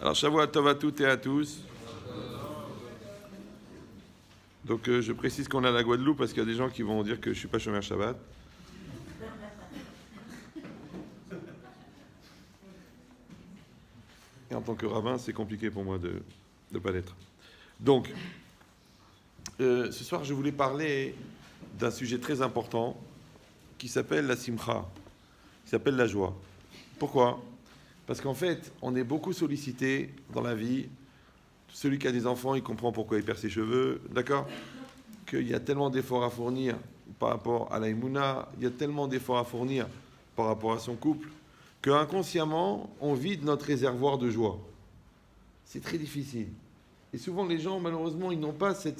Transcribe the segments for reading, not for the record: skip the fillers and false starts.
Alors, Shavua Tov à toutes et à tous. Donc, je précise qu'on est à la Guadeloupe parce qu'il y a des gens qui vont dire que je ne suis pas chômeur Shabbat. Et en tant que rabbin, c'est compliqué pour moi de ne pas l'être. Donc, ce soir, je voulais parler d'un sujet très important qui s'appelle la simcha, qui s'appelle la joie. Pourquoi ? Parce qu'en fait, on est beaucoup sollicité dans la vie. Celui qui a des enfants, il comprend pourquoi il perd ses cheveux, d'accord ? Qu'il y a tellement d'efforts à fournir par rapport à la Emouna, il y a tellement d'efforts à fournir par rapport à son couple, qu'inconsciemment, on vide notre réservoir de joie. C'est très difficile. Et souvent, les gens, malheureusement, ils n'ont pas ce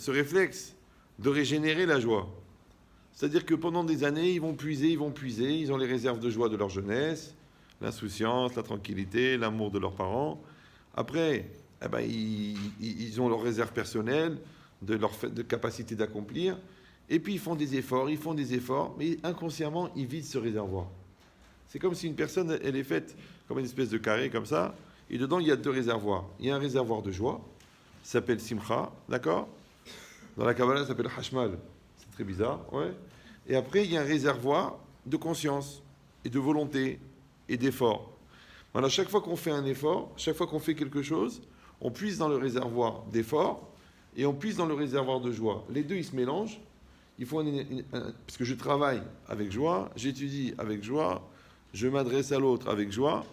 réflexe de régénérer la joie. C'est-à-dire que pendant des années, ils vont puiser, ils ont les réserves de joie de leur jeunesse, l'insouciance, la tranquillité, l'amour de leurs parents. Après, ils ont leurs réserves personnelles, de capacité d'accomplir. Et puis, ils font des efforts, mais inconsciemment, ils vident ce réservoir. C'est comme si une personne, elle est faite comme une espèce de carré, comme ça, et dedans, il y a deux réservoirs. Il y a un réservoir de joie, ça s'appelle Simcha, d'accord ? Dans la Kabbalah, ça s'appelle Hashmal. C'est très bizarre, ouais. Et après, il y a un réservoir de conscience, et de volonté, et d'effort. Voilà, chaque fois qu'on fait un effort, chaque fois qu'on fait quelque chose, on puise dans le réservoir d'effort, et on puise dans le réservoir de joie. Les deux, ils se mélangent. Il faut parce que je travaille avec joie, j'étudie avec joie, je m'adresse à l'autre avec joie,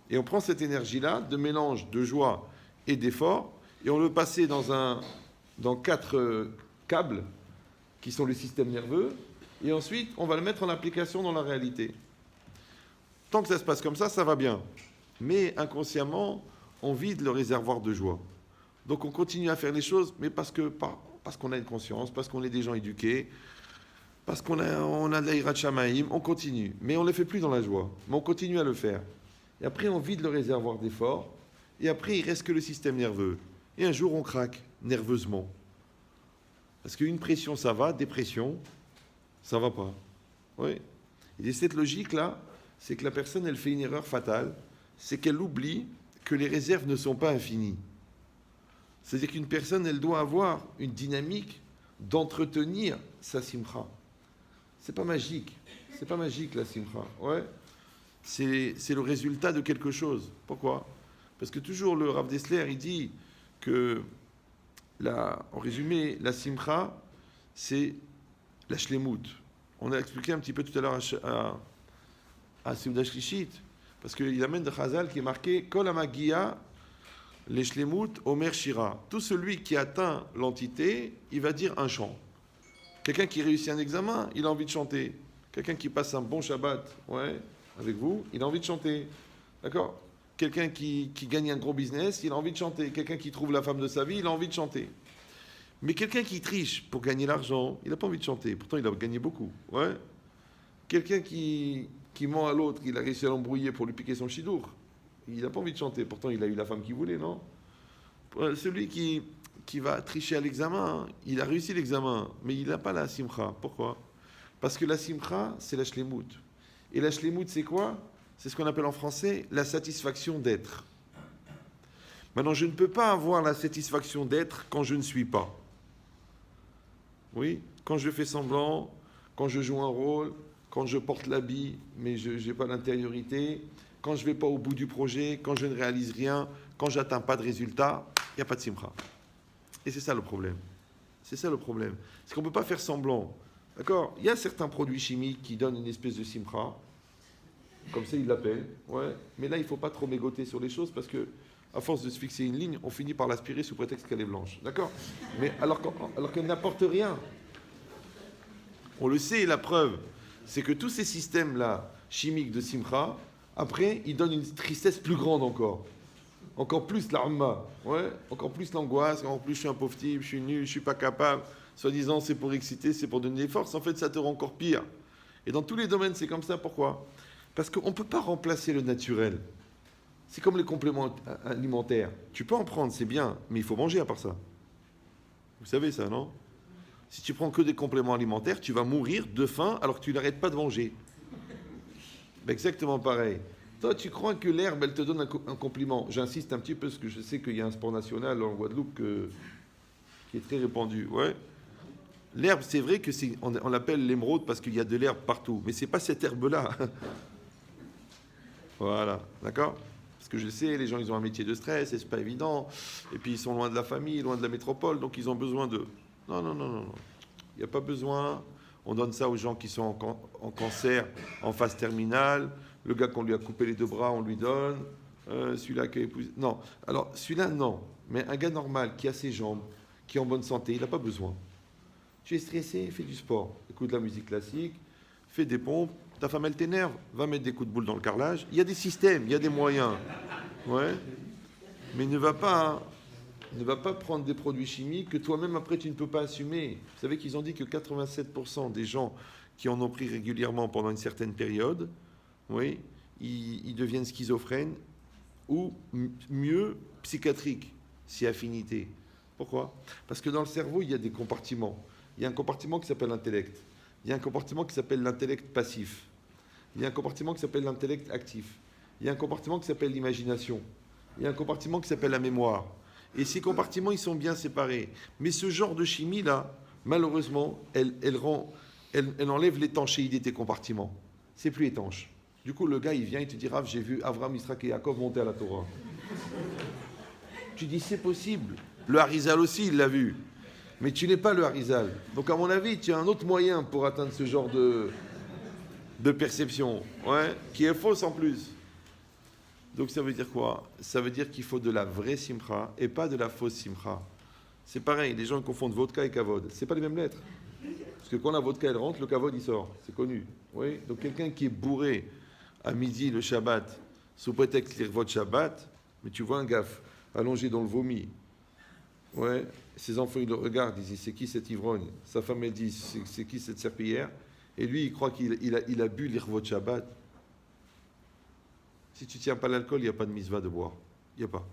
et on prend cette énergie-là de mélange de joie et d'effort, et on le passe dans 4 câbles qui sont le système nerveux, et ensuite on va le mettre en application dans la réalité. Tant que ça se passe comme ça va bien. Mais inconsciemment, on vide le réservoir de joie. Donc on continue à faire les choses, mais parce qu'on a une conscience, parce qu'on est des gens éduqués, parce qu'on a de la hirat shamaïm, on continue. Mais on ne le fait plus dans la joie, mais on continue à le faire. Et après, on vide le réservoir d'effort, et après, il reste que le système nerveux. Et un jour, on craque, nerveusement. Parce qu'une pression, ça va, dépression, ça ne va pas. Oui. Et cette logique-là, c'est que la personne, elle fait une erreur fatale, c'est qu'elle oublie que les réserves ne sont pas infinies. C'est-à-dire qu'une personne, elle doit avoir une dynamique d'entretenir sa simcha. C'est pas magique la simcha. Ouais. C'est le résultat de quelque chose. Pourquoi ? Parce que toujours le Rav Dessler, il dit que, en résumé, la simcha, c'est la shlemut. On a expliqué un petit peu tout à l'heure à Seuda Shlishit, parce qu'il amène de Chazal qui est marqué Kol Amagia les shlemut Omer Shira. Tout celui qui atteint l'entité, il va dire un chant. Quelqu'un qui réussit un examen, il a envie de chanter. Quelqu'un qui passe un bon Shabbat, avec vous, il a envie de chanter. D'accord ? Quelqu'un qui gagne un gros business, il a envie de chanter. Quelqu'un qui trouve la femme de sa vie, il a envie de chanter. Mais quelqu'un qui triche pour gagner l'argent, il n'a pas envie de chanter. Pourtant, il a gagné beaucoup. Ouais. Quelqu'un qui ment à l'autre, il a réussi à l'embrouiller pour lui piquer son chidour, il n'a pas envie de chanter. Pourtant, il a eu la femme qu'il voulait, non ? Celui qui va tricher à l'examen, il a réussi l'examen, mais il n'a pas la simcha. Pourquoi ? Parce que la simcha, c'est la shlemut. Et la shlemut, c'est quoi ? C'est ce qu'on appelle en français la satisfaction d'être. Maintenant, je ne peux pas avoir la satisfaction d'être quand je ne suis pas. Oui, quand je fais semblant, quand je joue un rôle, quand je porte l'habit, mais je n'ai pas l'intériorité, quand je ne vais pas au bout du projet, quand je ne réalise rien, quand je n'atteins pas de résultat, il n'y a pas de simcha. Et c'est ça le problème. C'est ça le problème. C'est qu'on ne peut pas faire semblant. D'accord ? Il y a certains produits chimiques qui donnent une espèce de simcha. Comme ça, ils l'appellent. Ouais. Mais là, il ne faut pas trop mégoter sur les choses parce que, à force de se fixer une ligne, on finit par l'aspirer sous prétexte qu'elle est blanche. D'accord ? Mais alors qu'elle n'apporte rien. On le sait, la preuve, c'est que tous ces systèmes-là, chimiques de simcha, après, ils donnent une tristesse plus grande encore. Encore plus l'arma, encore plus l'angoisse, encore plus je suis un pauvre type, je suis nul, je suis pas capable. Soi-disant, c'est pour exciter, c'est pour donner des forces. En fait, ça te rend encore pire. Et dans tous les domaines, c'est comme ça. Pourquoi ? Parce qu'on ne peut pas remplacer le naturel. C'est comme les compléments alimentaires. Tu peux en prendre, c'est bien, mais il faut manger à part ça. Vous savez ça, non ? Si tu prends que des compléments alimentaires, tu vas mourir de faim alors que tu n'arrêtes pas de manger. Exactement pareil. Toi, tu crois que l'herbe, elle te donne un compliment. J'insiste un petit peu, parce que je sais qu'il y a un sport national en Guadeloupe qui est très répandu. Ouais. L'herbe, c'est vrai que on l'appelle l'émeraude parce qu'il y a de l'herbe partout. Mais c'est pas cette herbe-là. Voilà, d'accord? Parce que je sais, les gens, ils ont un métier de stress, et c'est pas évident. Et puis, ils sont loin de la famille, loin de la métropole, donc ils ont besoin de... Non, non, non, non, non. Il n'y a pas besoin. On donne ça aux gens qui sont en cancer, en phase terminale. Le gars qu'on lui a coupé les 2 bras, on lui donne. Celui-là qui a épousé... Non. Alors, celui-là, non. Mais un gars normal, qui a ses jambes, qui est en bonne santé, il n'a pas besoin. Tu es stressé, fais du sport. Écoute de la musique classique, fais des pompes. Ta femme, elle t'énerve, va mettre des coups de boule dans le carrelage. Il y a des systèmes, il y a des moyens. Ouais. Mais ne va pas prendre des produits chimiques que toi-même, après, tu ne peux pas assumer. Vous savez qu'ils ont dit que 87% des gens qui en ont pris régulièrement pendant une certaine période, oui, ils deviennent schizophrènes ou mieux, psychiatriques, si affinité. Pourquoi? Parce que dans le cerveau, il y a des compartiments. Il y a un compartiment qui s'appelle l'intellect. Il y a un compartiment qui s'appelle l'intellect passif. Il y a un compartiment qui s'appelle l'intellect actif. Il y a un compartiment qui s'appelle l'imagination. Il y a un compartiment qui s'appelle la mémoire. Et ces compartiments, ils sont bien séparés. Mais ce genre de chimie-là, malheureusement, elle enlève l'étanchéité des compartiments. C'est plus étanche. Du coup, le gars, il vient, il te dit, Rav, j'ai vu Avraham, Yitzhak et Yaakov monter à la Torah. Tu dis, c'est possible. Le Harizal aussi, il l'a vu. Mais tu n'es pas le Harizal. Donc, à mon avis, tu as un autre moyen pour atteindre ce genre de perception, ouais, qui est fausse en plus. Donc ça veut dire quoi? Ça veut dire qu'il faut de la vraie simcha et pas de la fausse simcha. C'est pareil, les gens confondent vodka et kavod. C'est pas les mêmes lettres. Parce que quand la vodka elle rentre, le kavod il sort. C'est connu. Oui. Donc quelqu'un qui est bourré à midi le Shabbat, sous prétexte lire votre Shabbat, mais tu vois un gaffe allongé dans le vomi. Ouais. Ses enfants ils le regardent, ils disent c'est qui cet ivrogne? Sa femme elle dit c'est qui cette serpillière? Et lui, il croit qu'il a bu l'Irvot Shabbat. Si tu ne tiens pas l'alcool, il n'y a pas de mitzvah de boire. Il n'y a pas.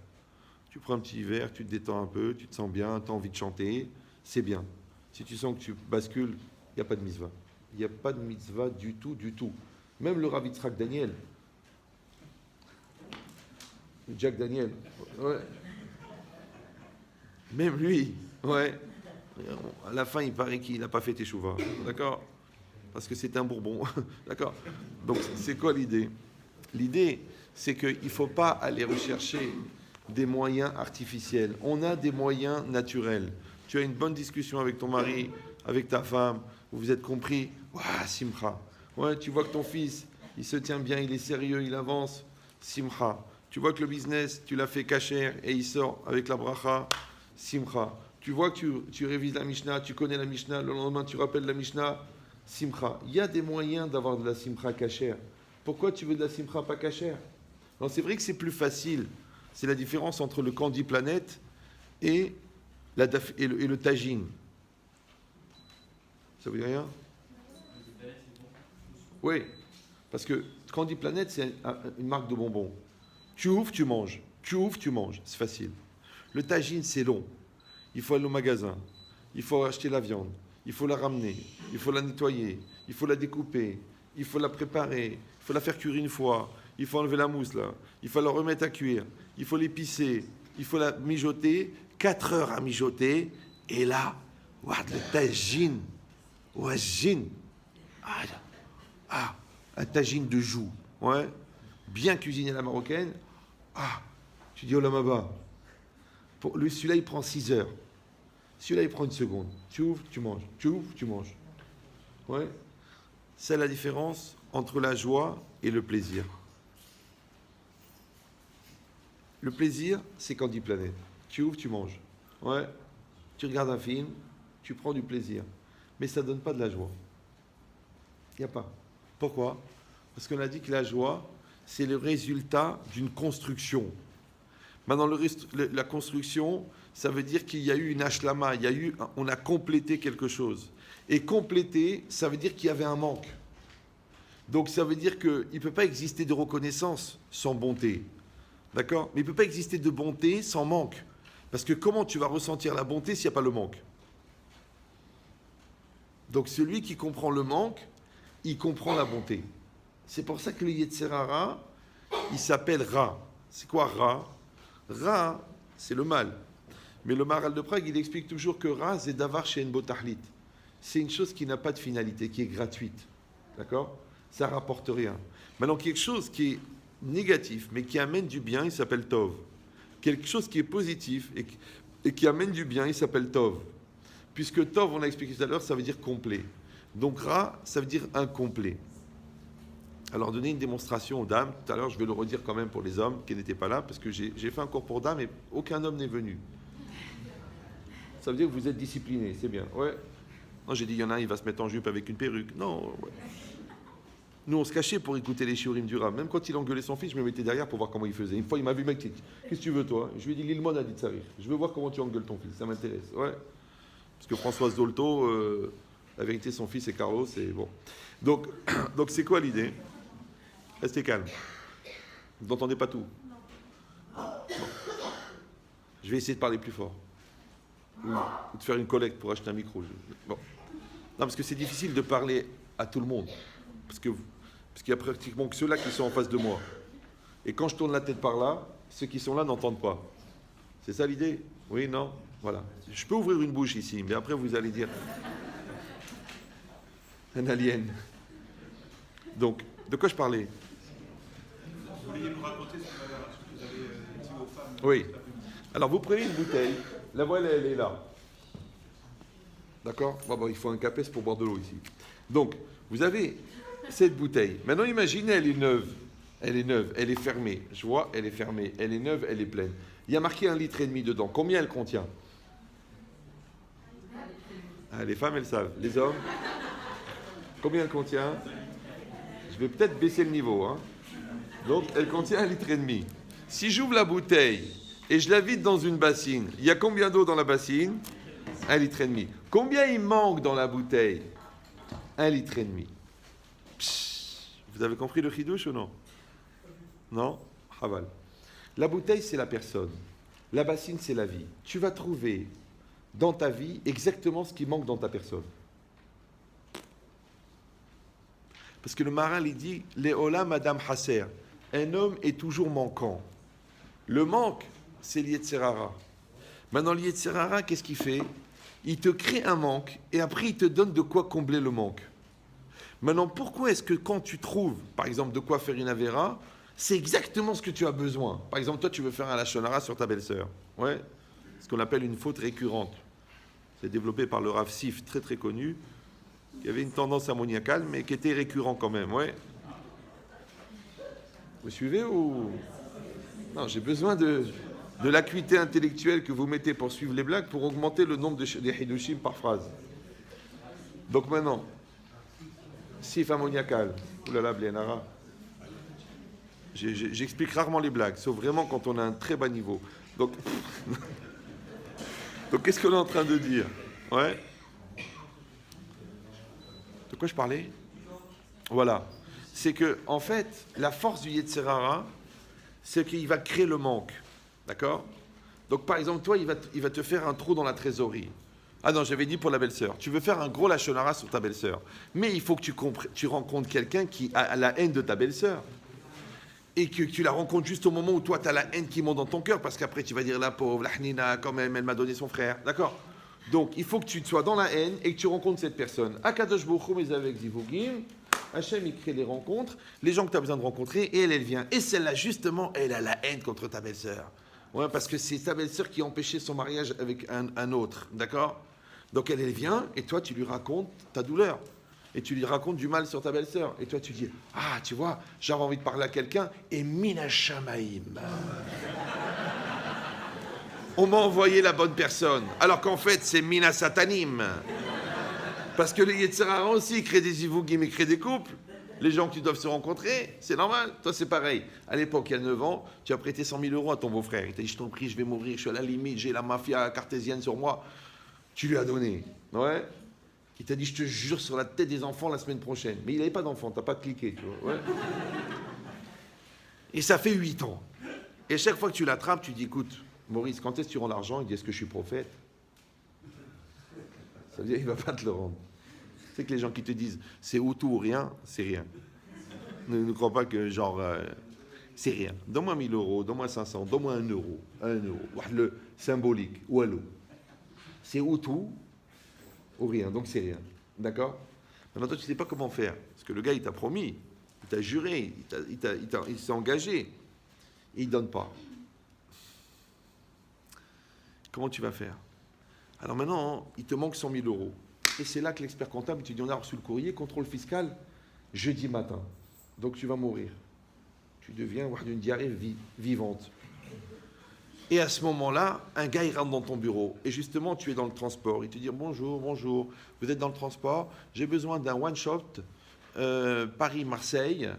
Tu prends un petit verre, tu te détends un peu, tu te sens bien, tu as envie de chanter, c'est bien. Si tu sens que tu bascules, il n'y a pas de mitzvah. Il n'y a pas de mitzvah du tout, du tout. Même le Rav Yitzhak Daniel, Jack Daniel, ouais. Même lui, ouais. À la fin, il paraît qu'il n'a pas fait teshuva. D'accord? Parce que c'est un bourbon. D'accord? Donc, c'est quoi l'idée? L'idée, c'est qu'il ne faut pas aller rechercher des moyens artificiels. On a des moyens naturels. Tu as une bonne discussion avec ton mari, avec ta femme, vous vous êtes compris. Ouah, simcha. Ouais, tu vois que ton fils, il se tient bien, il est sérieux, il avance. Simcha. Tu vois que le business, tu l'as fait kasher et il sort avec la bracha. Simcha. Tu vois que tu révises la Mishnah, tu connais la Mishnah, le lendemain tu rappelles la Mishnah. Simcha. Il y a des moyens d'avoir de la simcha kasher. Pourquoi tu veux de la simcha pas kasher? Non, c'est vrai que c'est plus facile. C'est la différence entre le Candy Planet et le tagine. Ça vous dit rien? Oui, parce que Candy Planet, c'est une marque de bonbons. Tu ouvres, tu manges. Tu ouvres, tu manges. C'est facile. Le tagine, c'est long. Il faut aller au magasin. Il faut acheter la viande. Il faut la ramener. Il faut la nettoyer. Il faut la découper. Il faut la préparer. Il faut la faire cuire une fois. Il faut enlever la mousse là. Il faut la remettre à cuire. Il faut l'épicer. Il faut la mijoter. 4 heures à mijoter. Et là, le tagine. Ouajine. Un tagine de joue. Ouais. Bien cuisiné à la marocaine. Tu dis oh là bas. Celui-là, il prend 6 heures. Celui-là, il prend 1 seconde. Tu ouvres, tu manges. Tu ouvres, tu manges. Ouais. C'est la différence entre la joie et le plaisir. Le plaisir, c'est Candy Planet. Tu ouvres, tu manges. Ouais. Tu regardes un film, tu prends du plaisir. Mais ça ne donne pas de la joie. Il n'y a pas. Pourquoi? Parce qu'on a dit que la joie, c'est le résultat d'une construction. Maintenant, la construction, ça veut dire qu'il y a eu une ashlama, on a complété quelque chose. Et compléter, ça veut dire qu'il y avait un manque. Donc ça veut dire qu'il ne peut pas exister de reconnaissance sans bonté. D'accord? Mais il ne peut pas exister de bonté sans manque. Parce que comment tu vas ressentir la bonté s'il n'y a pas le manque? Donc celui qui comprend le manque, il comprend la bonté. C'est pour ça que le Yetzer Hara, il s'appelle Ra. C'est quoi Ra? Ra, c'est le mal. Mais le Maharal de Prague, il explique toujours que Ra, c'est Davar chez Botahlit. C'est une chose qui n'a pas de finalité, qui est gratuite. D'accord? Ça ne rapporte rien. Maintenant, quelque chose qui est négatif, mais qui amène du bien, il s'appelle Tov. Quelque chose qui est positif et qui amène du bien, il s'appelle Tov. Puisque Tov, on l'a expliqué tout à l'heure, ça veut dire complet. Donc Ra, ça veut dire incomplet. Alors, donner une démonstration aux dames. Tout à l'heure, je vais le redire quand même pour les hommes qui n'étaient pas là, parce que j'ai fait un cours pour dames et aucun homme n'est venu. Ça veut dire que vous êtes disciplinés, c'est bien. Ouais. Non, j'ai dit, il y en a un, il va se mettre en jupe avec une perruque. Non, ouais. Nous, on se cachait pour écouter les shiurim du Rav. Même quand il engueulait son fils, je me mettais derrière pour voir comment il faisait. Une fois, il m'a vu, mec, qu'est-ce que tu veux, toi? Je lui ai dit, l'Ilmon a dit Tsarir. Je veux voir comment tu engueules ton fils, ça m'intéresse. Ouais. Parce que Françoise Dolto, la vérité, son fils est Carlos, et bon. Donc c'est quoi l'idée? Restez calme. Vous n'entendez pas tout? Bon. Je vais essayer de parler plus fort. Ou de faire une collecte pour acheter un micro. Bon. Non, parce que c'est difficile de parler à tout le monde. Parce qu'il y a pratiquement que ceux-là qui sont en face de moi. Et quand je tourne la tête par là, ceux qui sont là n'entendent pas. C'est ça l'idée? Oui, non? Voilà. Je peux ouvrir une bouche ici, mais après vous allez dire un alien. Donc, de quoi je parlais? Vous vouliez nous raconter ce que vous avez dit aux femmes? Oui. Alors, vous prenez une bouteille. La voilà, elle est là. D'accord? Bon, il faut un capes pour boire de l'eau ici. Donc, vous avez cette bouteille. Maintenant, imaginez, elle est neuve. Elle est neuve, elle est fermée. Je vois, elle est fermée. Elle est neuve, elle est pleine. Il y a marqué 1,5 litre dedans. Combien elle contient? Ah, les femmes, elles savent. Les hommes? Combien elle contient? Je vais peut-être baisser le niveau. Hein. Donc, elle contient 1,5 litre. Si j'ouvre la bouteille et je la vide dans une bassine, il y a combien d'eau dans la bassine? 1,5 litre. Combien il manque dans la bouteille? 1,5 litre. Vous avez compris le chidouche ou non? Non? Haval. La bouteille, c'est la personne. La bassine, c'est la vie. Tu vas trouver dans ta vie exactement ce qui manque dans ta personne. Parce que le Maharal, il dit « Léola Madame Hasser ». Un homme est toujours manquant. Le manque, c'est l'Yetzerara. Maintenant, l'Yetzerara, qu'est-ce qu'il fait? Il te crée un manque et après, il te donne de quoi combler le manque. Maintenant, pourquoi est-ce que quand tu trouves, par exemple, de quoi faire une avéra, c'est exactement ce que tu as besoin? Par exemple, toi, tu veux faire un lachonara sur ta belle-sœur. Ouais. Ce qu'on appelle une faute récurrente. C'est développé par le Rav Sif, très très connu, qui avait une tendance ammoniacale, mais qui était récurrent quand même. Ouais. Vous suivez ou... Non, j'ai besoin de l'acuité intellectuelle que vous mettez pour suivre les blagues pour augmenter le nombre des hidushim par phrase. Donc maintenant, Sif ammoniacal. Oulala, Blienara. J'explique rarement les blagues, sauf vraiment quand on a un très bas niveau. Donc qu'est-ce qu'on est en train de dire? Ouais. De quoi je parlais? Voilà. C'est que, en fait, la force du Yetzerara, c'est qu'il va créer le manque. D'accord? Donc, par exemple, toi, il va te faire un trou dans la trésorerie. Ah non, j'avais dit pour la belle-sœur. Tu veux faire un gros lachonara sur ta belle-sœur. Mais il faut que tu rencontres quelqu'un qui a la haine de ta belle-sœur. Et que tu la rencontres juste au moment où toi, tu as la haine qui monte dans ton cœur, parce qu'après, tu vas dire, la pauvre, la hnina, quand même, elle m'a donné son frère. D'accord? Donc, il faut que tu sois dans la haine et que tu rencontres cette personne. Akadosh Baruch Hu, mais avec Zivugim, Hachem, il crée les rencontres, les gens que tu as besoin de rencontrer, et elle vient. Et celle-là, justement, elle a la haine contre ta belle-sœur. Ouais, parce que c'est ta belle-sœur qui a empêché son mariage avec un autre. D'accord? Donc, elle vient, et toi, tu lui racontes ta douleur. Et tu lui racontes du mal sur ta belle-sœur. Et toi, tu dis, ah, tu vois, j'avais envie de parler à quelqu'un, et Mina Shamaïm. On m'a envoyé la bonne personne. Alors qu'en fait, c'est Mina Satanim. Parce que les Yetzirara aussi créent des Ivugim et créent des couples. Les gens qui doivent se rencontrer, c'est normal. Toi, c'est pareil. À l'époque, il y a 9 ans, tu as prêté 100 000 euros à ton beau-frère. Il t'a dit, je t'en prie, je vais mourir, je suis à la limite, j'ai la mafia cartésienne sur moi. Tu lui as donné. Ouais. Il t'a dit, je te jure, sur la tête des enfants la semaine prochaine. Mais il n'avait pas d'enfant, t'as pas cliqué, tu vois. Ouais. Et ça fait 8 ans. Et chaque fois que tu l'attrapes, tu dis, écoute, Maurice, quand est-ce que tu rends l'argent? Il dit, est-ce que je suis prophète? Ça veut dire qu'il ne va pas te le rendre. C'est que les gens qui te disent, c'est ou tout ou rien, c'est rien. Ne crois pas que, genre... C'est rien. Donne-moi 1000 euros, donne-moi 500, donne-moi 1 euro. 1 euro. Le symbolique. Ou allô. C'est ou tout, ou rien. Donc c'est rien. D'accord? Maintenant, toi, tu ne sais pas comment faire. Parce que le gars, il t'a promis, il t'a juré, il s'est engagé. Et il ne donne pas. Comment tu vas faire? Alors maintenant, il te manque 100 000 euros. Et c'est là que l'expert comptable te dit, on a reçu le courrier, contrôle fiscal, jeudi matin. Donc tu vas mourir. Tu deviens une diarrhée vivante. Et à ce moment-là, un gars, il rentre dans ton bureau. Et justement, tu es dans le transport. Il te dit, bonjour, bonjour, vous êtes dans le transport, j'ai besoin d'un one-shot, Paris-Marseille,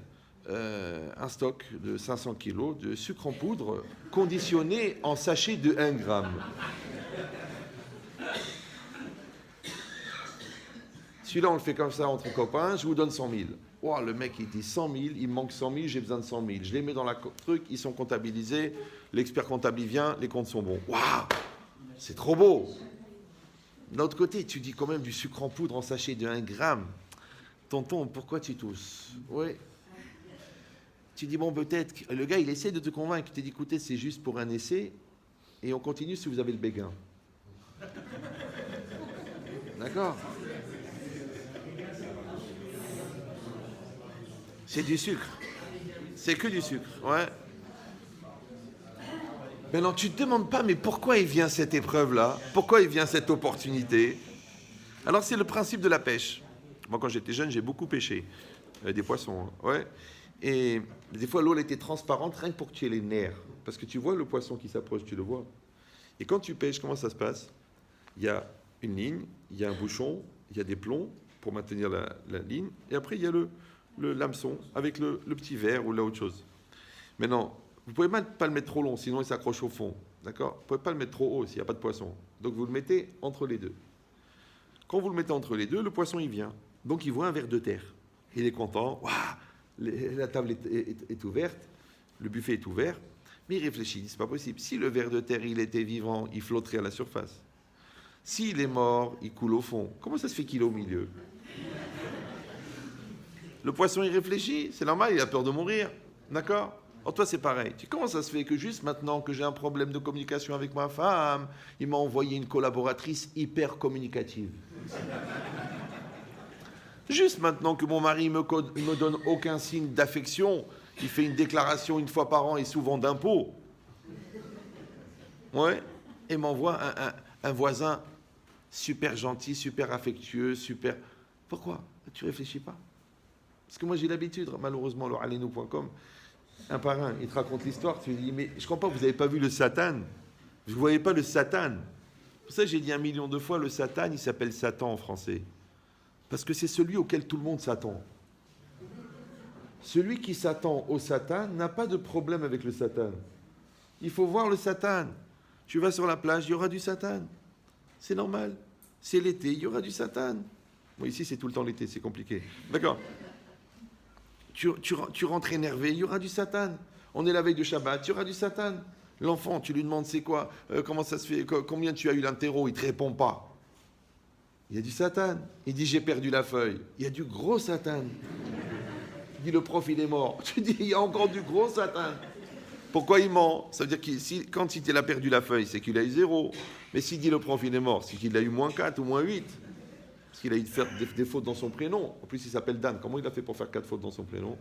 un stock de 500 kilos de sucre en poudre, conditionné en sachet de 1 gramme. Celui-là, on le fait comme ça entre copains, je vous donne 100 000. Oh, le mec, il dit 100 000, il me manque 100 000, j'ai besoin de 100 000. Je les mets dans la truc, ils sont comptabilisés, l'expert comptable, il vient, les comptes sont bons. Waouh, c'est trop beau. D'un autre côté, tu dis quand même du sucre en poudre en sachet de 1 gramme. Tonton, pourquoi tu tousses? Oui. Tu dis, bon, peut-être, le gars, il essaie de te convaincre. Tu te dis, écoutez, c'est juste pour un essai, et on continue si vous avez le béguin. D'accord? C'est du sucre. C'est que du sucre, ouais. Maintenant, tu ne te demandes pas, mais pourquoi il vient cette épreuve-là? Pourquoi il vient cette opportunité? Alors, c'est le principe de la pêche. Moi, quand j'étais jeune, j'ai beaucoup pêché. Des poissons, ouais. Et des fois, l'eau, elle était transparente, rien que pour que tu aies les nerfs. Parce que tu vois le poisson qui s'approche, tu le vois. Et quand tu pêches, comment ça se passe? Il y a une ligne, il y a un bouchon, il y a des plombs pour maintenir la ligne. Et après, il y a le l'hameçon avec le petit verre ou la autre chose. Maintenant, vous ne pouvez même pas le mettre trop long, sinon il s'accroche au fond. D'accord? Vous ne pouvez pas le mettre trop haut s'il n'y a pas de poisson. Donc vous le mettez entre les deux. Quand vous le mettez entre les deux, le poisson il vient. Donc il voit un ver de terre. Il est content. Waouh, la table est ouverte, le buffet est ouvert. Mais il réfléchit, c'est pas possible. Si le ver de terre il était vivant, il flotterait à la surface. S'il est mort, il coule au fond. Comment ça se fait qu'il est au milieu? Le poisson, il réfléchit, c'est normal, il a peur de mourir. D'accord? Alors toi, c'est pareil. Comment ça se fait que juste maintenant que j'ai un problème de communication avec ma femme, il m'a envoyé une collaboratrice hyper communicative? Juste maintenant que mon mari me donne aucun signe d'affection, il fait une déclaration 1 fois par an et souvent d'impôts. Ouais. Et m'envoie un voisin super gentil, super affectueux, super... Pourquoi? Tu réfléchis pas? Parce que moi, j'ai l'habitude, malheureusement, le aleno.com, un par un, il te raconte l'histoire, tu lui dis, mais je comprends pas, vous n'avez pas vu le Satan. Vous ne voyez pas le Satan. Pour ça, j'ai dit 1 million de fois, le Satan, il s'appelle Satan en français. Parce que c'est celui auquel tout le monde s'attend. Celui qui s'attend au Satan n'a pas de problème avec le Satan. Il faut voir le Satan. Tu vas sur la plage, il y aura du Satan. C'est normal. C'est l'été, il y aura du Satan. Bon, ici, c'est tout le temps l'été, c'est compliqué. D'accord? Tu rentres énervé, il y aura du Satan. On est la veille de Shabbat, il y aura du Satan. L'enfant, tu lui demandes c'est quoi, comment ça se fait, combien tu as eu l'interro, il ne te répond pas. Il y a du Satan. Il dit j'ai perdu la feuille. Il y a du gros Satan. Il dit le prof il est mort. Tu dis il y a encore du gros Satan. Pourquoi il ment? Ça veut dire que quand il a perdu la feuille, c'est qu'il a eu 0. Mais s'il dit le prof il est mort, c'est qu'il a eu -4 ou -8. Parce qu'il a eu de faire des fautes dans son prénom. En plus, il s'appelle Dan. Comment il a fait pour faire 4 fautes dans son prénom?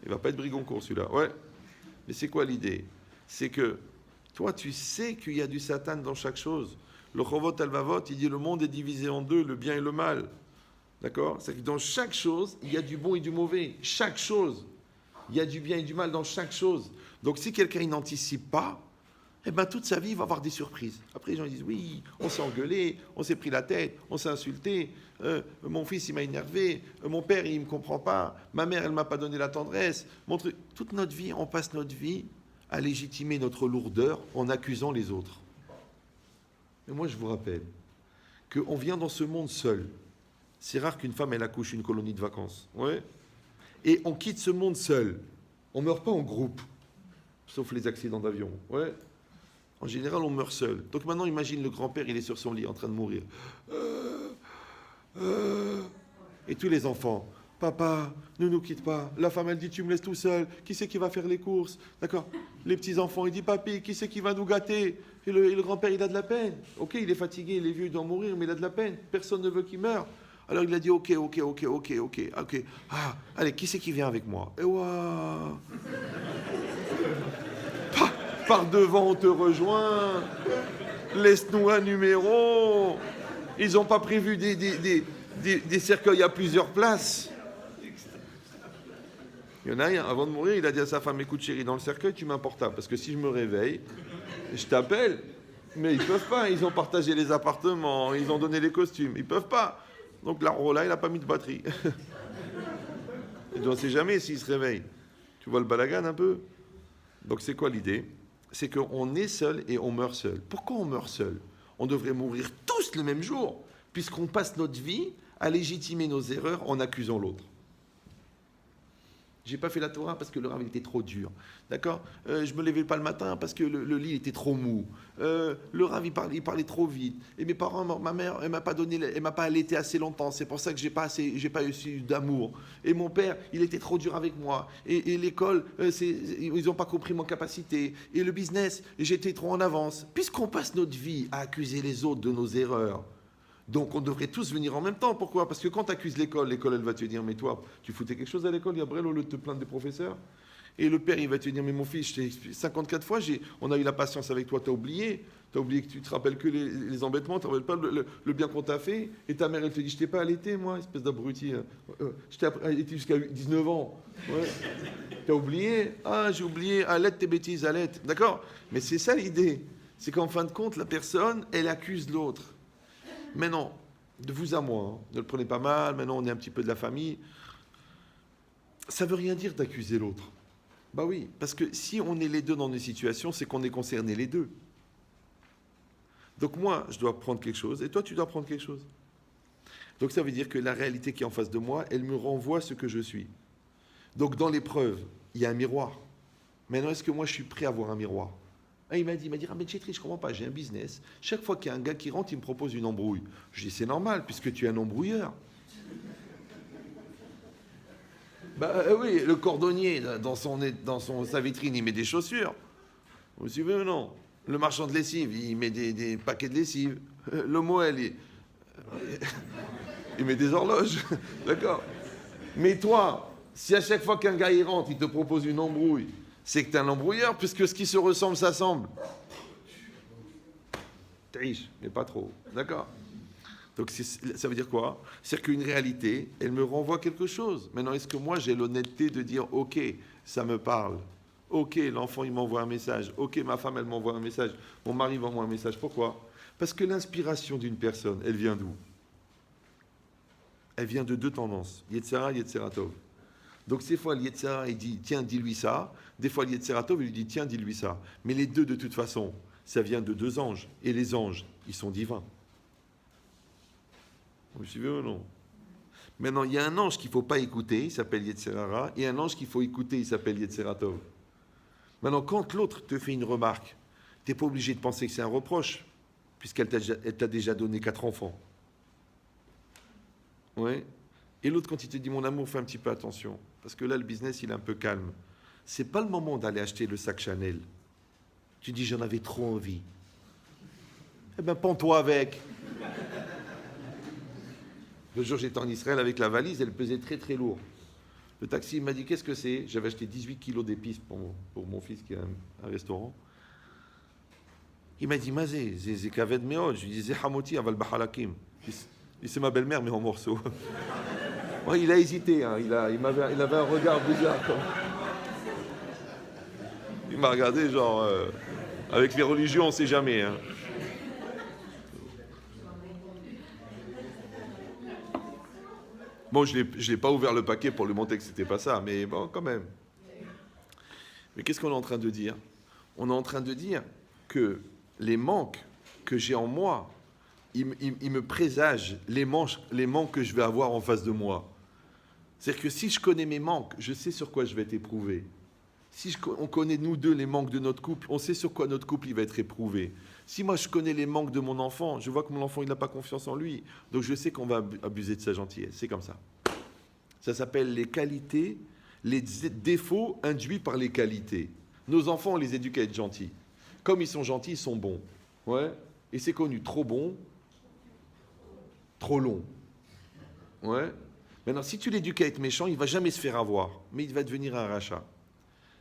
Il va pas être Brigoncourt, celui-là. Ouais. Mais c'est quoi l'idée? C'est que toi, tu sais qu'il y a du Satan dans chaque chose. Le Chovot Alvavot, il dit le monde est divisé en deux, le bien et le mal. D'accord? C'est que dans chaque chose, il y a du bon et du mauvais. Chaque chose. Il y a du bien et du mal dans chaque chose. Donc, si quelqu'un n'anticipe pas, eh ben, toute sa vie, il va avoir des surprises. Après, les gens disent, oui, on s'est engueulé, on s'est pris la tête, on s'est insulté, mon fils, il m'a énervé, mon père, il ne me comprend pas, ma mère, elle ne m'a pas donné la tendresse. Toute notre vie, on passe notre vie à légitimer notre lourdeur en accusant les autres. Mais moi, je vous rappelle qu'on vient dans ce monde seul. C'est rare qu'une femme, elle accouche une colonie de vacances. Ouais. Et on quitte ce monde seul. On ne meurt pas en groupe, sauf les accidents d'avion. Ouais. En général, on meurt seul. Donc maintenant, imagine le grand-père, il est sur son lit en train de mourir. Et tous les enfants. Papa, ne nous quitte pas. La femme, elle dit, tu me laisses tout seul. Qui c'est qui va faire les courses? D'accord. Les petits-enfants, ils disent, papy, qui c'est qui va nous gâter? Et le grand-père, il a de la peine. Ok, il est fatigué, il est vieux, il doit mourir, mais il a de la peine. Personne ne veut qu'il meure. Alors il a dit, ok. Ah, allez, qui c'est qui vient avec moi? Et ouah. Par devant, on te rejoint. Laisse-nous un numéro. Ils n'ont pas prévu des cercueils à plusieurs places. Il y en a un, avant de mourir, il a dit à sa femme, écoute chérie, dans le cercueil, tu mets un portable, parce que si je me réveille, je t'appelle. Mais ils peuvent pas, ils ont partagé les appartements, ils ont donné les costumes, ils peuvent pas. Donc là, il n'a pas mis de batterie. Et on ne sait jamais s'il se réveille. Tu vois le balagan un peu? Donc c'est quoi l'idée? C'est qu'on est seul et on meurt seul. Pourquoi on meurt seul? On devrait mourir tous le même jour, puisqu'on passe notre vie à légitimer nos erreurs en accusant l'autre. J'ai pas fait la Torah parce que le Rav était trop dur. D'accord? Je me levais pas le matin parce que le lit était trop mou. Le Rav, il parlait trop vite. Et mes parents, ma mère, elle m'a pas allaité assez longtemps. C'est pour ça que j'ai pas eu d'amour. Et mon père, il était trop dur avec moi. Et l'école, ils ont pas compris mon capacité. Et le business, j'étais trop en avance. Puisqu'on passe notre vie à accuser les autres de nos erreurs, donc on devrait tous venir en même temps. Pourquoi? Parce que quand tu accuses l'école, elle va te dire, mais toi, tu foutais quelque chose à l'école, Gabriel, au lieu de te plaindre des professeurs? Et le père, il va te dire, mais mon fils, je t'ai expliqué 54 fois, on a eu la patience avec toi, t'as oublié que tu te rappelles que les embêtements, tu ne te rappelles pas le bien qu'on t'a fait. Et ta mère, elle te dit, je t'ai pas allaité, moi, espèce d'abruti. Je t'ai allaité jusqu'à 19 ans. Ouais. T'as oublié? Ah, j'ai oublié, allaite tes bêtises, allaite. D'accord? Mais c'est ça l'idée. C'est qu'en fin de compte, la personne, elle accuse l'autre. Maintenant, de vous à moi, hein, ne le prenez pas mal, maintenant on est un petit peu de la famille. Ça ne veut rien dire d'accuser l'autre. Bah oui, parce que si on est les deux dans une situation, c'est qu'on est concernés les deux. Donc moi, je dois prendre quelque chose, et toi, tu dois prendre quelque chose. Donc ça veut dire que la réalité qui est en face de moi, elle me renvoie ce que je suis. Donc dans l'épreuve, il y a un miroir. Maintenant, est-ce que moi, je suis prêt à avoir un miroir? Ah, il m'a dit, Rabbi Chetri, je ne comprends pas, j'ai un business. Chaque fois qu'il y a un gars qui rentre, il me propose une embrouille. Je dis, c'est normal, puisque tu es un embrouilleur. Oui, le cordonnier, dans sa vitrine, il met des chaussures. Vous suivez ou non? Le marchand de lessive, il met des paquets de lessive. Le Moël, il met des horloges. D'accord? Mais toi, si à chaque fois qu'un gars y rentre, il te propose une embrouille, c'est que tu es un embrouilleur, puisque ce qui se ressemble s'assemble. Triche, mais pas trop. D'accord? Donc ça veut dire quoi? C'est qu'une réalité, elle me renvoie quelque chose. Maintenant, est-ce que moi, j'ai l'honnêteté de dire, ok, ça me parle. Ok, l'enfant, il m'envoie un message. Ok, ma femme, elle m'envoie un message. Mon mari m'envoie un message. Pourquoi? Parce que l'inspiration d'une personne, elle vient d'où? Elle vient de deux tendances. Yetzara, Yetzera Tov. Donc, ces fois, l'Yetzera, il dit, tiens, dis-lui ça. Des fois, l'Yetzera Tov, il lui dit, tiens, dis-lui ça. Mais les deux, de toute façon, ça vient de deux anges. Et les anges, ils sont divins. Vous suivez ou non? Maintenant, il y a un ange qu'il ne faut pas écouter, il s'appelle Yetzerara, et un ange qu'il faut écouter, il s'appelle Yetzera Tov. Maintenant, quand l'autre te fait une remarque, tu n'es pas obligé de penser que c'est un reproche, puisqu'elle t'a déjà donné 4 enfants. Ouais. Et l'autre, quand il te dit, mon amour, fais un petit peu attention, parce que là, le business, il est un peu calme. C'est pas le moment d'aller acheter le sac Chanel. Tu dis, j'en avais trop envie. Eh bien, pends-toi avec. Le jour, j'étais en Israël avec la valise, elle pesait très très lourd. Le taxi m'a dit, qu'est-ce que c'est? J'avais acheté 18 kilos d'épices pour mon fils qui a un restaurant. Il m'a dit, Mazé, c'est kaved meod. Je lui disais, Hamoti aval bahalakim. C'est ma belle-mère, mais en morceaux. Ouais, il a hésité, hein. Il avait un regard bizarre. Il m'a regardé, genre, avec les religions, on ne sait jamais. Hein. Bon, je n'ai pas ouvert le paquet pour lui montrer que ce n'était pas ça, mais bon, quand même. Mais qu'est-ce qu'on est en train de dire? On est en train de dire que les manques que j'ai en moi, ils me présagent les manques que je vais avoir en face de moi. C'est-à-dire que si je connais mes manques, je sais sur quoi je vais être éprouvé. Si on connaît, nous deux, les manques de notre couple, on sait sur quoi notre couple il va être éprouvé. Si moi je connais les manques de mon enfant, je vois que mon enfant il n'a pas confiance en lui, donc je sais qu'on va abuser de sa gentillesse. C'est comme ça. Ça s'appelle les qualités, les défauts induits par les qualités. Nos enfants, on les éduque à être gentils. Comme ils sont gentils, ils sont bons. Ouais. Et c'est connu, trop bon, trop long. Ouais. Maintenant, si tu l'éduques à être méchant, il ne va jamais se faire avoir, mais il va devenir un rachat.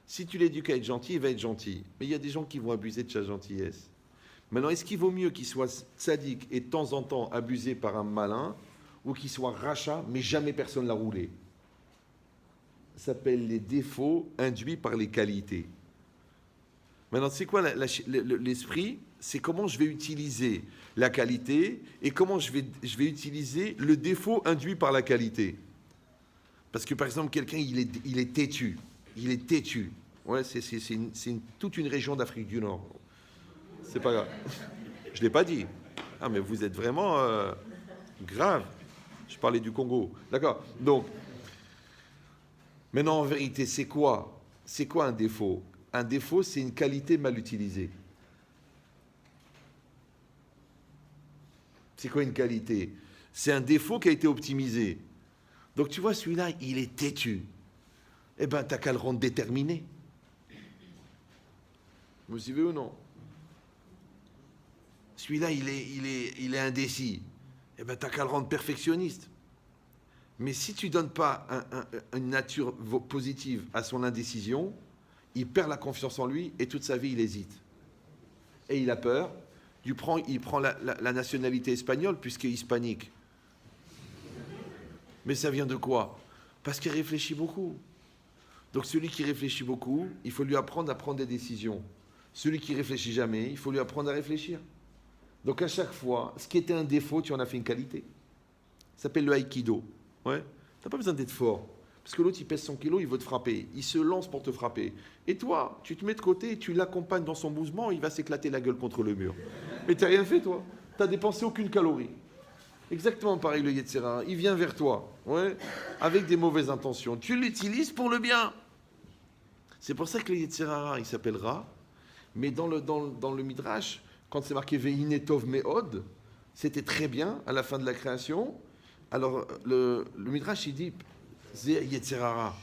Si tu l'éduques à être gentil, il va être gentil. Mais il y a des gens qui vont abuser de sa gentillesse. Maintenant, est-ce qu'il vaut mieux qu'il soit sadique et de temps en temps abusé par un malin, ou qu'il soit rachat, mais jamais personne l'a roulé? Ça s'appelle les défauts induits par les qualités. Maintenant, c'est quoi l'esprit? C'est comment je vais utiliser la qualité et comment je vais utiliser le défaut induit par la qualité. Parce que, par exemple, quelqu'un, il est têtu. Il est têtu. Ouais, c'est toute une région d'Afrique du Nord. C'est pas grave. Je ne l'ai pas dit. Ah, mais vous êtes vraiment grave. Je parlais du Congo. D'accord. Donc, maintenant, en vérité, c'est quoi un défaut? Un défaut, c'est une qualité mal utilisée. C'est quoi une qualité? C'est un défaut qui a été optimisé. Donc, tu vois, celui-là, il est têtu. Eh bien, t'as qu'à le rendre déterminé. Vous suivez ou non? Celui-là, il est indécis. Eh bien, t'as qu'à le rendre perfectionniste. Mais si tu ne donnes pas une nature positive à son indécision, il perd la confiance en lui et toute sa vie, il hésite. Et il a peur. Il prend la nationalité espagnole puisqu'il est hispanique. Mais ça vient de quoi? Parce qu'il réfléchit beaucoup. Donc celui qui réfléchit beaucoup, il faut lui apprendre à prendre des décisions. Celui qui réfléchit jamais, il faut lui apprendre à réfléchir. Donc à chaque fois, ce qui était un défaut, tu en as fait une qualité. Ça s'appelle le aïkido. Ouais. Tu n'as pas besoin d'être fort. Parce que l'autre, il pèse 100 kilos, il veut te frapper. Il se lance pour te frapper. Et toi, tu te mets de côté et tu l'accompagnes dans son mouvement, il va s'éclater la gueule contre le mur. Mais tu n'as rien fait, toi. Tu n'as dépensé aucune calorie. Exactement pareil, le Yetzer Hara. Il vient vers toi, ouais, avec des mauvaises intentions. Tu l'utilises pour le bien. C'est pour ça que le Yetzer Hara, il s'appelle Ra. Mais dans le Midrash, quand c'est marqué Ve'inetov Me'od, c'était très bien à la fin de la création. Alors, le Midrash, il dit Zé Yetzer Hara.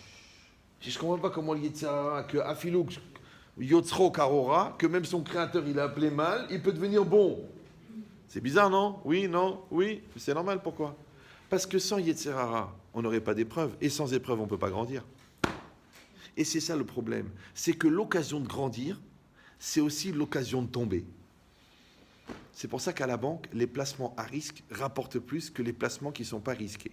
Je ne comprends pas comment le Yetzer Hara, que Afiluk Yotzro Karora, que même son créateur, il a appelé mal, il peut devenir bon. C'est bizarre, non? Oui, non, oui. C'est normal, pourquoi? Parce que sans Yetzer Hara, on n'aurait pas d'épreuve. Et sans épreuve, on ne peut pas grandir. Et c'est ça le problème. C'est que l'occasion de grandir, c'est aussi l'occasion de tomber. C'est pour ça qu'à la banque, les placements à risque rapportent plus que les placements qui ne sont pas risqués.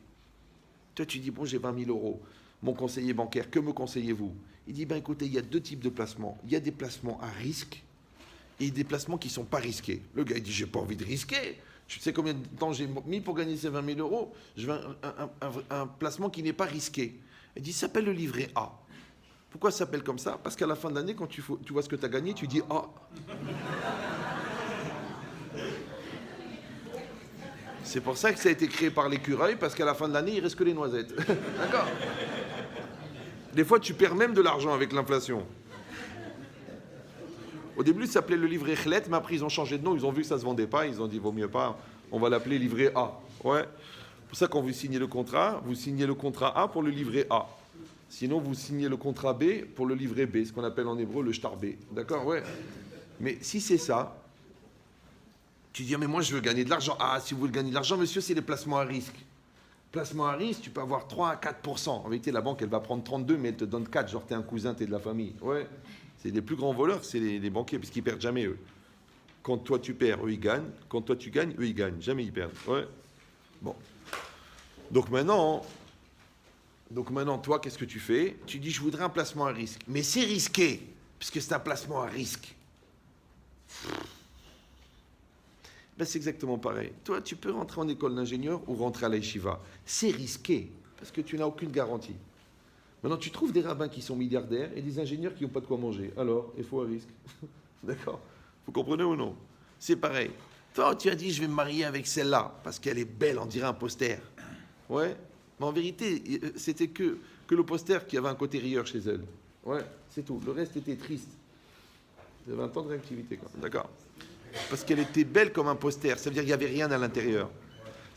Toi, tu dis, bon, j'ai 20 000 euros. Mon conseiller bancaire, que me conseillez-vous? Il dit, ben écoutez, il y a deux types de placements. Il y a des placements à risque et des placements qui ne sont pas risqués. Le gars, il dit, j'ai pas envie de risquer. Tu sais combien de temps j'ai mis pour gagner ces 20 000 euros? Je veux un placement qui n'est pas risqué. Il dit, ça s'appelle le livret A. Pourquoi ça s'appelle comme ça? Parce qu'à la fin de l'année, quand tu vois ce que tu as gagné, tu dis « Ah ». C'est pour ça que ça a été créé par l'écureuil, parce qu'à la fin de l'année, il reste que les noisettes. D'accord? Des fois, tu perds même de l'argent avec l'inflation. Au début, ça s'appelait le livret Chlet, mais après, ils ont changé de nom, ils ont vu que ça ne se vendait pas, ils ont dit « Vaut mieux pas, on va l'appeler livret A ». Ouais. C'est pour ça que quand vous signez le contrat A pour le livret A. Sinon, vous signez le contrat B pour le livret B, ce qu'on appelle en hébreu le shtar B. D'accord? Ouais. Mais si c'est ça, tu dis, mais moi, je veux gagner de l'argent. Ah, si vous voulez gagner de l'argent, monsieur, c'est les placements à risque. Placement à risque, tu peux avoir 3 à 4%. En vérité, la banque, elle va prendre 32, mais elle te donne 4. Genre, t'es un cousin, t'es de la famille. Ouais. C'est les plus grands voleurs, c'est les banquiers, parce qu'ils perdent jamais, eux. Quand toi, tu perds, eux, ils gagnent. Quand toi, tu gagnes, eux, ils gagnent. Jamais ils perdent. Ouais. Bon. Donc maintenant, toi, qu'est-ce que tu fais? Tu dis, je voudrais un placement à risque. Mais c'est risqué, puisque c'est un placement à risque. Ben, c'est exactement pareil. Toi, tu peux rentrer en école d'ingénieur ou rentrer à la yeshiva. C'est risqué, parce que tu n'as aucune garantie. Maintenant, tu trouves des rabbins qui sont milliardaires et des ingénieurs qui n'ont pas de quoi manger. Alors, il faut un risque. D'accord? Vous comprenez ou non? C'est pareil. Toi, tu as dit, je vais me marier avec celle-là, parce qu'elle est belle, on dirait un poster. Ouais. Mais en vérité, c'était que le poster qui avait un côté rieur chez elle. Ouais, c'est tout. Le reste était triste. Il y avait un temps de réactivité, quoi. D'accord? Parce qu'elle était belle comme un poster. Ça veut dire qu'il n'y avait rien à l'intérieur.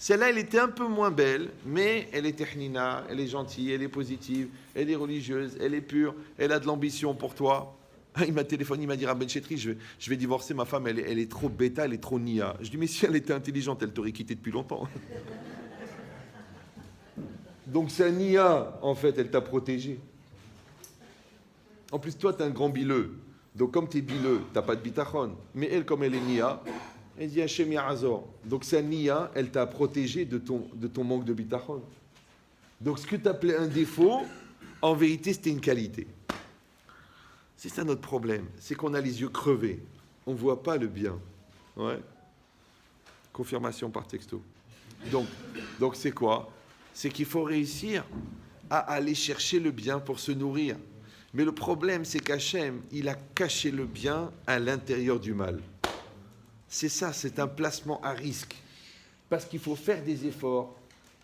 Celle-là, elle était un peu moins belle, mais elle est tehnina, elle est gentille, elle est positive, elle est religieuse, elle est pure, elle a de l'ambition pour toi. Il m'a téléphoné, il m'a dit, Rabben Chetri, je vais divorcer ma femme, elle est trop bêta, elle est trop nia. Je dis, mais si elle était intelligente, elle t'aurait quitté depuis longtemps. Donc sa nia, en fait, elle t'a protégé. En plus, toi, tu es un grand bileux. Donc comme tu es bileux, tu n'as pas de bitachon. Mais elle, comme elle est nia, elle dit Hachem Azor. Donc sa nia, elle t'a protégé de ton manque de bitachon. Donc ce que tu appelais un défaut, en vérité, c'était une qualité. C'est ça notre problème, c'est qu'on a les yeux crevés. On ne voit pas le bien. Ouais. Confirmation par texto. Donc c'est quoi? C'est qu'il faut réussir à aller chercher le bien pour se nourrir. Mais le problème, c'est qu'Hachem, il a caché le bien à l'intérieur du mal. C'est ça, c'est un placement à risque. Parce qu'il faut faire des efforts,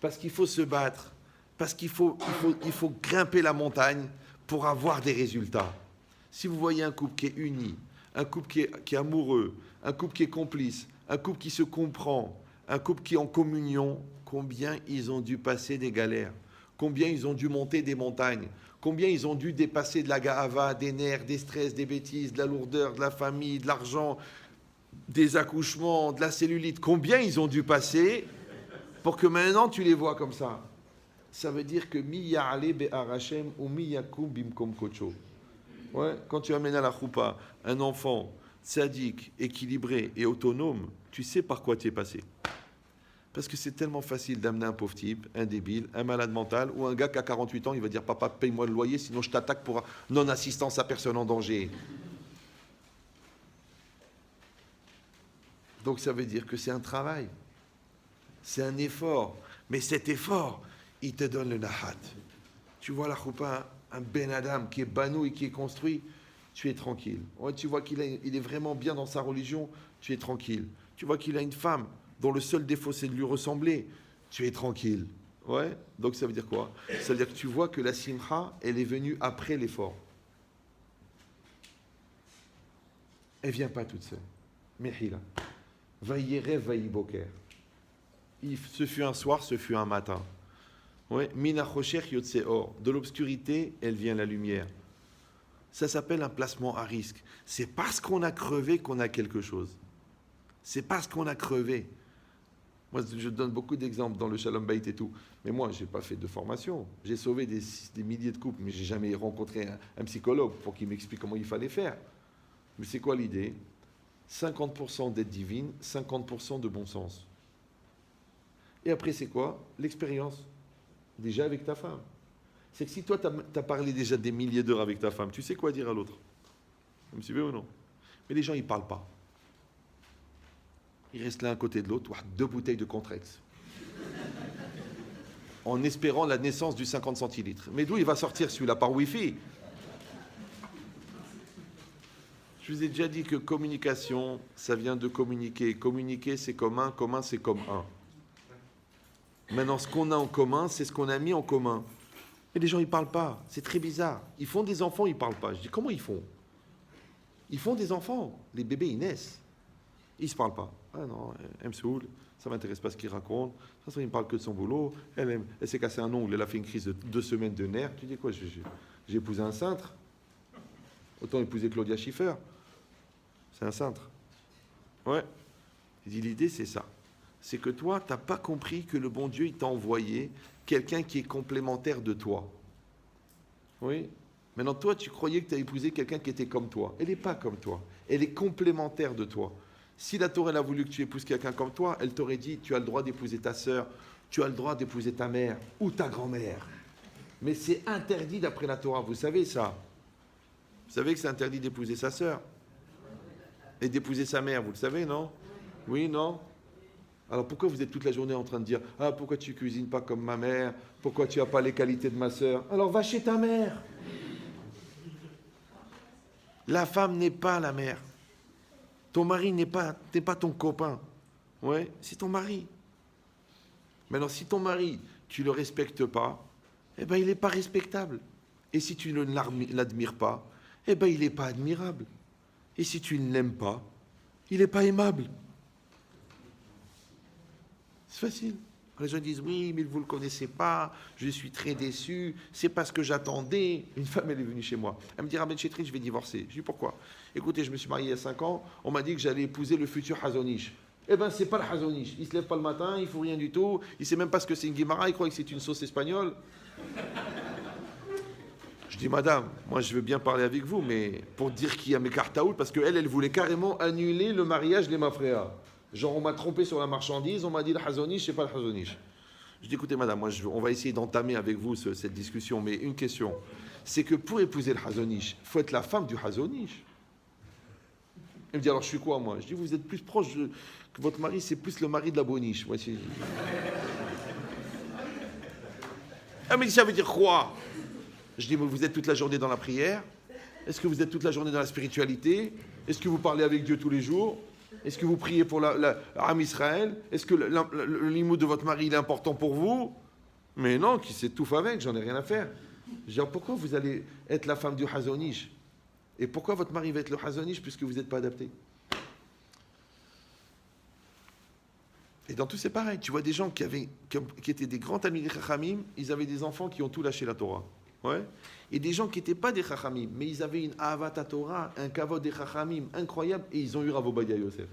parce qu'il faut se battre, parce qu'il faut grimper la montagne pour avoir des résultats. Si vous voyez un couple qui est uni, un couple qui est amoureux, un couple qui est complice, un couple qui se comprend, un couple qui est en communion, combien ils ont dû passer des galères, combien ils ont dû monter des montagnes, combien ils ont dû dépasser de la gahava, des nerfs, des stress, des bêtises, de la lourdeur, de la famille, de l'argent, des accouchements, de la cellulite, combien ils ont dû passer pour que maintenant tu les vois comme ça. Ça veut dire que mi ya'ale be'arachem ou mi yakum bimkom kocho. Ouais, quand tu amènes à la choupa un enfant sadique, équilibré et autonome, tu sais par quoi tu es passé. Parce que c'est tellement facile d'amener un pauvre type, un débile, un malade mental, ou un gars qui a 48 ans, il va dire « Papa, paye-moi le loyer, sinon je t'attaque pour non-assistance à personne en danger. » Donc ça veut dire que c'est un travail, c'est un effort. Mais cet effort, il te donne le nahat. Tu vois la choupa, un ben adam qui est banou et qui est construit, tu es tranquille. Ouais, tu vois qu'il est vraiment bien dans sa religion, tu es tranquille. Tu vois qu'il a une femme dont le seul défaut c'est de lui ressembler, tu es tranquille. Ouais. Donc ça veut dire quoi? Ça veut dire que tu vois que la simcha, elle est venue après l'effort. Elle vient pas toute seule. Mehila. Vaïre, vaïboker. Ce fut un soir, ce fut un matin. Ouais. Mina chocher yotse or. De l'obscurité, elle vient la lumière. Ça s'appelle un placement à risque. C'est parce qu'on a crevé qu'on a quelque chose. C'est parce qu'on a crevé. Moi, je donne beaucoup d'exemples dans le Shalom Bayit et tout. Mais moi, je n'ai pas fait de formation. J'ai sauvé des milliers de couples, mais je n'ai jamais rencontré un psychologue pour qu'il m'explique comment il fallait faire. Mais c'est quoi l'idée? 50% d'aide divine, 50% de bon sens. Et après, c'est quoi? L'expérience. Déjà avec ta femme. C'est que si toi, tu as parlé déjà des milliers d'heures avec ta femme, tu sais quoi dire à l'autre? Vous me suivez ou non? Mais les gens, ils ne parlent pas. Ils restent l'un à côté de l'autre, 2 bouteilles de Contrex. En espérant la naissance du 50 centilitres. Mais d'où il va sortir celui-là? Par Wi-Fi. Je vous ai déjà dit que communication, ça vient de communiquer. Communiquer, c'est commun c'est comme un. Maintenant, ce qu'on a en commun, c'est ce qu'on a mis en commun. Et les gens, ils ne parlent pas. C'est très bizarre. Ils font des enfants, ils ne parlent pas. Je dis, comment ils font? Ils font des enfants. Les bébés, ils naissent. Ils ne se parlent pas. Ah non, elle me saoule, ça ne m'intéresse pas ce qu'il raconte. De toute façon, il ne parle que de son boulot. Elle s'est cassé un ongle, elle a fait une crise de 2 semaines de nerfs. Tu dis quoi? J'ai épousé un cintre. Autant épouser Claudia Schiffer. C'est un cintre. Ouais. Il dit, l'idée, c'est ça. C'est que toi, tu n'as pas compris que le bon Dieu, il t'a envoyé quelqu'un qui est complémentaire de toi. Oui. Maintenant, toi, tu croyais que tu as épousé quelqu'un qui était comme toi. Elle n'est pas comme toi. Elle est complémentaire de toi. Si la Torah elle a voulu que tu épouses quelqu'un comme toi, elle t'aurait dit, tu as le droit d'épouser ta sœur, tu as le droit d'épouser ta mère ou ta grand-mère. Mais c'est interdit d'après la Torah, vous savez ça? Vous savez que c'est interdit d'épouser sa sœur et d'épouser sa mère, vous le savez, non? Oui, non? Alors pourquoi vous êtes toute la journée en train de dire, ah, pourquoi tu cuisines pas comme ma mère? Pourquoi tu n'as pas les qualités de ma sœur? Alors va chez ta mère. La femme n'est pas la mère. Ton mari n'est pas ton copain. Ouais, c'est ton mari. Maintenant, si ton mari, tu ne le respectes pas, eh ben, il n'est pas respectable. Et si tu ne l'admires pas, eh ben, il n'est pas admirable. Et si tu ne l'aimes pas, il n'est pas aimable. C'est facile. Les gens disent, oui, mais vous ne le connaissez pas, je suis très déçu, c'est pas ce que j'attendais. Une femme, elle est venue chez moi. Elle me dit, Rabbi Chetri, je vais divorcer. Je dis, pourquoi? Écoutez, je me suis marié il y a 5 ans, on m'a dit que j'allais épouser le futur Hazonish. Eh bien, c'est pas le Hazonish. Il se lève pas le matin, il ne faut rien du tout, il sait même pas ce que c'est une Guimara, il croit que c'est une sauce espagnole. Je dis, madame, moi je veux bien parler avec vous, mais pour dire qu'il y a mes cartaouls, parce qu'elle, elle voulait carrément annuler le mariage des Mafréas. Genre, on m'a trompé sur la marchandise, on m'a dit le Hazonish, c'est pas le Hazonish. Je dis, écoutez, madame, moi, on va essayer d'entamer avec vous cette discussion, mais une question, c'est que pour épouser le Hazonish, il faut être la femme du Hazonish. Elle me dit, alors je suis quoi, moi? Je dis, vous êtes plus proche que votre mari, c'est plus le mari de la boniche. Voici. Elle me dit, ça veut dire quoi? Je dis, mais vous êtes toute la journée dans la prière? Est-ce que vous êtes toute la journée dans la spiritualité? Est-ce que vous parlez avec Dieu tous les jours? Est-ce que vous priez pour l'âme Israël? Est-ce que le limoud de votre mari il est important pour vous? Mais non, qui s'étouffe avec, j'en ai rien à faire. Je dis, pourquoi vous allez être la femme du Hazonish? Et pourquoi votre mari va être le Hazonish puisque vous n'êtes pas adapté? Et dans tout c'est pareil. Tu vois des gens qui étaient des grands amis des Chachamim, ils avaient des enfants qui ont tout lâché la Torah. Ouais. Et des gens qui n'étaient pas des Chachamim, mais ils avaient une Ahavat Torah, un kavod des Chachamim incroyable, et ils ont eu Rav Ovadia Yosef.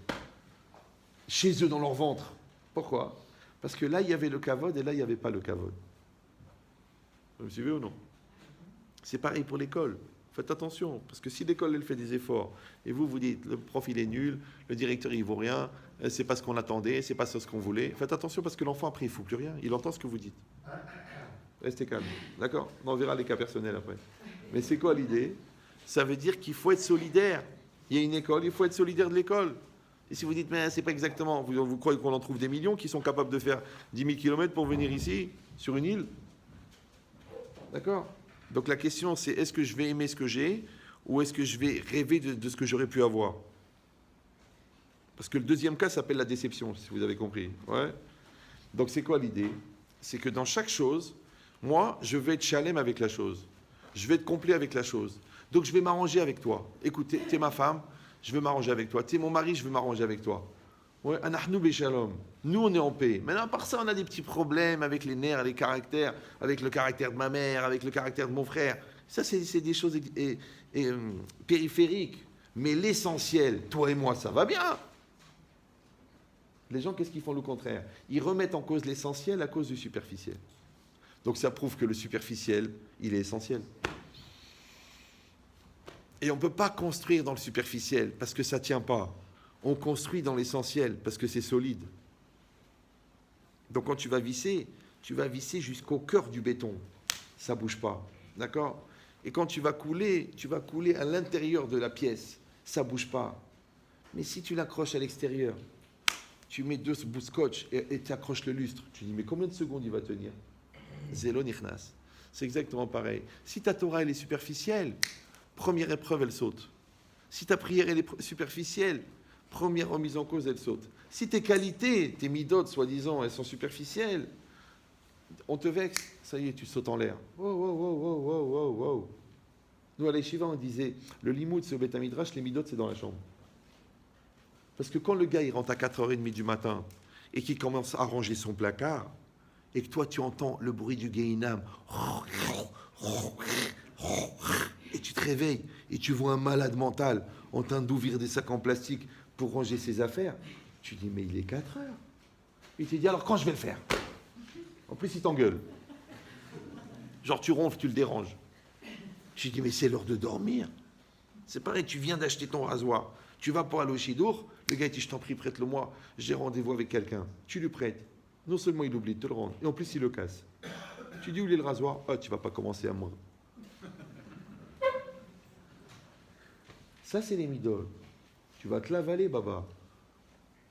Chez eux, dans leur ventre. Pourquoi? Parce que là, il y avait le kavod, et là, il n'y avait pas le kavod. Vous me suivez ou non? C'est pareil pour l'école. Faites attention, parce que si l'école, elle fait des efforts, et vous dites, le prof, il est nul, le directeur, il vaut rien, c'est pas ce qu'on attendait, c'est pas ce qu'on voulait, faites attention, parce que l'enfant, après, il ne fout plus rien, il entend ce que vous dites. Restez calme, d'accord? On verra les cas personnels après. Mais c'est quoi l'idée? Ça veut dire qu'il faut être solidaire. Il y a une école, il faut être solidaire de l'école. Et si vous dites, mais c'est pas exactement, vous croyez qu'on en trouve des millions qui sont capables de faire 10 000 km pour venir ici, sur une île? D'accord? Donc la question c'est, est-ce que je vais aimer ce que j'ai, ou est-ce que je vais rêver de ce que j'aurais pu avoir? Parce que le deuxième cas s'appelle la déception, si vous avez compris. Ouais. Donc c'est quoi l'idée? C'est que dans chaque chose, moi, je vais être shalem avec la chose. Je vais être complet avec la chose. Donc je vais m'arranger avec toi. Écoute, t'es ma femme, je veux m'arranger avec toi. T'es mon mari, je veux m'arranger avec toi. Ouais, anachnu beshalom. Nous, on est en paix. Maintenant, par ça, on a des petits problèmes avec les nerfs, les caractères, avec le caractère de ma mère, avec le caractère de mon frère. Ça, c'est des choses périphériques. Mais l'essentiel, toi et moi, ça va bien. Les gens, qu'est-ce qu'ils font le contraire? Ils remettent en cause l'essentiel à cause du superficiel. Donc ça prouve que le superficiel, il est essentiel. Et on ne peut pas construire dans le superficiel parce que ça ne tient pas. On construit dans l'essentiel parce que c'est solide. Donc quand tu vas visser jusqu'au cœur du béton. Ça ne bouge pas. D'accord? Et quand tu vas couler à l'intérieur de la pièce. Ça ne bouge pas. Mais si tu l'accroches à l'extérieur, tu mets 2 bouts de scotch et tu accroches le lustre. Tu dis, mais combien de secondes il va tenir? Zélo nichnas. C'est exactement pareil. Si ta Torah elle est superficielle, première épreuve elle saute. Si ta prière elle est superficielle, première remise en cause elle saute. Si tes qualités, tes midot soi-disant, elles sont superficielles, on te vexe, ça y est, tu sautes en l'air. Wow. Nous à l'Yeshiva on disait, le limoud c'est au Beth Midrash, les midot c'est dans la chambre. Parce que quand le gars il rentre à 4h30 du matin et qu'il commence à ranger son placard, et que toi tu entends le bruit du Gehinam, et tu te réveilles, et tu vois un malade mental en train d'ouvrir des sacs en plastique pour ranger ses affaires, tu dis, mais il est 4 heures. Il te dit, alors quand je vais le faire? En plus, il t'engueule. Genre, tu ronfles, tu le déranges. Tu dis, mais c'est l'heure de dormir. C'est pareil, tu viens d'acheter ton rasoir. Tu vas pour aller au Shidour, le gars, il dit, je t'en prie, prête-le-moi. J'ai rendez-vous avec quelqu'un. Tu lui prêtes. Non seulement il oublie de te le rendre, et en plus il le casse. Tu dis où il est le rasoir? Ah, tu vas pas commencer à moi. Ça, c'est les midoles. Tu vas te l'avaler, baba.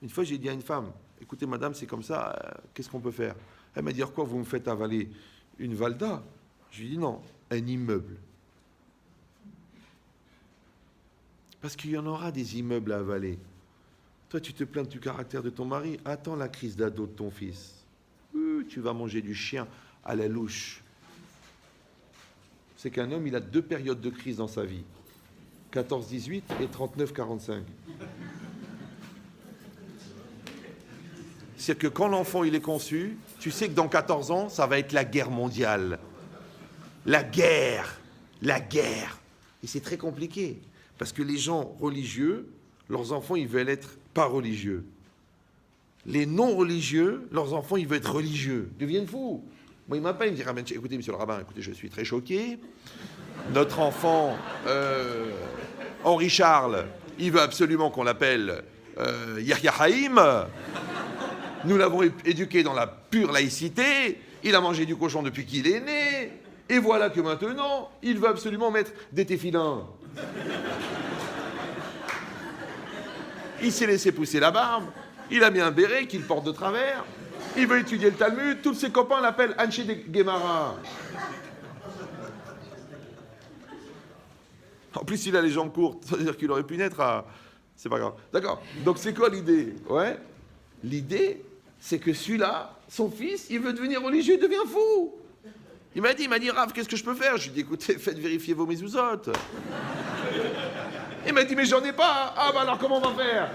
Une fois, j'ai dit à une femme, écoutez, madame, c'est comme ça, qu'est-ce qu'on peut faire? Elle m'a dit, quoi, vous me faites avaler une valda? Je lui ai dit, non, un immeuble. Parce qu'il y en aura des immeubles à avaler. Toi, tu te plains du caractère de ton mari. Attends la crise d'ado de ton fils. Tu vas manger du chien à la louche. C'est qu'un homme, il a 2 périodes de crise dans sa vie. 14-18 et 39-45. C'est que quand l'enfant il est conçu, tu sais que dans 14 ans, ça va être la guerre mondiale. La guerre. Et c'est très compliqué. Parce que les gens religieux, leurs enfants, ils veulent être pas religieux. Les non-religieux, leurs enfants, ils veulent être religieux. Ils deviennent fous. Moi, il m'appelle, il me dit, ah, écoutez, monsieur le rabbin, écoutez, je suis très choqué. Notre enfant, Henri Charles, il veut absolument qu'on l'appelle Yahya Haïm. Nous l'avons éduqué dans la pure laïcité. Il a mangé du cochon depuis qu'il est né. Et voilà que maintenant, il veut absolument mettre des téfilins. Il s'est laissé pousser la barbe. Il a mis un béret qu'il porte de travers. Il veut étudier le Talmud. Tous ses copains l'appellent Anché de Guémara. En plus, il a les jambes courtes. Ça veut dire qu'il aurait pu naître à... C'est pas grave. D'accord. Donc, c'est quoi l'idée? Ouais. L'idée, c'est que celui-là, son fils, il veut devenir religieux, il devient fou. Il m'a dit, Rav, qu'est-ce que je peux faire? Je lui ai dit, écoutez, faites vérifier vos mezouzotes. Il m'a dit, mais j'en ai pas. Ah, bah alors comment on va faire?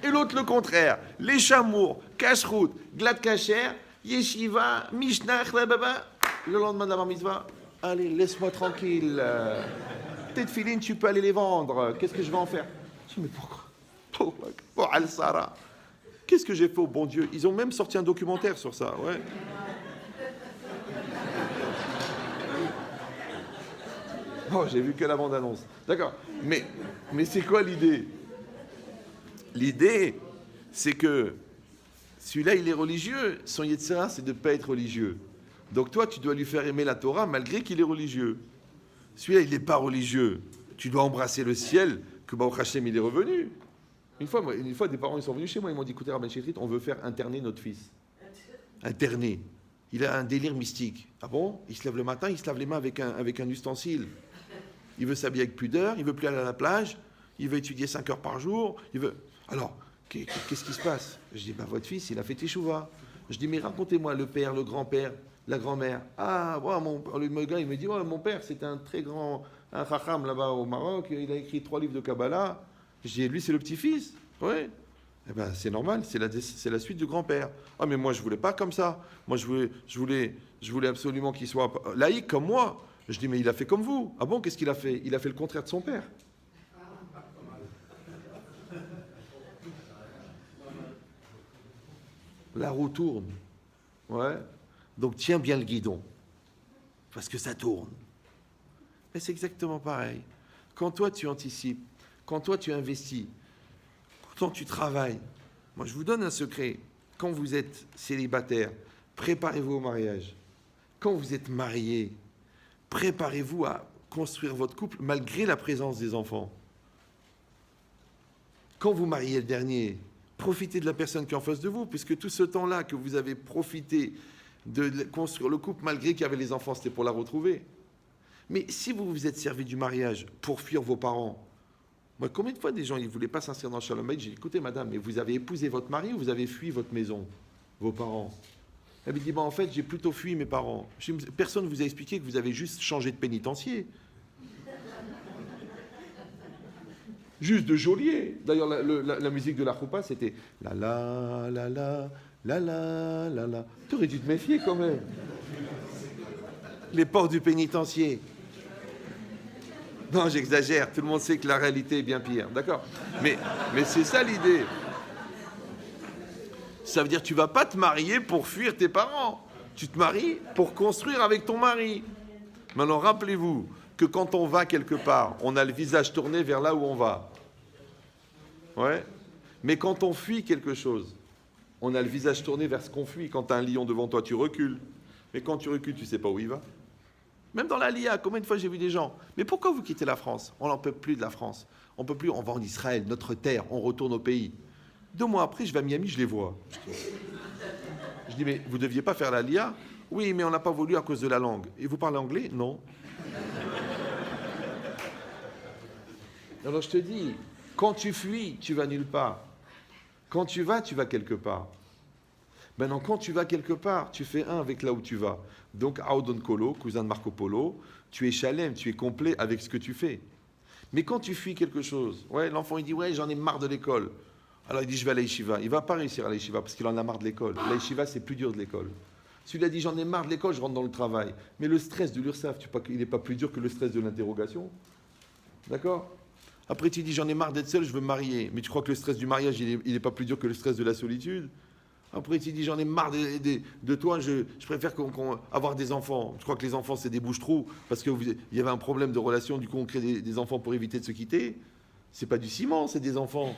Et l'autre, le contraire. Les chamours, cache-route, glad kacher, yeshiva, mishnah, baba. Le lendemain de la bar mitzvah, allez, laisse-moi tranquille. Tes tefilines, tu peux aller les vendre. Qu'est-ce que je vais en faire? Je dis, mais pourquoi? Oh, Al-Sara. Qu'est-ce que j'ai fait au bon Dieu? Ils ont même sorti un documentaire sur ça, ouais. Oh, j'ai vu que la bande-annonce. D'accord. Mais c'est quoi l'idée? L'idée, c'est que celui-là, il est religieux. Son Yetzirah, c'est de ne pas être religieux. Donc toi, tu dois lui faire aimer la Torah malgré qu'il est religieux. Celui-là, il n'est pas religieux. Tu dois embrasser le ciel que Baruch Hashem, il est revenu. Une fois, des parents ils sont venus chez moi, ils m'ont dit, écoutez, Rabban Chétrit, on veut faire interner notre fils. Interner. Il a un délire mystique. Ah bon? Il se lève le matin, il se lave les mains avec un ustensile. Il veut s'habiller avec pudeur, il veut plus aller à la plage, il veut étudier 5 heures par jour, il veut... Alors, qu'est-ce qui se passe? Je dis, votre fils, il a fait teshuva. Je dis, mais racontez-moi, le père, le grand-père, la grand-mère. Ah, le gars, il me dit, mon père, c'était un très grand, un chacham là-bas au Maroc, il a écrit 3 livres de Kabbalah. Je dis, lui, c'est le petit-fils. Oui. Eh ben, c'est normal, c'est la suite du grand-père. Ah, mais moi, je voulais pas comme ça. Moi, je voulais absolument qu'il soit laïque comme moi. Je dis, mais il a fait comme vous. Ah bon, qu'est-ce qu'il a fait? Il a fait le contraire de son père. La roue tourne. Ouais. Donc, tiens bien le guidon. Parce que ça tourne. Mais c'est exactement pareil. Quand toi, tu anticipes, quand toi, tu investis, quand tu travailles, moi, je vous donne un secret. Quand vous êtes célibataire, préparez-vous au mariage. Quand vous êtes marié, préparez-vous à construire votre couple malgré la présence des enfants. Quand vous mariez le dernier, profitez de la personne qui est en face de vous, puisque tout ce temps-là que vous avez profité de construire le couple malgré qu'il y avait les enfants, c'était pour la retrouver. Mais si vous vous êtes servi du mariage pour fuir vos parents, moi, combien de fois des gens ils ne voulaient pas s'inscrire dans le Shalom Bayit? J'ai dit, écoutez madame, mais vous avez épousé votre mari ou vous avez fui votre maison, vos parents? Elle me dit, en fait, j'ai plutôt fui mes parents. Personne ne vous a expliqué que vous avez juste changé de pénitencier. Juste de geôlier. D'ailleurs, la musique de la choupa, c'était la la la la la la la la. Tu aurais dû te méfier quand même. Les portes du pénitencier. Non, j'exagère. Tout le monde sait que la réalité est bien pire. D'accord? Mais c'est ça l'idée. Ça veut dire que tu ne vas pas te marier pour fuir tes parents. Tu te maries pour construire avec ton mari. Maintenant, rappelez-vous que quand on va quelque part, on a le visage tourné vers là où on va. Ouais. Mais quand on fuit quelque chose, on a le visage tourné vers ce qu'on fuit. Quand tu as un lion devant toi, tu recules. Mais quand tu recules, tu ne sais pas où il va. Même dans la LIA, combien de fois j'ai vu des gens? Mais pourquoi vous quittez la France? On n'en peut plus de la France. On peut plus, on va en Israël, notre terre, on retourne au pays. 2 mois après, je vais à Miami, je les vois. Je dis, mais vous ne deviez pas faire la LIA? Oui, mais on n'a pas voulu à cause de la langue. Et vous parlez anglais? Non. Alors je te dis, quand tu fuis, tu vas nulle part. Quand tu vas quelque part. Maintenant, quand tu vas quelque part, tu fais un avec là où tu vas. Donc, Audon Kolo, cousin de Marco Polo, tu es chalem, tu es complet avec ce que tu fais. Mais quand tu fuis quelque chose, ouais, l'enfant il dit, ouais, j'en ai marre de l'école. Alors il dit, je vais à la yeshiva. Il ne va pas réussir à la yeshiva parce qu'il en a marre de l'école. La yeshiva, c'est plus dur de l'école. Celui-là dit, j'en ai marre de l'école, je rentre dans le travail. Mais le stress de l'URSSAF, il n'est pas plus dur que le stress de l'interrogation. D'accord? Après, tu dis, j'en ai marre d'être seul, je veux me marier. Mais tu crois que le stress du mariage, il n'est pas plus dur que le stress de la solitude? Après, tu dis, j'en ai marre de toi, je préfère avoir des enfants. Je crois que les enfants, c'est des bouches-trous, parce qu'il y avait un problème de relation, du coup, on crée des enfants pour éviter de se quitter. C'est pas du ciment, c'est des enfants.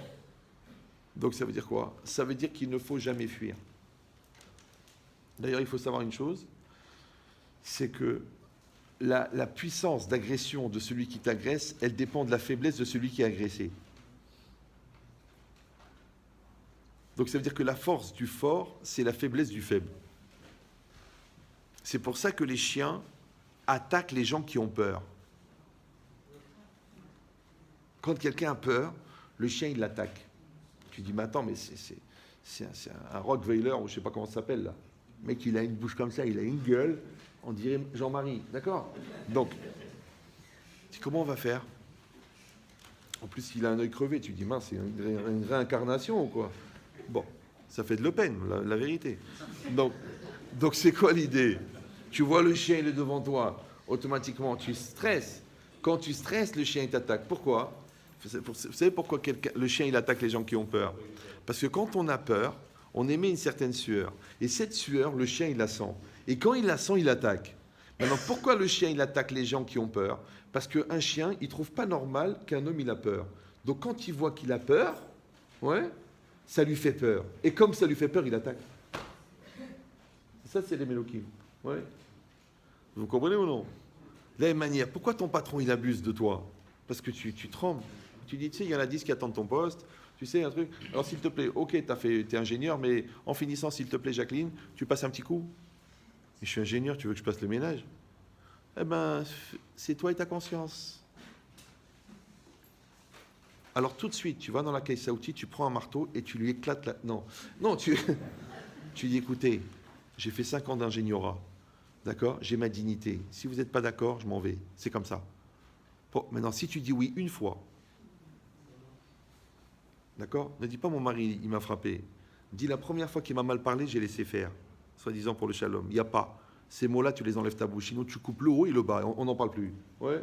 Donc, ça veut dire quoi? Ça veut dire qu'il ne faut jamais fuir. D'ailleurs, il faut savoir une chose, c'est que la puissance d'agression de celui qui t'agresse, elle dépend de la faiblesse de celui qui est agressé. Donc ça veut dire que la force du fort, c'est la faiblesse du faible. C'est pour ça que les chiens attaquent les gens qui ont peur. Quand quelqu'un a peur, le chien, il l'attaque. Tu dis, mais attends, mais c'est un Rottweiler, ou je ne sais pas comment ça s'appelle là. Le mec, il a une bouche comme ça, il a une gueule, on dirait Jean-Marie, d'accord? Donc, tu dis, comment on va faire? En plus, il a un œil crevé, tu dis, mince, c'est une réincarnation ou quoi? Bon, ça fait de Le Pen, la vérité. Donc c'est quoi l'idée? Tu vois le chien, il est devant toi, automatiquement, tu stresses. Quand tu stresses, le chien, il t'attaque. Pourquoi? Vous savez pourquoi le chien, il attaque les gens qui ont peur? Parce que quand on a peur, on émet une certaine sueur. Et cette sueur, le chien, il la sent. Et quand il la sent, il attaque. Maintenant, pourquoi le chien, il attaque les gens qui ont peur? Parce qu'un chien, il ne trouve pas normal qu'un homme, il a peur. Donc quand il voit qu'il a peur, ouais, ça lui fait peur. Et comme ça lui fait peur, il attaque. Ça, c'est les Mélokim. Ouais. Vous comprenez ou non? De la même manière, pourquoi ton patron, il abuse de toi? Parce que tu trembles. Tu dis, tu sais, il y en a 10 qui attendent ton poste. Tu sais, un truc. Alors, s'il te plaît, ok, t'es ingénieur, mais en finissant, s'il te plaît, Jacqueline, tu passes un petit coup. Et je suis ingénieur, tu veux que je passe le ménage? Eh ben, c'est toi et ta conscience. Alors tout de suite, tu vas dans la caisse à outils, tu prends un marteau et tu lui éclates la... Non, tu dis, écoutez, j'ai fait 5 ans d'ingénierat, d'accord? J'ai ma dignité. Si vous n'êtes pas d'accord, je m'en vais. C'est comme ça. Bon, maintenant, si tu dis oui une fois, d'accord? Ne dis pas mon mari, il m'a frappé. Dis la première fois qu'il m'a mal parlé, j'ai laissé faire, soi-disant pour le shalom. Il n'y a pas. Ces mots-là, tu les enlèves ta bouche. Sinon, tu coupes le haut et le bas. On n'en parle plus. Ouais.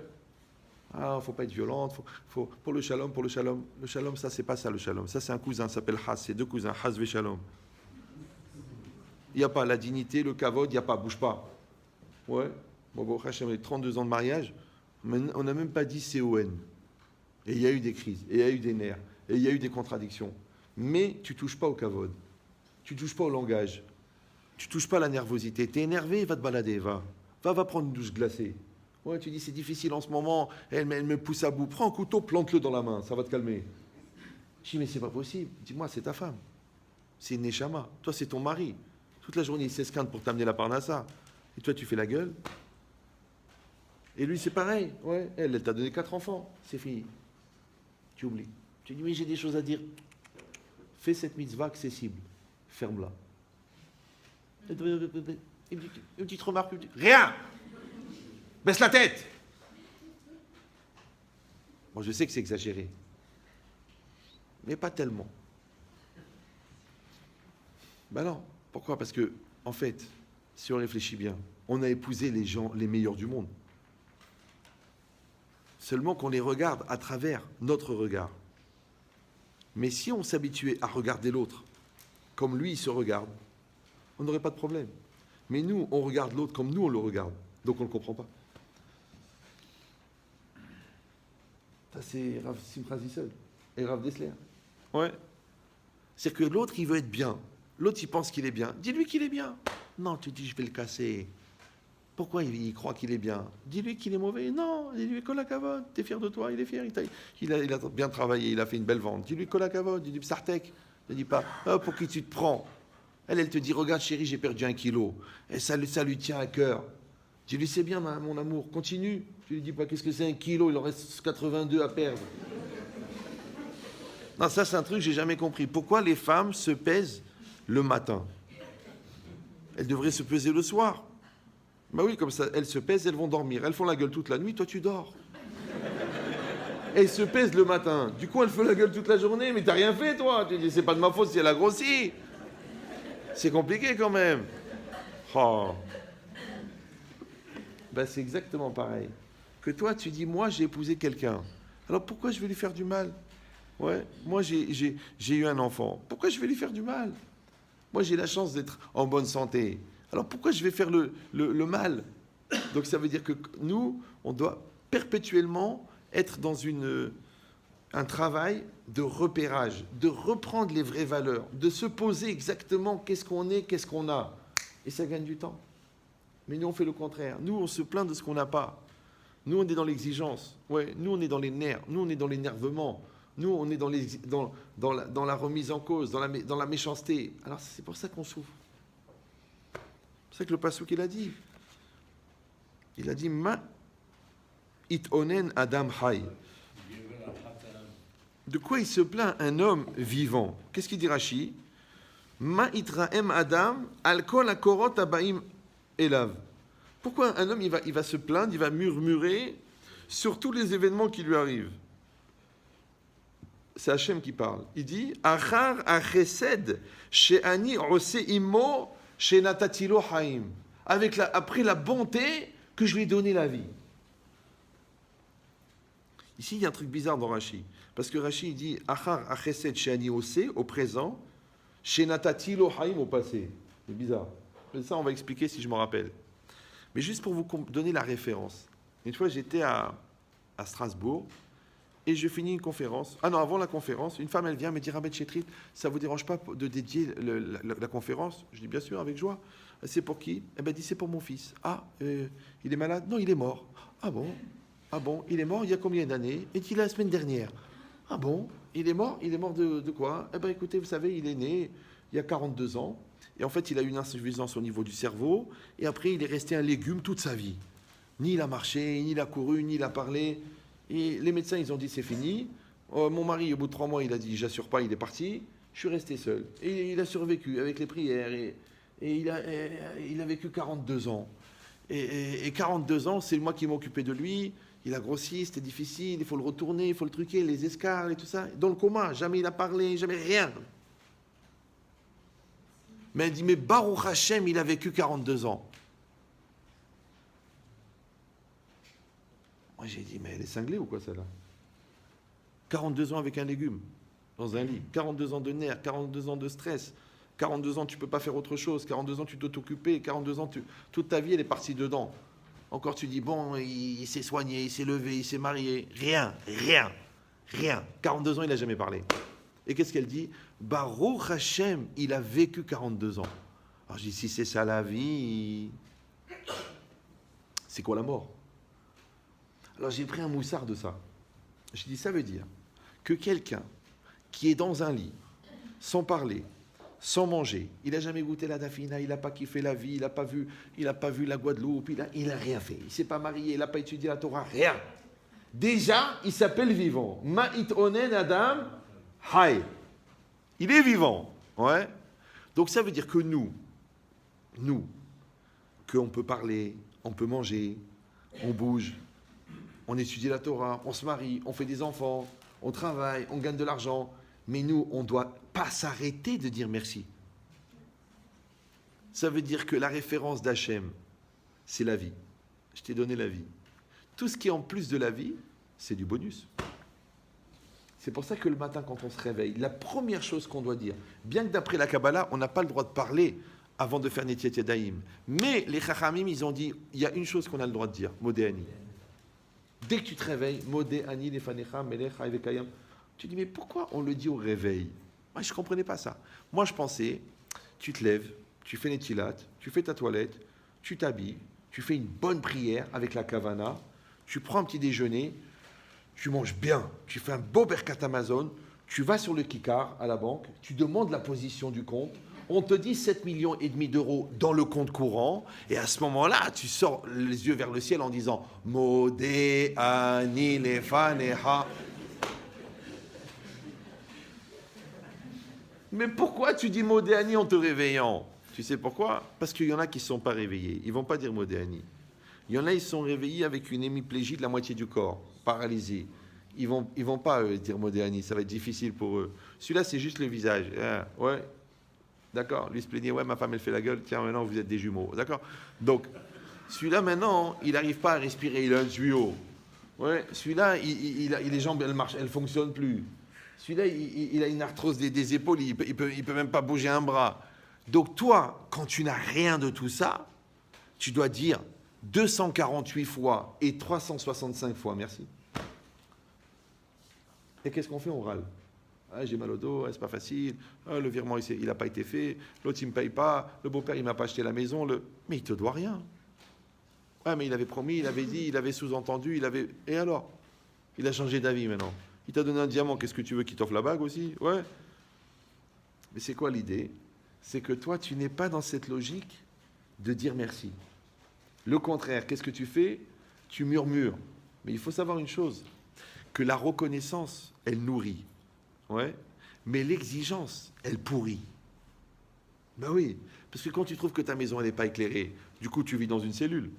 Ah, faut pas être violente, faut pour le shalom, pour le shalom. Le shalom, ça, c'est pas ça, le shalom. Ça, c'est un cousin, ça s'appelle Has, c'est 2 cousins, Has ve shalom. Il n'y a pas la dignité, le kavod, il n'y a pas, bouge pas. Ouais, bon, Hachem, 32 ans de mariage, on n'a même pas dit CON. Et il y a eu des crises, et il y a eu des nerfs, et il y a eu des contradictions. Mais tu touches pas au kavod, tu touches pas au langage, tu touches pas à la nervosité. T'es énervé, va te balader, va prendre une douche glacée. Ouais, tu dis, c'est difficile en ce moment, elle me pousse à bout. Prends un couteau, plante-le dans la main, ça va te calmer. Je dis, mais c'est pas possible. Dis-moi, c'est ta femme. C'est une neshama. Toi, c'est ton mari. Toute la journée, il s'esquinte pour t'amener la parnassa. Et toi, tu fais la gueule. Et lui, c'est pareil. Ouais, elle t'a donné 4 enfants. C'est fini. Tu oublies. Tu dis, oui, j'ai des choses à dire. Fais cette mitzvah accessible. Ferme-la. Une petite remarque. Rien! Baisse la tête. Bon, je sais que c'est exagéré, mais pas tellement. Ben non. Pourquoi? Parce que, en fait, si on réfléchit bien, on a épousé les gens les meilleurs du monde. Seulement qu'on les regarde à travers notre regard. Mais si on s'habituait à regarder l'autre comme lui, il se regarde, on n'aurait pas de problème. Mais nous, on regarde l'autre comme nous, on le regarde. Donc on ne le comprend pas. Ça, c'est Rav Simcha Zissel et Rav Dessler. Ouais. C'est que l'autre, il veut être bien. L'autre, il pense qu'il est bien. Dis-lui qu'il est bien. Non, tu dis, je vais le casser. Pourquoi il croit qu'il est bien? Dis-lui qu'il est mauvais. Non, dis-lui, kolakavod, t'es fier de toi, il est fier. Il a bien travaillé, il a fait une belle vente. Dis-lui, kolakavod, dis-lui, psartek. Ne dis pas, oh, pour qui tu te prends? Elle te dit, regarde chérie, j'ai perdu 1 kilo. Et ça lui tient à cœur. Dis-lui, c'est bien, mon amour, continue. Tu lui dis pas, qu'est-ce que c'est 1 kilo, il en reste 82 à perdre. Non, ça, c'est un truc que j'ai jamais compris. Pourquoi les femmes se pèsent le matin? Elles devraient se peser le soir. Ben oui, comme ça, elles se pèsent, elles vont dormir. Elles font la gueule toute la nuit, toi, tu dors. Elle se pèse le matin. Du coup, elle fait la gueule toute la journée. Mais t'as rien fait, toi. Tu dis, c'est pas de ma faute si elle a grossi. C'est compliqué quand même. Oh. Ben, c'est exactement pareil. Que toi, tu dis, moi, j'ai épousé quelqu'un. Alors pourquoi je vais lui faire du mal? Ouais, moi, j'ai eu un enfant. Pourquoi je vais lui faire du mal? Moi, j'ai la chance d'être en bonne santé. Alors pourquoi je vais faire le mal? Donc ça veut dire que nous, on doit perpétuellement être dans un travail de repérage, de reprendre les vraies valeurs, de se poser exactement qu'est-ce qu'on est, qu'est-ce qu'on a. Et ça gagne du temps. Mais nous, on fait le contraire. Nous, on se plaint de ce qu'on n'a pas. Nous, on est dans l'exigence. Ouais, nous, on est dans les nerfs. Nous, on est dans l'énervement. Nous, on est dans la remise en cause, dans la méchanceté. Alors, c'est pour ça qu'on souffre. C'est pour ça que le Passouk, il a dit. Il a dit, Ma it onen Adam hay. De quoi il se plaint un homme vivant? Qu'est-ce qu'il dit Rashi? Ma itraem Adam al kol akorot abaim elav. Pourquoi un homme il va se plaindre, il va murmurer sur tous les événements qui lui arrivent? C'est Hachem qui parle. Il dit Achar achesed she'ani ose immo she'natatilo haim. Après la bonté que je lui ai donné la vie. Ici, il y a un truc bizarre dans Rashi. Parce que Rashi, il dit Achar achesed she'ani ose au présent, she'natatilo haim au passé. C'est bizarre. Mais ça, on va expliquer si je me rappelle. Mais juste pour vous donner la référence. Une fois, j'étais à Strasbourg et je finis une conférence. Ah non, avant la conférence, une femme, elle vient me dire Rabbi Chetrit, ça ne vous dérange pas de dédier la conférence? Je dis bien sûr, avec joie. C'est pour qui? Elle m'a dit c'est pour mon fils. Ah, il est malade? Non, il est mort. Ah bon? Ah bon? Il est mort il y a combien d'années? Et il est la semaine dernière. Ah bon? Il est mort? Il est mort de quoi? Eh bien écoutez, vous savez, il est né il y a 42 ans. Et en fait, il a eu une insuffisance au niveau du cerveau. Et après, il est resté un légume toute sa vie. Ni il a marché, ni il a couru, ni il a parlé. Et les médecins, ils ont dit c'est fini. Mon mari, au bout de 3 mois, il a dit j'assure pas, il est parti. Je suis resté seul. Et il a survécu avec les prières. Et il a vécu 42 ans. Et 42 ans, c'est moi qui m'occupais de lui. Il a grossi, c'était difficile. Il faut le retourner, il faut le truquer, les escarres et tout ça. Dans le coma, jamais il a parlé, jamais rien. Mais elle dit, mais Baruch Hashem, il a vécu 42 ans. Moi, j'ai dit, mais elle est cinglée ou quoi, celle-là? 42 ans avec un légume, dans un lit. 42 ans de nerfs, 42 ans de stress. 42 ans, tu ne peux pas faire autre chose. 42 ans, tu dois t'occuper. 42 ans, toute ta vie, elle est partie dedans. Encore, tu dis, bon, il s'est soigné, il s'est levé, il s'est marié. Rien. 42 ans, il n'a jamais parlé. Et qu'est-ce qu'elle dit? Baruch Hashem, il a vécu 42 ans. Alors je dis, si c'est ça la vie, c'est quoi la mort? Alors j'ai pris un moussard de ça. Je dis, ça veut dire que quelqu'un qui est dans un lit, sans parler, sans manger, il n'a jamais goûté la dafina, il n'a pas kiffé la vie, il n'a pas vu la Guadeloupe, il n'a rien fait. Il ne s'est pas marié, il n'a pas étudié la Torah, rien. Déjà, il s'appelle vivant. Ma'it onen Adam hay. Il est vivant. Ouais. Donc ça veut dire que nous, qu'on peut parler, on peut manger, on bouge, on étudie la Torah, on se marie, on fait des enfants, on travaille, on gagne de l'argent, mais nous, on ne doit pas s'arrêter de dire merci. Ça veut dire que la référence d'Hachem, c'est la vie. Je t'ai donné la vie. Tout ce qui est en plus de la vie, c'est du bonus. C'est pour ça que le matin, quand on se réveille, la première chose qu'on doit dire, bien que d'après la Kabbalah, on n'a pas le droit de parler avant de faire Netiat Yadayim. Mais les Chachamim, ils ont dit, il y a une chose qu'on a le droit de dire, Modéani. Dès que tu te réveilles, Modéani, Lefanecha, Melech, Haïvekayam, tu dis, mais pourquoi on le dit au réveil? Moi, je ne comprenais pas ça. Moi, je pensais, tu te lèves, tu fais Netilat, tu fais ta toilette, tu t'habilles, tu fais une bonne prière avec la Kavana, tu prends un petit déjeuner, tu manges bien, tu fais un beau Berkat Amazon, tu vas sur le Kikar à la banque, tu demandes la position du compte, on te dit 7,5 millions d'euros dans le compte courant, et à ce moment-là, tu sors les yeux vers le ciel en disant « Modé ani lefanecha ». Mais pourquoi tu dis Modé ani en te réveillant? Tu sais pourquoi? Parce qu'il y en a qui ne sont pas réveillés, ils ne vont pas dire Modé ani. Il y en a, ils sont réveillés avec une hémiplégie de la moitié du corps, paralysés. ils vont pas dire Modéani, ça va être difficile pour eux. Celui-là, c'est juste le visage. Ah, ouais, d'accord. Lui se plaignait, ouais, ma femme, elle fait la gueule. Tiens, maintenant, vous êtes des jumeaux. D'accord. Donc, celui-là, maintenant, il n'arrive pas à respirer. Il a un tuyau. Ouais, celui-là, les jambes, elles fonctionnent plus. Celui-là, il a une arthrose des épaules. Il peut même pas bouger un bras. Donc, toi, quand tu n'as rien de tout ça, tu dois dire 248 fois et 365 fois merci. Et qu'est-ce qu'on fait? On râle. Ah, j'ai mal au dos, c'est pas facile. Ah, le virement, il n'a pas été fait. L'autre, il ne me paye pas. Le beau-père, il m'a pas acheté la maison. Mais il te doit rien. Ah, mais il avait promis, il avait dit, il avait sous-entendu, il avait... Et alors? Il a changé d'avis maintenant. Il t'a donné un diamant, qu'est-ce que tu veux qu'il t'offre la bague aussi? Ouais. Mais c'est quoi l'idée? C'est que toi, tu n'es pas dans cette logique de dire merci. Le contraire, qu'est-ce que tu fais? Tu murmures. Mais il faut savoir une chose, que la reconnaissance, elle nourrit. Ouais. Mais l'exigence, elle pourrit. Ben oui, parce que quand tu trouves que ta maison, elle n'est pas éclairée, du coup, tu vis dans une cellule.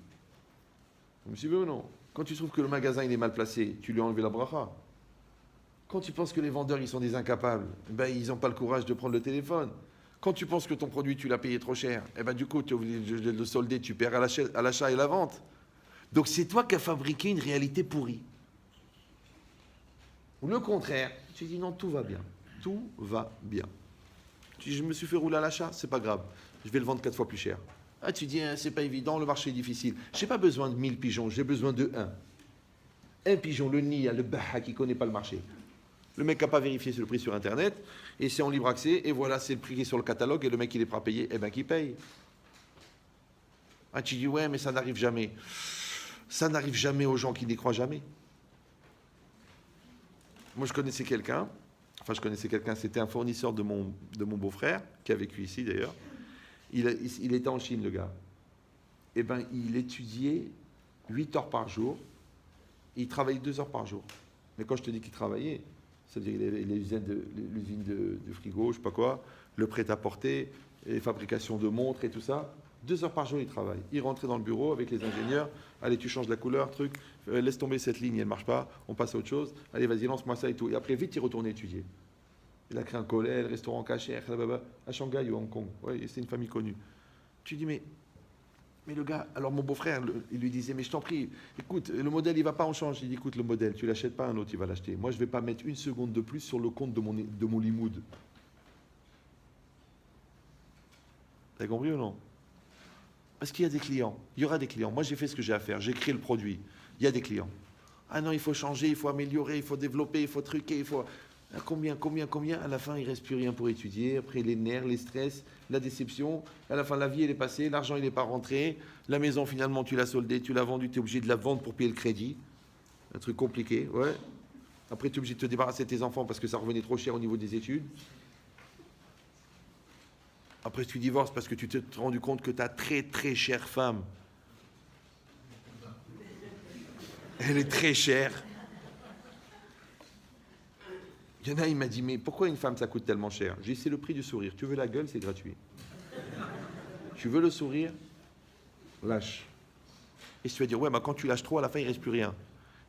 Vous me suivez ou non? Quand tu trouves que le magasin, il est mal placé, tu lui as enlevé la bracha. Quand tu penses que les vendeurs, ils sont des incapables, ben, ils n'ont pas le courage de prendre le téléphone. Quand tu penses que ton produit, tu l'as payé trop cher, eh ben, du coup, tu es obligé de le solder, tu perds à l'achat et la vente. Donc, c'est toi qui as fabriqué une réalité pourrie. Ou le contraire, tu dis non, tout va bien. Tout va bien. Tu dis, je me suis fait rouler à l'achat, c'est pas grave. Je vais le vendre 4 fois plus cher. Ah, tu dis, c'est pas évident, le marché est difficile. J'ai pas besoin de 1000 pigeons, j'ai besoin de un. Un pigeon, le nia, le baha, qui connaît pas le marché. Le mec n'a pas vérifié le prix sur Internet, et c'est en libre accès, et voilà, c'est le prix qui est sur le catalogue, et le mec, il est pas payé, eh bien, qu'il paye. Ah, tu dis, ouais, mais ça n'arrive jamais. Ça n'arrive jamais aux gens qui n'y croient jamais. Moi, je connaissais quelqu'un, c'était un fournisseur de mon beau-frère, qui a vécu ici d'ailleurs. Il était en Chine, le gars. Eh bien, il étudiait 8 heures par jour, il travaillait 2 heures par jour. Mais quand je te dis qu'il travaillait, c'est-à-dire l'usine de frigo, je sais pas quoi, le prêt-à-porter, les fabrications de montres et tout ça, 2 heures par jour, il travaille. Il rentrait dans le bureau avec les ingénieurs. Allez, tu changes la couleur, truc. Laisse tomber cette ligne, elle ne marche pas. On passe à autre chose. Allez, vas-y, lance-moi ça et tout. Et après, vite, il retourne étudier. Il a créé un collège, restaurant caché, à Shanghai ou Hong Kong. Ouais, c'est une famille connue. Tu dis, mais le gars, alors mon beau-frère, il lui disait, mais je t'en prie, écoute, le modèle, il va pas, on change. Il dit, écoute, le modèle, tu l'achètes pas, un autre, il va l'acheter. Moi, je vais pas mettre une seconde de plus sur le compte de mon limoud. T'as compris ou non? Parce qu'il y a des clients. Il y aura des clients. Moi, j'ai fait ce que j'ai à faire. J'ai créé le produit. Il y a des clients. Ah non, il faut changer, il faut améliorer, il faut développer, il faut truquer, il faut... Combien? À la fin, il ne reste plus rien pour étudier. Après, les nerfs, les stress, la déception. À la fin, la vie, elle est passée. L'argent, il n'est pas rentré. La maison, finalement, tu l'as soldée, tu l'as vendue. Tu es obligé de la vendre pour payer le crédit. Un truc compliqué, ouais. Après, tu es obligé de te débarrasser de tes enfants parce que ça revenait trop cher au niveau des études. Après, tu divorces parce que tu t'es rendu compte que ta très très chère femme, elle est très chère. Il y en a, il m'a dit, mais pourquoi une femme ça coûte tellement cher? J'ai dit, c'est le prix du sourire. Tu veux la gueule, c'est gratuit. Tu veux le sourire, lâche. Et si tu vas dire, ouais, bah, quand tu lâches trop, à la fin, il ne reste plus rien.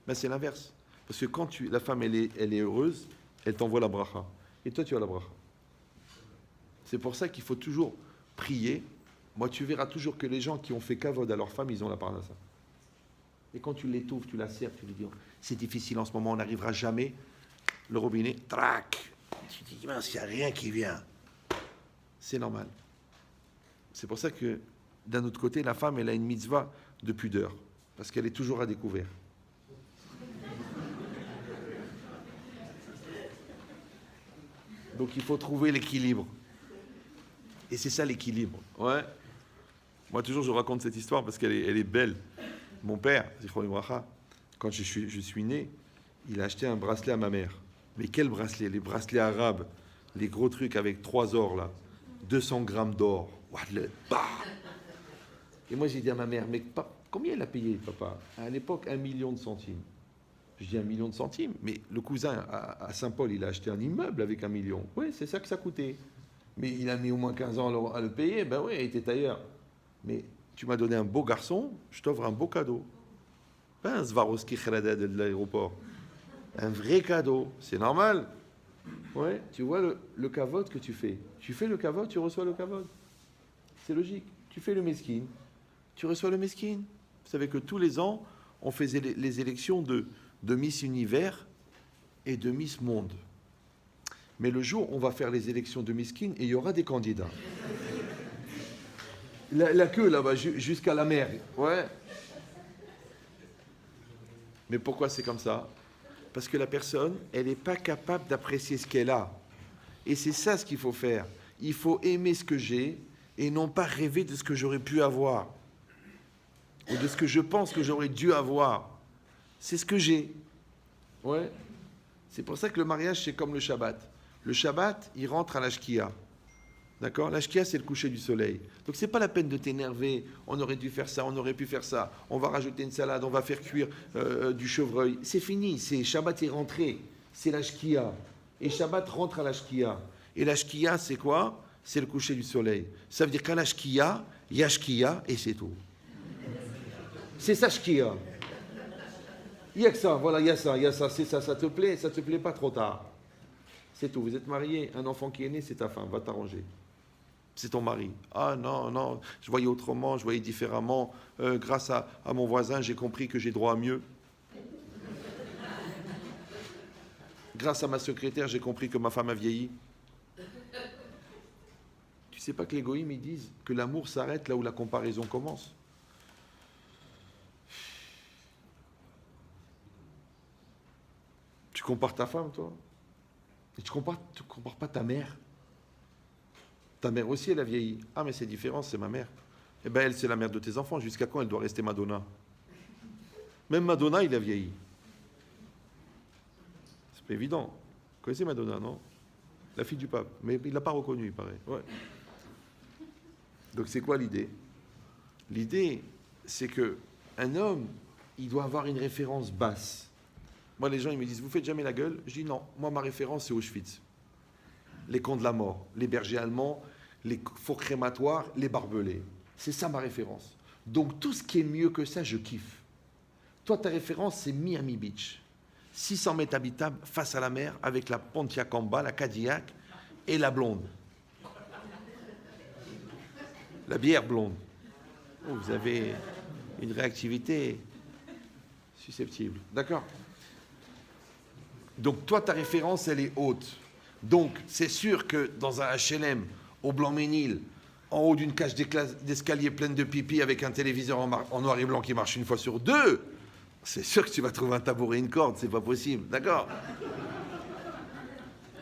Ben, c'est l'inverse. Parce que quand la femme, elle est heureuse, elle t'envoie la bracha. Et toi, tu as la bracha. C'est pour ça qu'il faut toujours prier. Moi, tu verras toujours que les gens qui ont fait kavod à leur femme, ils ont la parnassa. Et quand tu l'étouffes, tu la serres, tu lui dis, c'est difficile en ce moment, on n'arrivera jamais. Le robinet, trac. Tu dis, mince, il n'y a rien qui vient. C'est normal. C'est pour ça que, d'un autre côté, la femme, elle a une mitzvah de pudeur. Parce qu'elle est toujours à découvert. Donc, il faut trouver l'équilibre. Et c'est ça l'équilibre. Ouais. Moi, toujours, je raconte cette histoire parce qu'elle est belle. Mon père, quand je suis né, il a acheté un bracelet à ma mère. Mais quel bracelet? Les bracelets arabes, les gros trucs avec 3 ors là, 200 grammes d'or. Et moi, j'ai dit à ma mère, mais combien elle a payé, papa? À l'époque, 1 million de centimes. Je dis 1 million de centimes, mais le cousin à Saint-Paul, il a acheté un immeuble avec 1 million. Oui, c'est ça que ça coûtait. Mais il a mis au moins 15 ans à le payer. Ben oui, il était ailleurs. Mais tu m'as donné un beau garçon, je t'offre un beau cadeau. Pas un Swarovski Khalada de l'aéroport. Un vrai cadeau. C'est normal. Ouais, tu vois le kavod que tu fais. Tu fais le kavod, tu reçois le kavod. C'est logique. Tu fais le mesquine, tu reçois le mesquine. Vous savez que tous les ans, on faisait les élections de Miss Univers et de Miss Monde. Mais le jour, on va faire les élections de mesquine et il y aura des candidats. La queue là-bas, jusqu'à la mer. Ouais. Mais pourquoi c'est comme ça? Parce que la personne, elle n'est pas capable d'apprécier ce qu'elle a. Et c'est ça ce qu'il faut faire. Il faut aimer ce que j'ai et non pas rêver de ce que j'aurais pu avoir. Ou de ce que je pense que j'aurais dû avoir. C'est ce que j'ai. Ouais. C'est pour ça que le mariage, c'est comme le Shabbat. Le Shabbat, il rentre à la Shkia. D'accord? La Shkia, c'est le coucher du soleil. Donc, c'est pas la peine de t'énerver. On aurait dû faire ça, on aurait pu faire ça. On va rajouter une salade, on va faire cuire du chevreuil. C'est fini. C'est Shabbat est rentré. C'est la Shkia. Et Shabbat rentre à la Shkia. Et la Shkia, c'est quoi? C'est le coucher du soleil. Ça veut dire qu'à la Shkia, il y a Shkia et c'est tout. C'est ça Shkia. Il y a que ça. Voilà, il y a ça. C'est ça. Ça te plaît pas trop tard. C'est tout. Vous êtes marié, un enfant qui est né, c'est ta femme. Va t'arranger. C'est ton mari. Ah non, je voyais autrement, je voyais différemment. Grâce à mon voisin, j'ai compris que j'ai droit à mieux. Grâce à ma secrétaire, j'ai compris que ma femme a vieilli. Tu sais pas que les goïms, ils disent que l'amour s'arrête là où la comparaison commence. Tu compares ta femme, toi? Et tu compares pas ta mère? Ta mère aussi, elle a vieilli. Ah, mais c'est différent, c'est ma mère. Eh bien, elle, c'est la mère de tes enfants. Jusqu'à quand elle doit rester Madonna? Même Madonna, il a vieilli. C'est pas évident. Vous connaissez Madonna, non? La fille du pape. Mais il ne l'a pas reconnue, il paraît. Ouais. Donc, c'est quoi l'idée? L'idée, c'est qu'un homme, il doit avoir une référence basse. Moi, les gens, ils me disent, vous faites jamais la gueule? Je dis non. Moi, ma référence, c'est Auschwitz. Les camps de la mort, les bergers allemands, les fours crématoires, les barbelés. C'est ça ma référence. Donc tout ce qui est mieux que ça, je kiffe. Toi, ta référence, c'est Miami Beach. 600 mètres habitables face à la mer avec la Pontiac en bas, la Cadillac et la blonde. La bière blonde. Oh, vous avez une réactivité susceptible. D'accord? Donc toi, ta référence, elle est haute. Donc, c'est sûr que dans un HLM, au Blanc-Ménil, en haut d'une cage d'escalier pleine de pipi avec un téléviseur en noir et blanc qui marche une fois sur deux, c'est sûr que tu vas trouver un tabouret et une corde, c'est pas possible, d'accord?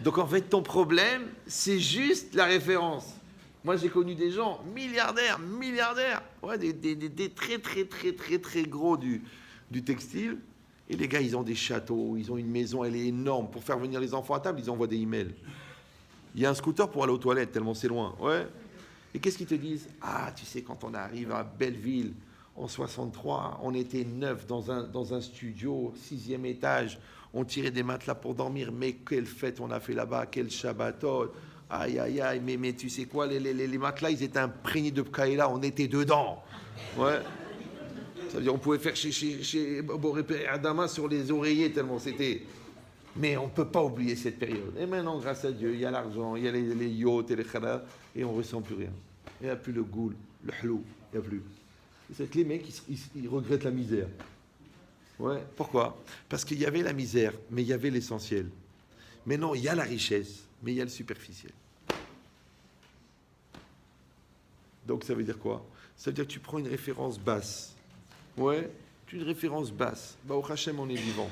Donc, en fait, ton problème, c'est juste la référence. Moi, j'ai connu des gens milliardaires, ouais, des très gros du textile. Et les gars, ils ont des châteaux, ils ont une maison, elle est énorme. Pour faire venir les enfants à table, ils envoient des emails. Il y a un scooter pour aller aux toilettes, tellement c'est loin. Ouais. Et qu'est-ce qu'ils te disent? Ah, tu sais, quand on arrive à Belleville, en 63, on était 9 dans un studio, 6e étage. On tirait des matelas pour dormir. Mais quelle fête on a fait là-bas, quel Shabbatot. Aïe, mais tu sais quoi, les matelas, ils étaient imprégnés de Pkaïla, on était dedans. Ouais. Ça veut dire qu'on pouvait faire chez Boré Adama sur les oreillers tellement c'était. Mais on ne peut pas oublier cette période. Et maintenant, grâce à Dieu, il y a l'argent, il y a les yachts et les khalas, et on ne ressent plus rien. Il n'y a plus le goul, le hlou, il n'y a plus. C'est que les mecs, ils regrettent la misère. Ouais. Pourquoi? Parce qu'il y avait la misère, mais il y avait l'essentiel. Mais non, il y a la richesse, mais il y a le superficiel. Donc ça veut dire quoi? Ça veut dire que tu prends une référence basse. Ouais, une référence basse. Baruch Hashem, on est vivant.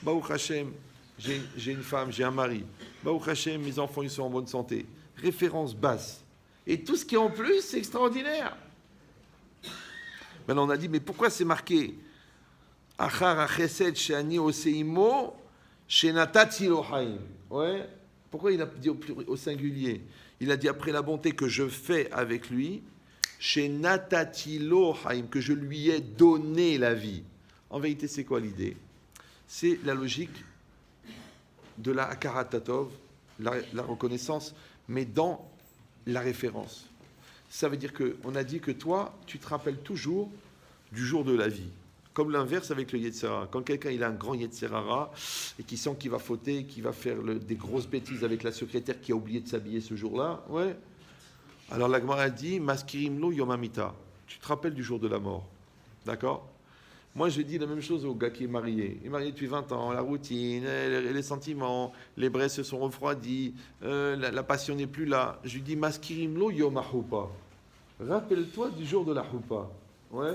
Baruch Hashem, j'ai une femme, j'ai un mari. Baruch Hashem, mes enfants, ils sont en bonne santé. Référence basse. Et tout ce qui est en plus, c'est extraordinaire. Maintenant, on a dit, mais pourquoi c'est marqué Achar achesed she'ani oseimo she'natati lo haim. Ouais. Pourquoi il a dit au singulier? Il a dit après la bonté que je fais avec lui, chez Natatilo Haim, que je lui ai donné la vie. En vérité, c'est quoi l'idée? C'est la logique de la Akaratatov, la reconnaissance, mais dans la référence. Ça veut dire qu'on a dit que toi, tu te rappelles toujours du jour de la vie. Comme l'inverse avec le Yetzirah. Quand quelqu'un il a un grand Yetzirah et qui sent qu'il va fauter, qu'il va faire des grosses bêtises avec la secrétaire qui a oublié de s'habiller ce jour-là, ouais. Alors la Gemara dit Maskirimlo Yomamita. Tu te rappelles du jour de la mort. D'accord? Moi, je dis la même chose au gars qui est marié. Il est marié depuis 20 ans, la routine, les sentiments, les braises se sont refroidis, la passion n'est plus là. Je lui dis Maskirimlo Yomahupa. Rappelle-toi du jour de la Hupa. Ouais?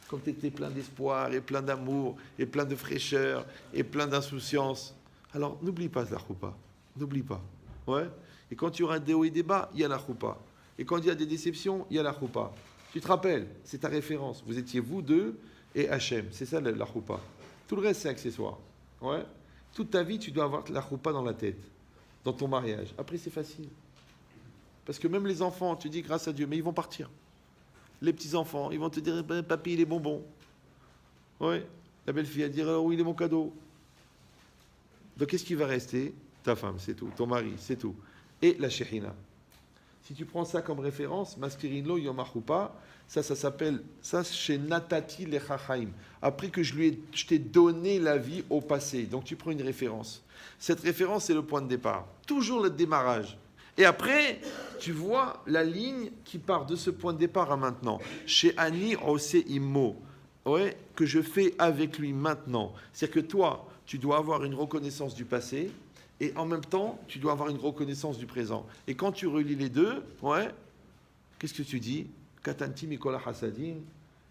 Quand tu étais plein d'espoir et plein d'amour et plein de fraîcheur et plein d'insouciance. Alors, n'oublie pas la Hupa. N'oublie pas. Ouais? Et quand il y aura des hauts et des bas, il y a la Hupa. Et quand il y a des déceptions, il y a la Hupa. Tu te rappelles, c'est ta référence. Vous étiez vous deux et Hachem. C'est ça la Hupa. Tout le reste, c'est accessoire. Ouais? Toute ta vie, tu dois avoir la Hupa dans la tête, dans ton mariage. Après, c'est facile. Parce que même les enfants, tu dis grâce à Dieu, mais ils vont partir. Les petits-enfants, ils vont te dire, ben, papy, les bonbons. Oui, la belle-fille va dire, oui, il est mon cadeau. Donc, qu'est-ce qui va rester? Ta femme, c'est tout. Ton mari, c'est tout. Et la Shekhinah. Si tu prends ça comme référence, Maskirinlo Yomahupa, ça s'appelle, ça chez Natati Lechachaim. Après que je t'ai donné la vie au passé. Donc, tu prends une référence. Cette référence, c'est le point de départ. Toujours le démarrage. Et après, tu vois la ligne qui part de ce point de départ à maintenant. Chez Ani Ose Immo, ouais, que je fais avec lui maintenant. C'est-à-dire que toi, tu dois avoir une reconnaissance du passé et en même temps, tu dois avoir une reconnaissance du présent. Et quand tu relis les deux, ouais, qu'est-ce que tu dis? Katanti Mikola Hasadim,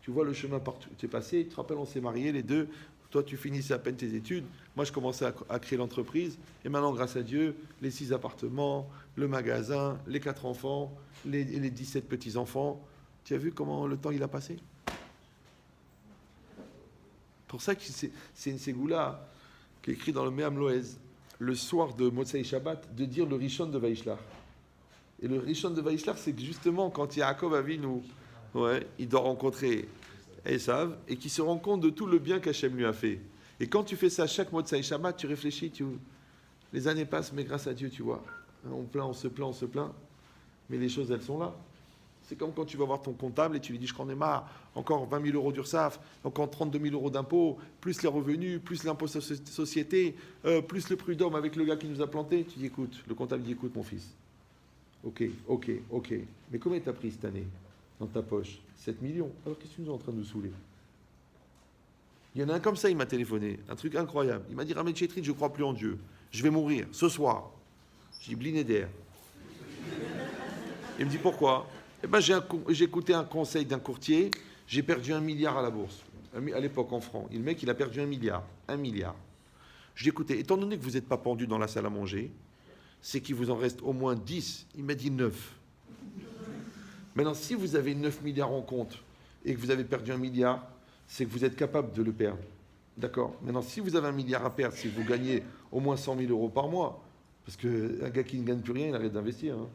tu vois le chemin par où tu es passé. Tu te rappelles, on s'est mariés les deux. Toi, tu finissais à peine tes études. Moi, je commençais à créer l'entreprise. Et maintenant, grâce à Dieu, les 6 appartements, le magasin, les 4 enfants, les 17 petits-enfants. Tu as vu comment le temps il a passé? Pour ça que c'est une ségoula qui est écrite dans le Me'am Loez, le soir de Motsei Shabbat, de dire le Rishon de Vaishlach. Et le Rishon de Vaishlach, c'est que justement, quand Yaakov Avinu, ouais, il doit rencontrer Esav et qui se rend compte de tout le bien qu'Hachem lui a fait. Et quand tu fais ça chaque Motsei Shabbat, tu réfléchis, les années passent, mais grâce à Dieu, tu vois. On se plaint, mais les choses, elles sont là. C'est comme quand tu vas voir ton comptable et tu lui dis, je en ai marre, encore 20 000 euros d'URSSAF, encore 32 000 euros d'impôts, plus les revenus, plus l'impôt société, plus le prud'homme avec le gars qui nous a planté. Tu dis, écoute, le comptable dit, écoute mon fils, ok, mais combien t'as pris cette année dans ta poche? 7 millions. Alors qu'est-ce que tu nous es en train de nous saouler? Il y en a un comme ça, il m'a téléphoné, un truc incroyable. Il m'a dit, Ramed Chetrit, je ne crois plus en Dieu, je vais mourir ce soir. Je dis, Blinéder. Il me dit, pourquoi? Eh ben, j'ai écouté un conseil d'un courtier, j'ai perdu 1 milliard à la bourse, à l'époque en francs. Et le mec, il a perdu 1 milliard. 1 milliard. Je dis, écoutez, étant donné que vous n'êtes pas pendu dans la salle à manger, c'est qu'il vous en reste au moins 10. Il m'a dit 9. Maintenant, si vous avez 9 milliards en compte et que vous avez perdu 1 milliard, c'est que vous êtes capable de le perdre. D'accord? Maintenant, si vous avez 1 milliard à perdre, c'est que vous gagnez au moins 100 000 euros par mois. Parce qu'un gars qui ne gagne plus rien, il arrête d'investir. Hein.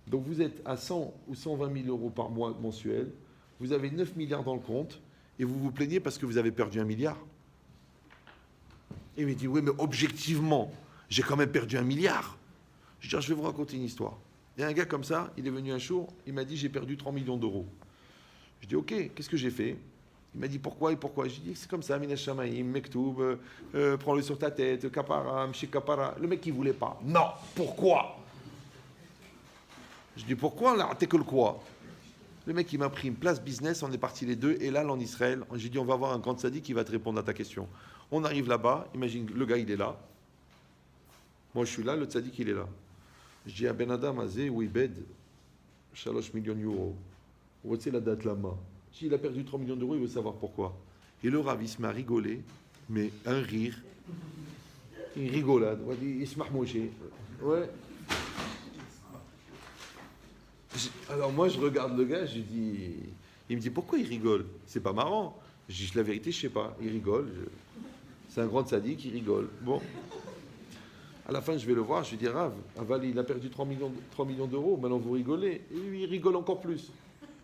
Donc vous êtes à 100 ou 120 000 euros par mois mensuel, vous avez 9 milliards dans le compte, et vous vous plaignez parce que vous avez perdu 1 milliard. Et il me dit, oui, mais objectivement, j'ai quand même perdu 1 milliard. Je dis, je vais vous raconter une histoire. Il y a un gars comme ça, il est venu un jour, il m'a dit, j'ai perdu 3 millions d'euros. Je dis, ok, qu'est-ce que j'ai fait? Il m'a dit, pourquoi et pourquoi? Je dis, c'est comme ça, Mina Shamaïm, Mektoub, prends-le sur ta tête, Kapara, Mshi Kapara. Le mec, il voulait pas. Non, pourquoi? Je dis, pourquoi là? T'es que le quoi? Le mec, il m'a pris une place business, on est partis les deux, et là, en Israël, j'ai dit, on va voir un grand sadique qui va te répondre à ta question. On arrive là-bas, imagine, le gars, il est là. Moi, je suis là, le sadique, il est là. Je dis, à Ben Adam, Azé, Ouibed, 3 millions d'euros. Où est-ce la date là-bas? Il a perdu 3 millions d'euros, il veut savoir pourquoi. Et le Rav, il se met à rigoler, mais un rire, une rigolade. Il se marmoché. Ouais. Alors moi, je regarde le gars, je dis, il me dit, pourquoi il rigole? C'est pas marrant. Je dis, la vérité, je sais pas. Il rigole. C'est un grand sadique, il rigole. Bon. À la fin, je vais le voir, je lui dis, Rav, Aval, il a perdu 3 millions d'euros, maintenant vous rigolez. Et lui, il rigole encore plus.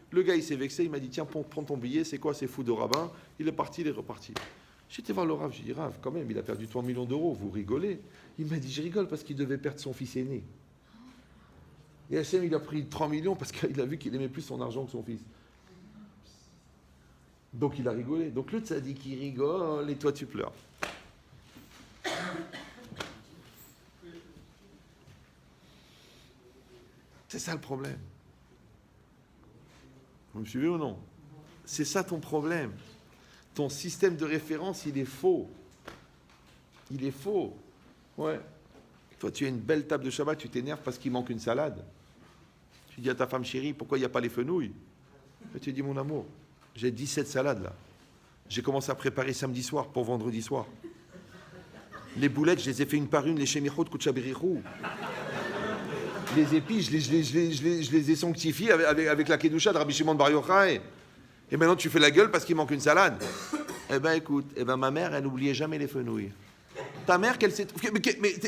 Le gars, il s'est vexé, il m'a dit, tiens, prends ton billet, c'est quoi, c'est fou de rabbin? Il est parti, il est reparti. J'étais voir le Rav, je lui dis, Rav, quand même, il a perdu 3 millions d'euros, vous rigolez? Il m'a dit, je rigole parce qu'il devait perdre son fils aîné. Et Hachem, il a pris 3 millions parce qu'il a vu qu'il aimait plus son argent que son fils. Donc il a rigolé. Donc le tzaddik, il rigole et toi tu pleures. C'est ça le problème. Vous me suivez ou non? C'est ça ton problème. Ton système de référence, il est faux. Il est faux. Ouais. Toi, tu as une belle table de Shabbat, tu t'énerves parce qu'il manque une salade. Tu dis à ta femme chérie, pourquoi il n'y a pas les fenouilles? Et tu dis, mon amour, j'ai 17 salades là. J'ai commencé à préparer samedi soir pour vendredi soir. Les boulettes, je les ai fait une par une, les shemichot, kouchabirichou. Les épis, je les ai sanctifiés avec la kedusha de Rabbi Shimon Bar Yochai. Et maintenant, tu fais la gueule parce qu'il manque une salade. Eh ben, écoute, ma mère, elle n'oubliait jamais les fenouilles. Ta mère,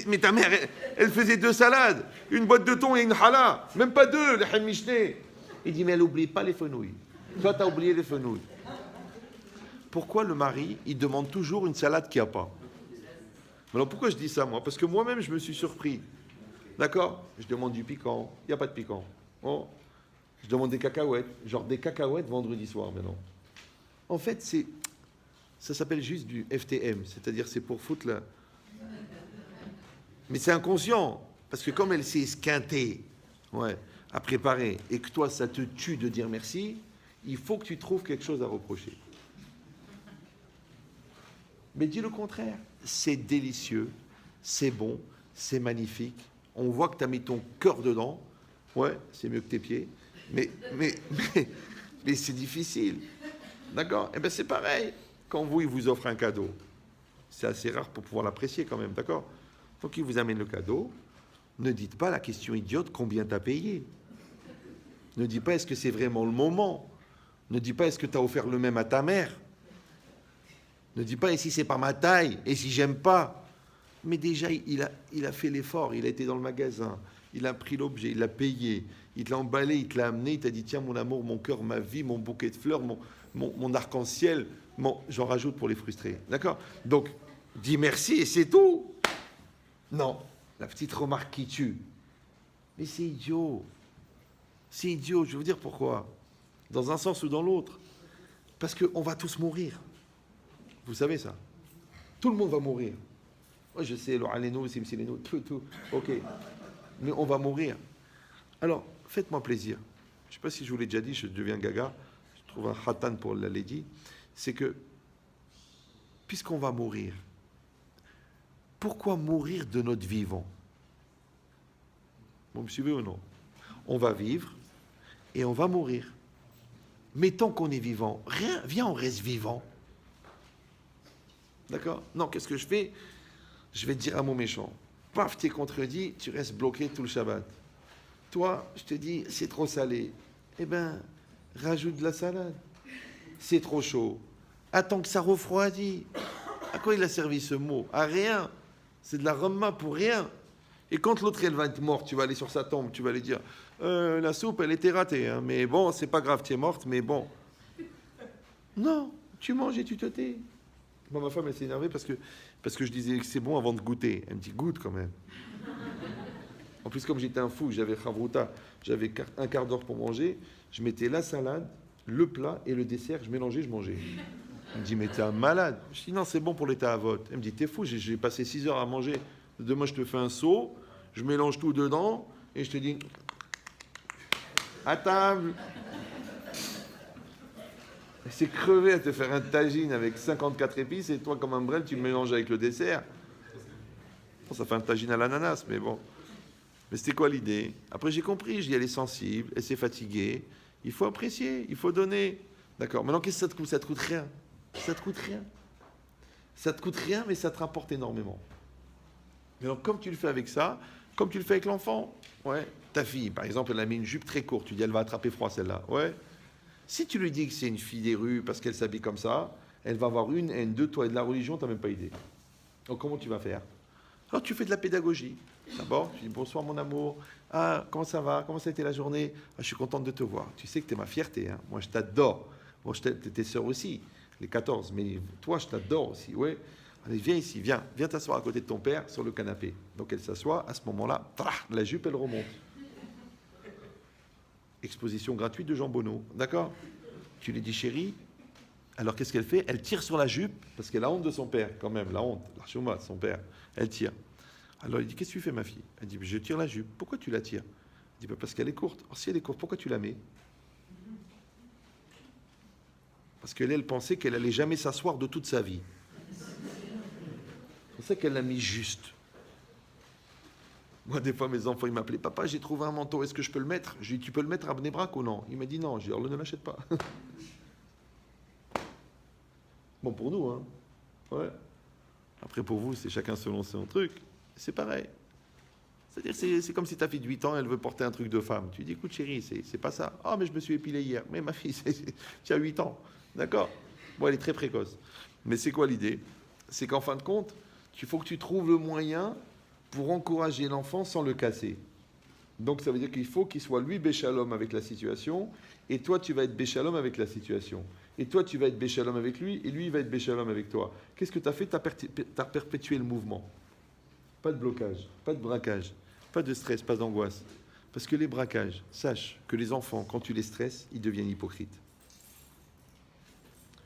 mais ta mère, elle faisait 2 salades, une boîte de thon et une challah, même pas 2, les hem mishné. Il dit, mais elle n'oublie pas les fenouilles. Toi, tu as oublié les fenouilles. Pourquoi le mari, il demande toujours une salade qu'il n'y a pas? Alors pourquoi je dis ça, moi? Parce que moi-même, je me suis surpris. D'accord? Je demande du piquant, il n'y a pas de piquant. Oh. Je demande des cacahuètes, genre des cacahuètes vendredi soir maintenant. En fait, ça s'appelle juste du FTM, c'est-à-dire c'est pour foutre la... Mais c'est inconscient, parce que comme elle s'est esquintée, ouais, à préparer, et que toi, ça te tue de dire merci, il faut que tu trouves quelque chose à reprocher. Mais dis le contraire, c'est délicieux, c'est bon, c'est magnifique, on voit que tu as mis ton cœur dedans, ouais, c'est mieux que tes pieds, mais c'est difficile, d'accord? Eh bien c'est pareil, quand il vous offre un cadeau, c'est assez rare pour pouvoir l'apprécier quand même, d'accord? Donc il vous amène le cadeau, ne dites pas la question idiote, combien t'as payé? Ne dis pas est-ce que c'est vraiment le moment? Ne dis pas est-ce que tu as offert le même à ta mère? Ne dis pas et si c'est pas ma taille, et si j'aime pas. Mais déjà, il a fait l'effort, il a été dans le magasin, il a pris l'objet, il l'a payé, il te l'a emballé, il te l'a amené, il t'a dit tiens mon amour, mon cœur, ma vie, mon bouquet de fleurs, mon arc-en-ciel, j'en rajoute pour les frustrés. D'accord? Donc, dis merci et c'est tout. Non, la petite remarque qui tue. Mais c'est idiot. C'est idiot, je vais vous dire pourquoi. Dans un sens ou dans l'autre. Parce qu'on va tous mourir. Vous savez ça? Tout le monde va mourir. Moi, je sais, tout. Ok. Mais on va mourir. Alors, faites-moi plaisir. Je ne sais pas si je vous l'ai déjà dit, je deviens gaga. Je trouve un khatan pour la lady. C'est que, puisqu'on va mourir, pourquoi mourir de notre vivant? Vous me suivez ou non? On va vivre et on va mourir. Mais tant qu'on est vivant, rien, viens, on reste vivant. D'accord? Non, qu'est-ce que je fais? Je vais te dire un mot méchant. Paf, t'es contredit, tu restes bloqué tout le Shabbat. Toi, je te dis, c'est trop salé. Eh bien, rajoute de la salade. C'est trop chaud. Attends que ça refroidit. À quoi il a servi ce mot? À rien. C'est de la remma pour rien. Et quand l'autre, elle va être morte, tu vas aller sur sa tombe, tu vas lui dire la soupe, elle était ratée, hein, mais bon, c'est pas grave, tu es morte, mais bon. Non, tu manges et tu te tais. Moi, ma femme, elle s'est énervée parce que je disais que c'est bon avant de goûter. Elle me dit goûte quand même. En plus, comme j'étais un fou, j'avais chavruta, j'avais un quart d'heure pour manger, je mettais la salade, le plat et le dessert, je mélangeais, je mangeais. Elle me dit mais t'es un malade. Je dis non, c'est bon pour l'état à vote. Elle me dit t'es fou, j'ai passé 6 heures à manger. Demain, je te fais un seau, je mélange tout dedans et je te dis à table. C'est crevé à te faire un tagine avec 54 épices et toi, comme un brel, tu me mélanges avec le dessert. Bon, ça fait un tagine à l'ananas, mais bon. Mais c'était quoi l'idée? Après, j'ai compris, je dis elle est sensible, elle s'est fatiguée. Il faut apprécier, il faut donner. D'accord. Maintenant, qu'est-ce que ça te coûte? Ça te coûte rien. Ça te coûte rien. Ça te coûte rien, mais ça te rapporte énormément. Mais donc, comme tu le fais avec ça, comme tu le fais avec l'enfant, ouais. Ta fille, par exemple, elle a mis une jupe très courte. Tu dis, elle va attraper froid, celle-là. Ouais. Si tu lui dis que c'est une fille des rues parce qu'elle s'habille comme ça, elle va avoir une haine de toi et de la religion, tu n'as même pas idée. Donc, comment tu vas faire? Alors, tu fais de la pédagogie. D'abord, tu dis, bonsoir, mon amour. Ah, comment ça va? Comment ça a été la journée? Ah, je suis contente de te voir. Tu sais que tu es ma fierté. Hein. Moi, je t'adore. Bon, tes sœurs aussi, les 14. Mais toi, je t'adore aussi. Ouais. Allez, viens ici, viens t'asseoir à côté de ton père sur le canapé. Donc elle s'assoit, à ce moment-là, la jupe, elle remonte. Exposition gratuite de Jean Bonneau, d'accord? Tu lui dis, chérie, Alors qu'est-ce qu'elle fait? Elle tire sur la jupe, parce qu'elle a honte de son père, quand même, la honte, la chouma de son père. Elle tire. Alors il dit, qu'est-ce que tu fais, ma fille? Elle dit, je tire la jupe. Pourquoi tu la tires? Il dit, bah, parce qu'elle est courte. Alors si elle est courte, pourquoi tu la mets? Parce qu'elle pensait qu'elle allait jamais s'asseoir de toute sa vie. C'est pour ça qu'elle l'a mis juste. Moi, des fois, mes enfants, ils m'appelaient, papa, j'ai trouvé un manteau, est-ce que je peux le mettre? Je lui ai dit, tu peux le mettre à Bnei-Brak ou non? Il m'a dit non. J'ai dit, alors ne l'achète pas. Bon, pour nous, hein. Ouais. Après, pour vous, c'est chacun selon son truc. C'est pareil. C'est-à-dire, c'est comme si ta fille de 8 ans, elle veut porter un truc de femme. Tu dis, écoute, chérie, c'est pas ça. Ah, mais je me suis épilé hier. Mais ma fille, tu as 8 ans. D'accord? Bon, elle est très précoce. Mais c'est quoi l'idée? C'est qu'en fin de compte, il faut que tu trouves le moyen pour encourager l'enfant sans le casser. Donc, ça veut dire qu'il faut qu'il soit lui béchalom avec la situation, et toi, tu vas être béchalom avec la situation. Et toi, tu vas être béchalom avec lui, et lui, il va être béchalom avec toi. Qu'est-ce que tu as fait? Tu as perpétué le mouvement. Pas de blocage, pas de braquage, pas de stress, pas d'angoisse. Parce que les braquages, sache que les enfants, quand tu les stresses, ils deviennent hypocrites.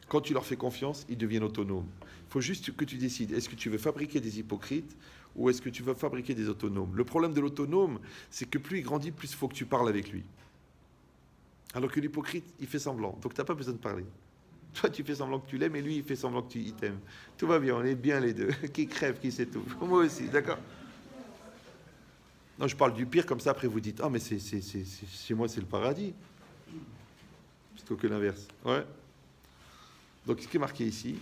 Quand tu leur fais confiance, ils deviennent autonomes. Il faut juste que tu décides, est-ce que tu veux fabriquer des hypocrites ou est-ce que tu veux fabriquer des autonomes? Le problème de l'autonome, c'est que plus il grandit, plus il faut que tu parles avec lui. Alors que l'hypocrite, il fait semblant. Donc tu n'as pas besoin de parler. Toi, tu fais semblant que tu l'aimes et lui, il fait semblant que tu t'aimes. Tout va bien, on est bien les deux. Qui crève, qui s'étouffe. Moi aussi, d'accord? Non, je parle du pire, comme ça, après vous dites, ah, mais chez moi, c'est le paradis. Plutôt que l'inverse. Ouais. Donc, ce qui est marqué ici,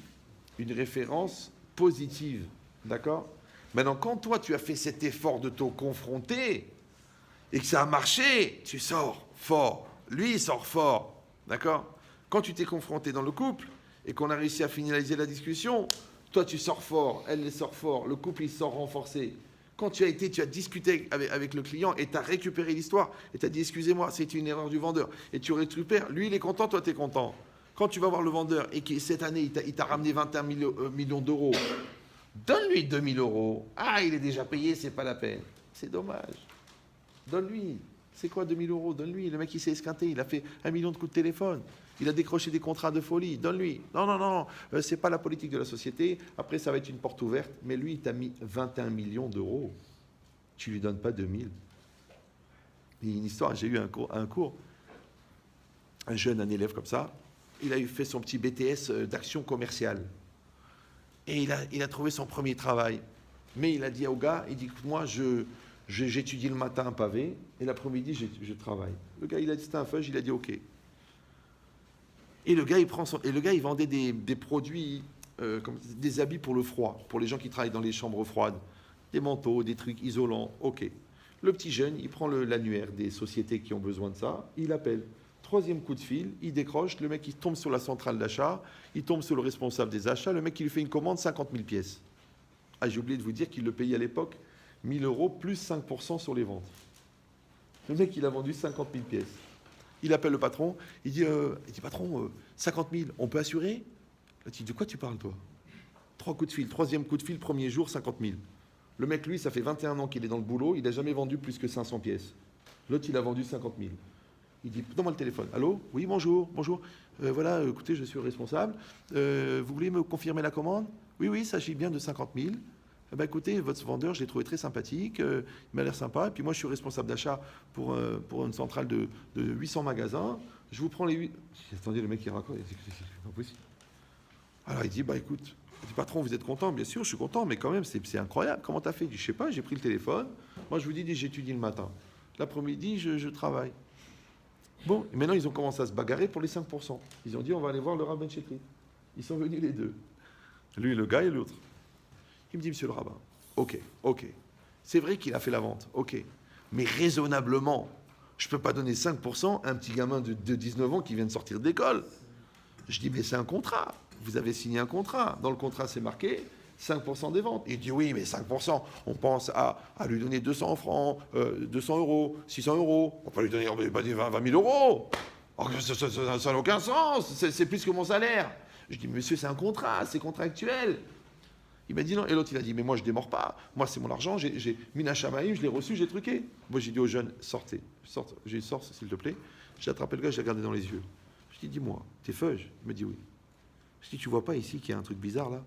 une référence positive. D'accord? Maintenant, quand toi, tu as fait cet effort de te confronter et que ça a marché, tu sors fort. Lui, il sort fort. D'accord? Quand tu t'es confronté dans le couple et qu'on a réussi à finaliser la discussion, toi, tu sors fort, elle sort fort, le couple, il sort renforcé. Quand tu as discuté avec le client et tu as récupéré l'histoire et tu as dit, excusez-moi, c'est une erreur du vendeur, et tu récupères, lui, il est content, toi, tu es content. Quand tu vas voir le vendeur et que cette année, il t'a ramené 21 millions d'euros, donne-lui 2000 euros. Ah, il est déjà payé, c'est pas la peine. C'est dommage. Donne-lui. C'est quoi 2000 euros? Donne-lui. Le mec, il s'est esquinté, il a fait 1 million de coups de téléphone. Il a décroché des contrats de folie. Donne-lui. Non, c'est pas la politique de la société. Après, ça va être une porte ouverte. Mais lui, il t'a mis 21 millions d'euros. Tu lui donnes pas 2000. Il y a une histoire, j'ai eu un cours, un jeune, un élève comme ça. Il a fait son petit BTS d'action commerciale. Et il a trouvé son premier travail. Mais il a dit au gars, il dit, moi, j'étudie le matin un pavé, et l'après-midi, je travaille. Le gars, il a dit, c'était un fudge, il a dit, OK. Et le gars, il vendait des produits, comme des habits pour le froid, pour les gens qui travaillent dans les chambres froides. Des manteaux, des trucs isolants, OK. Le petit jeune, il prend l'annuaire des sociétés qui ont besoin de ça, il appelle. 3e coup de fil, il décroche, le mec, il tombe sur la centrale d'achat, il tombe sur le responsable des achats, le mec, il lui fait une commande, 50 000 pièces. Ah, j'ai oublié de vous dire qu'il le payait à l'époque 1 000 euros plus 5% sur les ventes. Le mec, il a vendu 50 000 pièces. Il appelle le patron, il dit patron, 50 000, on peut assurer? Là, tu dis, de quoi tu parles, toi? 3 coups de fil, 3e coup de fil, premier jour, 50 000. Le mec, lui, ça fait 21 ans qu'il est dans le boulot, il n'a jamais vendu plus que 500 pièces. L'autre, il a vendu 50 000. Il dit, donne-moi le téléphone. Allô? Oui, bonjour. Voilà, écoutez, je suis le responsable. Vous voulez me confirmer la commande? Oui, il s'agit bien de 50 000. Écoutez, votre vendeur, je l'ai trouvé très sympathique, il m'a l'air sympa. Et puis moi, je suis responsable d'achat pour une centrale de 800 magasins. Je vous prends les 8... Attendez, le mec, il raconte, c'est pas possible. Alors, il dit, écoute, il dit, patron, vous êtes content? Bien sûr, je suis content, mais quand même, c'est incroyable. Comment t'as fait? Il dit, je sais pas, j'ai pris le téléphone. Moi, je vous dis, j'étudie le matin. L'après-midi, je travaille. Bon, et maintenant, ils ont commencé à se bagarrer pour les 5%. Ils ont dit, on va aller voir le rabbin Chetrit. Ils sont venus les deux. Lui, le gars, et l'autre. Il me dit, monsieur le rabbin, ok. C'est vrai qu'il a fait la vente, ok. Mais raisonnablement, je ne peux pas donner 5% à un petit gamin de 19 ans qui vient de sortir d'école. Je dis, mais c'est un contrat. Vous avez signé un contrat. Dans le contrat, c'est marqué 5% des ventes. Il dit, oui, mais 5%, on pense à lui donner 200 francs, 200 euros, 600 euros. On va pas lui donner 20 000 euros. Oh, ça n'a aucun sens. C'est plus que mon salaire. Je dis, monsieur, c'est un contrat, c'est contractuel. Il m'a dit non. Et l'autre, il a dit, mais moi, je ne démords pas. Moi, c'est mon argent. J'ai mis un chamaïm, je l'ai reçu, j'ai truqué. Moi, j'ai dit aux jeunes, sortez. J'ai dit, sors, s'il te plaît. J'ai attrapé le gars, je l'ai regardé dans les yeux. Je lui ai dit, dis-moi, t'es feuge? Il m'a dit oui. Je dis, tu vois pas ici qu'il y a un truc bizarre là?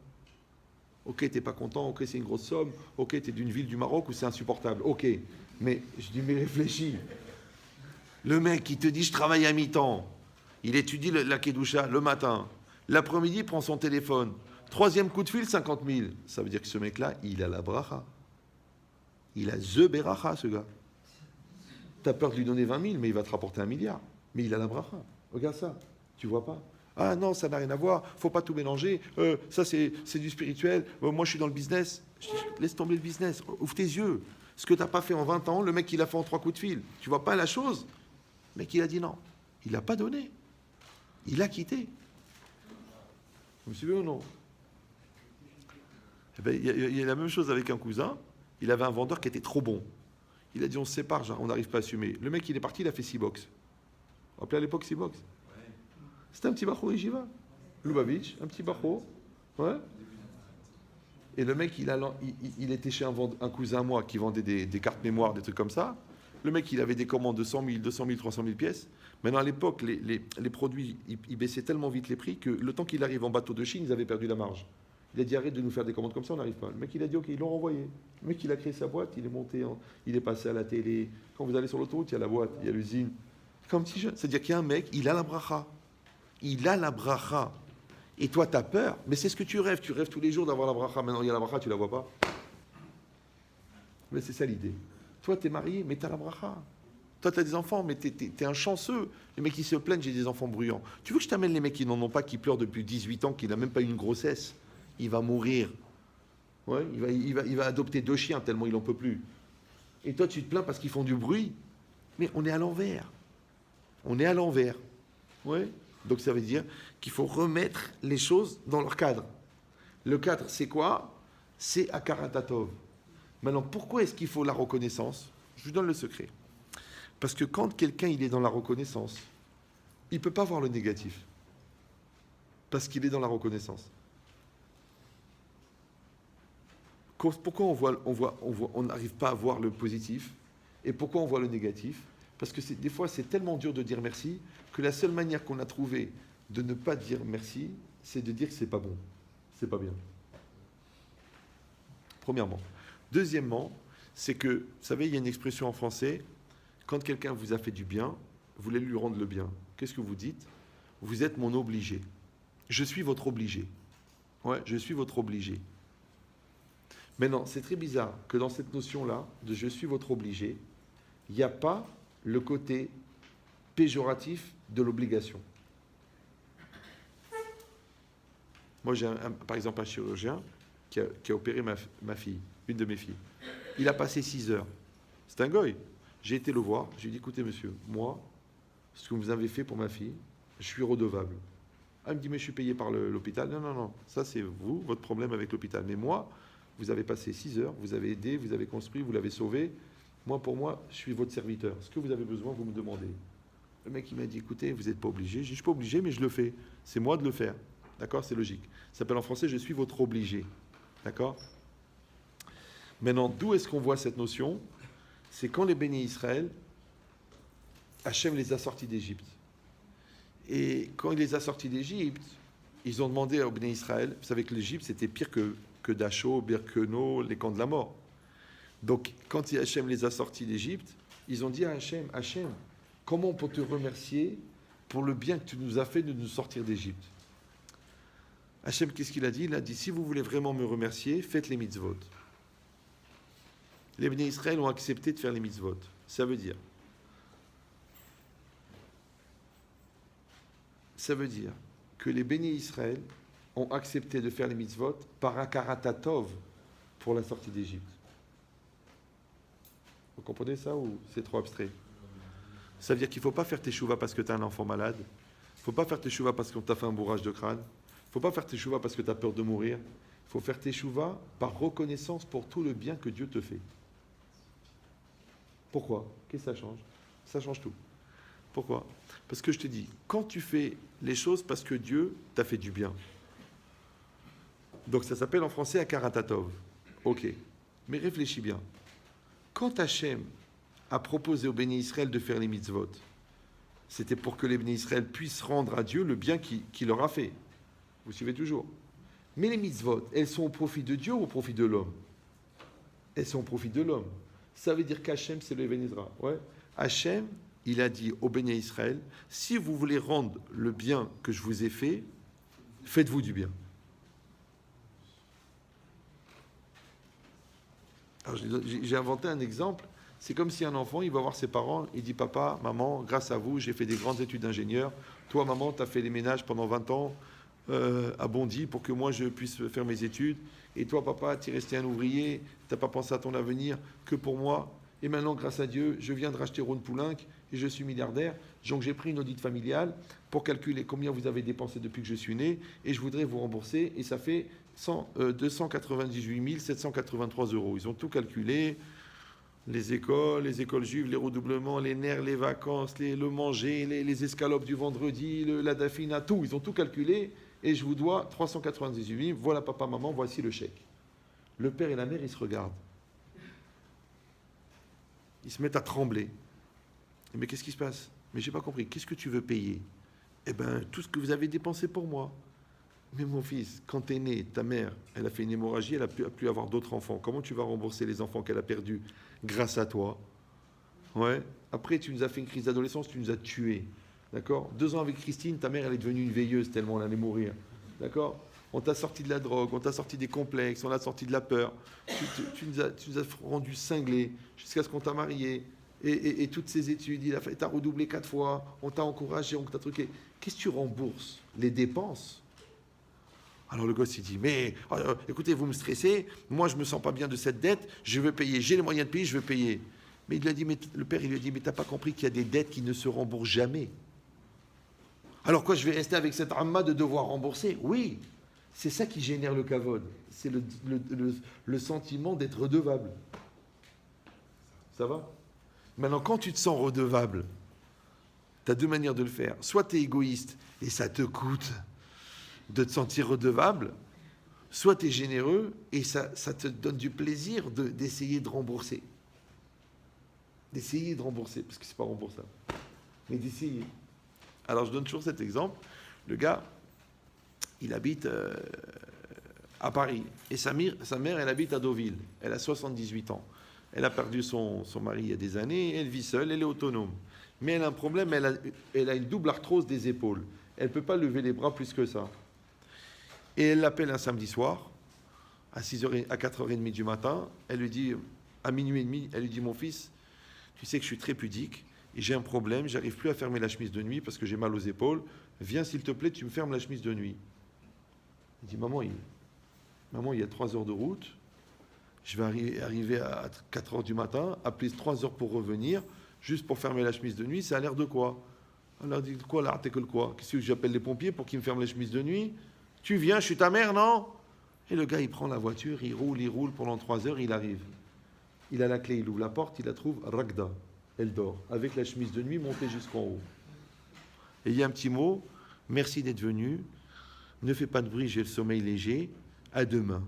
Ok, t'es pas content, ok, c'est une grosse somme, ok, t'es d'une ville du Maroc où c'est insupportable, ok. Mais je dis, mais réfléchis. Le mec qui te dit, je travaille à mi-temps, il étudie la Kedusha le matin, l'après-midi, il prend son téléphone. Troisième coup de fil, 50 000. Ça veut dire que ce mec-là, il a la bracha. Il a the beracha, ce gars. T'as peur de lui donner 20 000, mais il va te rapporter 1 milliard. Mais il a la bracha. Regarde ça. Tu vois pas? Ah non, ça n'a rien à voir. Faut pas tout mélanger. Ça, c'est du spirituel. Moi, je suis dans le business. Je dis, laisse tomber le business. Ouvre tes yeux. Ce que tu n'as pas fait en 20 ans, le mec, il a fait en 3 coups de fil. Tu vois pas la chose? Le mec, il a dit non. Il n'a pas donné. Il a quitté. Vous me suivez ou non? Eh ben, il y a la même chose avec un cousin. Il avait un vendeur qui était trop bon. Il a dit on se sépare, on n'arrive pas à assumer. Le mec, il est parti, il a fait 6 box. Vous vous rappelez à l'époque 6 box? C'était un petit bachot Yeshiva. Lubavitch, un petit bachot. Ouais. Et le mec, il était chez un cousin à moi qui vendait des cartes mémoire, des trucs comme ça. Le mec, il avait des commandes de 100 000, 200 000, 300 000 pièces. Maintenant, à l'époque, les produits, ils baissaient tellement vite les prix que le temps qu'il arrive en bateau de Chine, ils avaient perdu la marge. Il a dit arrête de nous faire des commandes comme ça, on n'arrive pas. Le mec, il a dit ok, ils l'ont renvoyé. Le mec, il a créé sa boîte, il est monté, il est passé à la télé. Quand vous allez sur l'autoroute, il y a la boîte, il y a l'usine. Comme petit jeune. C'est-à-dire qu'il y a un mec, il a la bracha. Il a la bracha. Et toi, tu as peur. Mais c'est ce que tu rêves. Tu rêves tous les jours d'avoir la bracha. Maintenant, il y a la bracha, tu la vois pas. Mais c'est ça l'idée. Toi, tu es marié, mais tu as la bracha. Toi, tu as des enfants, mais tu es un chanceux. Les mecs qui se plaignent, j'ai des enfants bruyants. Tu veux que je t'amène les mecs qui n'en ont pas, qui pleurent depuis 18 ans, qui n'ont même pas eu une grossesse? Il va mourir. Ouais, il va adopter 2 chiens tellement il n'en peut plus. Et toi, tu te plains parce qu'ils font du bruit. Mais on est à l'envers. On est à l'envers. Ouais. Donc ça veut dire qu'il faut remettre les choses dans leur cadre. Le cadre, c'est quoi? C'est Akaratatov. Maintenant, pourquoi est-ce qu'il faut la reconnaissance? Je vous donne le secret. Parce que quand quelqu'un il est dans la reconnaissance, il ne peut pas voir le négatif. Parce qu'il est dans la reconnaissance. Pourquoi on n'arrive pas à voir le positif? Et pourquoi on voit le négatif? Parce que des fois, c'est tellement dur de dire merci que la seule manière qu'on a trouvé de ne pas dire merci, c'est de dire que c'est pas bon, c'est pas bien. Premièrement. Deuxièmement, c'est que, vous savez, il y a une expression en français, quand quelqu'un vous a fait du bien, vous voulez lui rendre le bien. Qu'est-ce que vous dites? Vous êtes mon obligé. Je suis votre obligé. Ouais, je suis votre obligé. Maintenant, c'est très bizarre que dans cette notion-là, de je suis votre obligé, il n'y a pas le côté péjoratif de l'obligation. Moi, j'ai par exemple un chirurgien qui a opéré ma fille, une de mes filles. Il a passé 6 heures. C'est un goy. J'ai été le voir. J'ai dit, écoutez, monsieur, moi, ce que vous avez fait pour ma fille, je suis redevable. Ah, il me dit, mais je suis payé par l'hôpital. Non, non, non. Ça, c'est vous, votre problème avec l'hôpital. Mais moi, vous avez passé 6 heures, vous avez aidé, vous avez construit, vous l'avez sauvé. Moi, pour moi, je suis votre serviteur. Ce que vous avez besoin, vous me demandez. Le mec, il m'a dit, écoutez, vous n'êtes pas obligé. Je dis, je ne suis pas obligé, mais je le fais. C'est moi de le faire. D'accord? C'est logique. Ça s'appelle en français, je suis votre obligé. D'accord? Maintenant, d'où est-ce qu'on voit cette notion? C'est quand les bénis Israël, Hachem les a sortis d'Égypte. Et quand il les a sortis d'Égypte, ils ont demandé aux bénis Israël, vous savez que l'Égypte, c'était pire que Dachau, Birkenau, les camps de la mort. Donc, quand Hachem les a sortis d'Égypte, ils ont dit à Hachem, Hachem, comment on peut te remercier pour le bien que tu nous as fait de nous sortir d'Égypte? Hachem, qu'est-ce qu'il a dit? Il a dit, si vous voulez vraiment me remercier, faites les mitzvot. Les bénis Israël ont accepté de faire les mitzvot. Ça veut dire que les bénis Israël ont accepté de faire les mitzvot par Akaratatov pour la sortie d'Égypte. Vous comprenez ça ou c'est trop abstrait? Ça veut dire qu'il ne faut pas faire tes chouvas parce que tu as un enfant malade. Il ne faut pas faire tes chouvas parce qu'on t'a fait un bourrage de crâne. Il ne faut pas faire tes chouvas parce que tu as peur de mourir. Il faut faire tes chouvas par reconnaissance pour tout le bien que Dieu te fait. Pourquoi? Qu'est-ce que ça change? Ça change tout. Pourquoi? Parce que je te dis, quand tu fais les choses parce que Dieu t'a fait du bien. Donc ça s'appelle en français Akaratatov. Ok. Mais réfléchis bien. Quand Hachem a proposé aux bénis Israël de faire les mitzvot, c'était pour que les bénis Israël puissent rendre à Dieu le bien qu'il leur a fait. Vous suivez toujours? Mais les mitzvot, elles sont au profit de Dieu ou au profit de l'homme? Elles sont au profit de l'homme. Ça veut dire qu'Hachem, c'est le Ben Ezra. Ouais. Hachem, il a dit au Béné Israël, si vous voulez rendre le bien que je vous ai fait, faites-vous du bien. Alors, j'ai inventé un exemple. C'est comme si un enfant, il va voir ses parents, il dit, papa, maman, grâce à vous, j'ai fait des grandes études d'ingénieur. Toi, maman, tu as fait les ménages pendant 20 ans à Bondy pour que moi, je puisse faire mes études. Et toi, papa, tu es resté un ouvrier, tu n'as pas pensé à ton avenir que pour moi. Et maintenant, grâce à Dieu, je viens de racheter Rhône Poulenc et je suis milliardaire. Donc, j'ai pris une audite familiale pour calculer combien vous avez dépensé depuis que je suis né et je voudrais vous rembourser. Et ça fait 298 783 euros. Ils ont tout calculé. Les écoles juives, les redoublements, les nerfs, les vacances, le manger, les escalopes du vendredi, la dafina, tout. Ils ont tout calculé et je vous dois 398 000. Voilà papa, maman, voici le chèque. Le père et la mère, ils se regardent. Ils se mettent à trembler. Mais qu'est-ce qui se passe? Mais j'ai pas compris. Qu'est-ce que tu veux payer? Eh bien, tout ce que vous avez dépensé pour moi. Mais mon fils, quand tu es né, ta mère, elle a fait une hémorragie, elle a pu avoir d'autres enfants. Comment tu vas rembourser les enfants qu'elle a perdus grâce à toi? Ouais. Après, tu nous as fait une crise d'adolescence, tu nous as tués. D'accord? 2 ans avec Christine, ta mère, elle est devenue une veilleuse tellement elle allait mourir. D'accord? On t'a sorti de la drogue, on t'a sorti des complexes, on t'a sorti de la peur. Tu nous as rendu cinglés jusqu'à ce qu'on t'a marié. Et toutes ces études, t'as redoublé 4 fois, on t'a encouragé, on t'a truqué. Qu'est-ce que tu rembourses? Les dépenses? Alors le gosse, il dit, mais écoutez, vous me stressez, moi je me sens pas bien de cette dette, je veux payer, j'ai les moyens de payer, je veux payer. Mais il lui a dit, mais le père, il lui a dit, mais t'as pas compris qu'il y a des dettes qui ne se remboursent jamais. Alors quoi, je vais rester avec cette amma de devoir rembourser? Oui, c'est ça qui génère le kavod. C'est le sentiment d'être redevable. Ça va? Maintenant, quand tu te sens redevable, tu as 2 manières de le faire. Soit tu es égoïste et ça te coûte de te sentir redevable, soit tu es généreux et ça te donne du plaisir d'essayer de rembourser. D'essayer de rembourser, parce que c'est pas remboursable. Mais d'essayer. Alors je donne toujours cet exemple. Le gars, il habite à Paris. Et sa mère, elle habite à Deauville. Elle a 78 ans. Elle a perdu son mari il y a des années. Elle vit seule, elle est autonome. Mais elle a un problème, elle a une double arthrose des épaules. Elle ne peut pas lever les bras plus que ça. Et elle l'appelle un samedi soir, à 4h30 du matin. Elle lui dit, à minuit et demi, elle lui dit, mon fils, tu sais que je suis très pudique et j'ai un problème, j'arrive plus à fermer la chemise de nuit parce que j'ai mal aux épaules. Viens s'il te plaît, tu me fermes la chemise de nuit. Il dit, maman, il y a 3 heures de route. Je vais arriver à 4 heures du matin, appeler 3 heures pour revenir, juste pour fermer la chemise de nuit. Ça a l'air de quoi? Elle a dit, quoi, là, t'es que le quoi? Qu'est-ce que j'appelle les pompiers pour qu'ils me ferment les chemises de nuit? Tu viens, je suis ta mère, non? Et le gars, il prend la voiture, il roule pendant 3 heures, il arrive. Il a la clé, il ouvre la porte, il la trouve, Ragda. Elle dort, avec la chemise de nuit montée jusqu'en haut. Et il y a un petit mot, merci d'être venu, ne fais pas de bruit, j'ai le sommeil léger, à demain.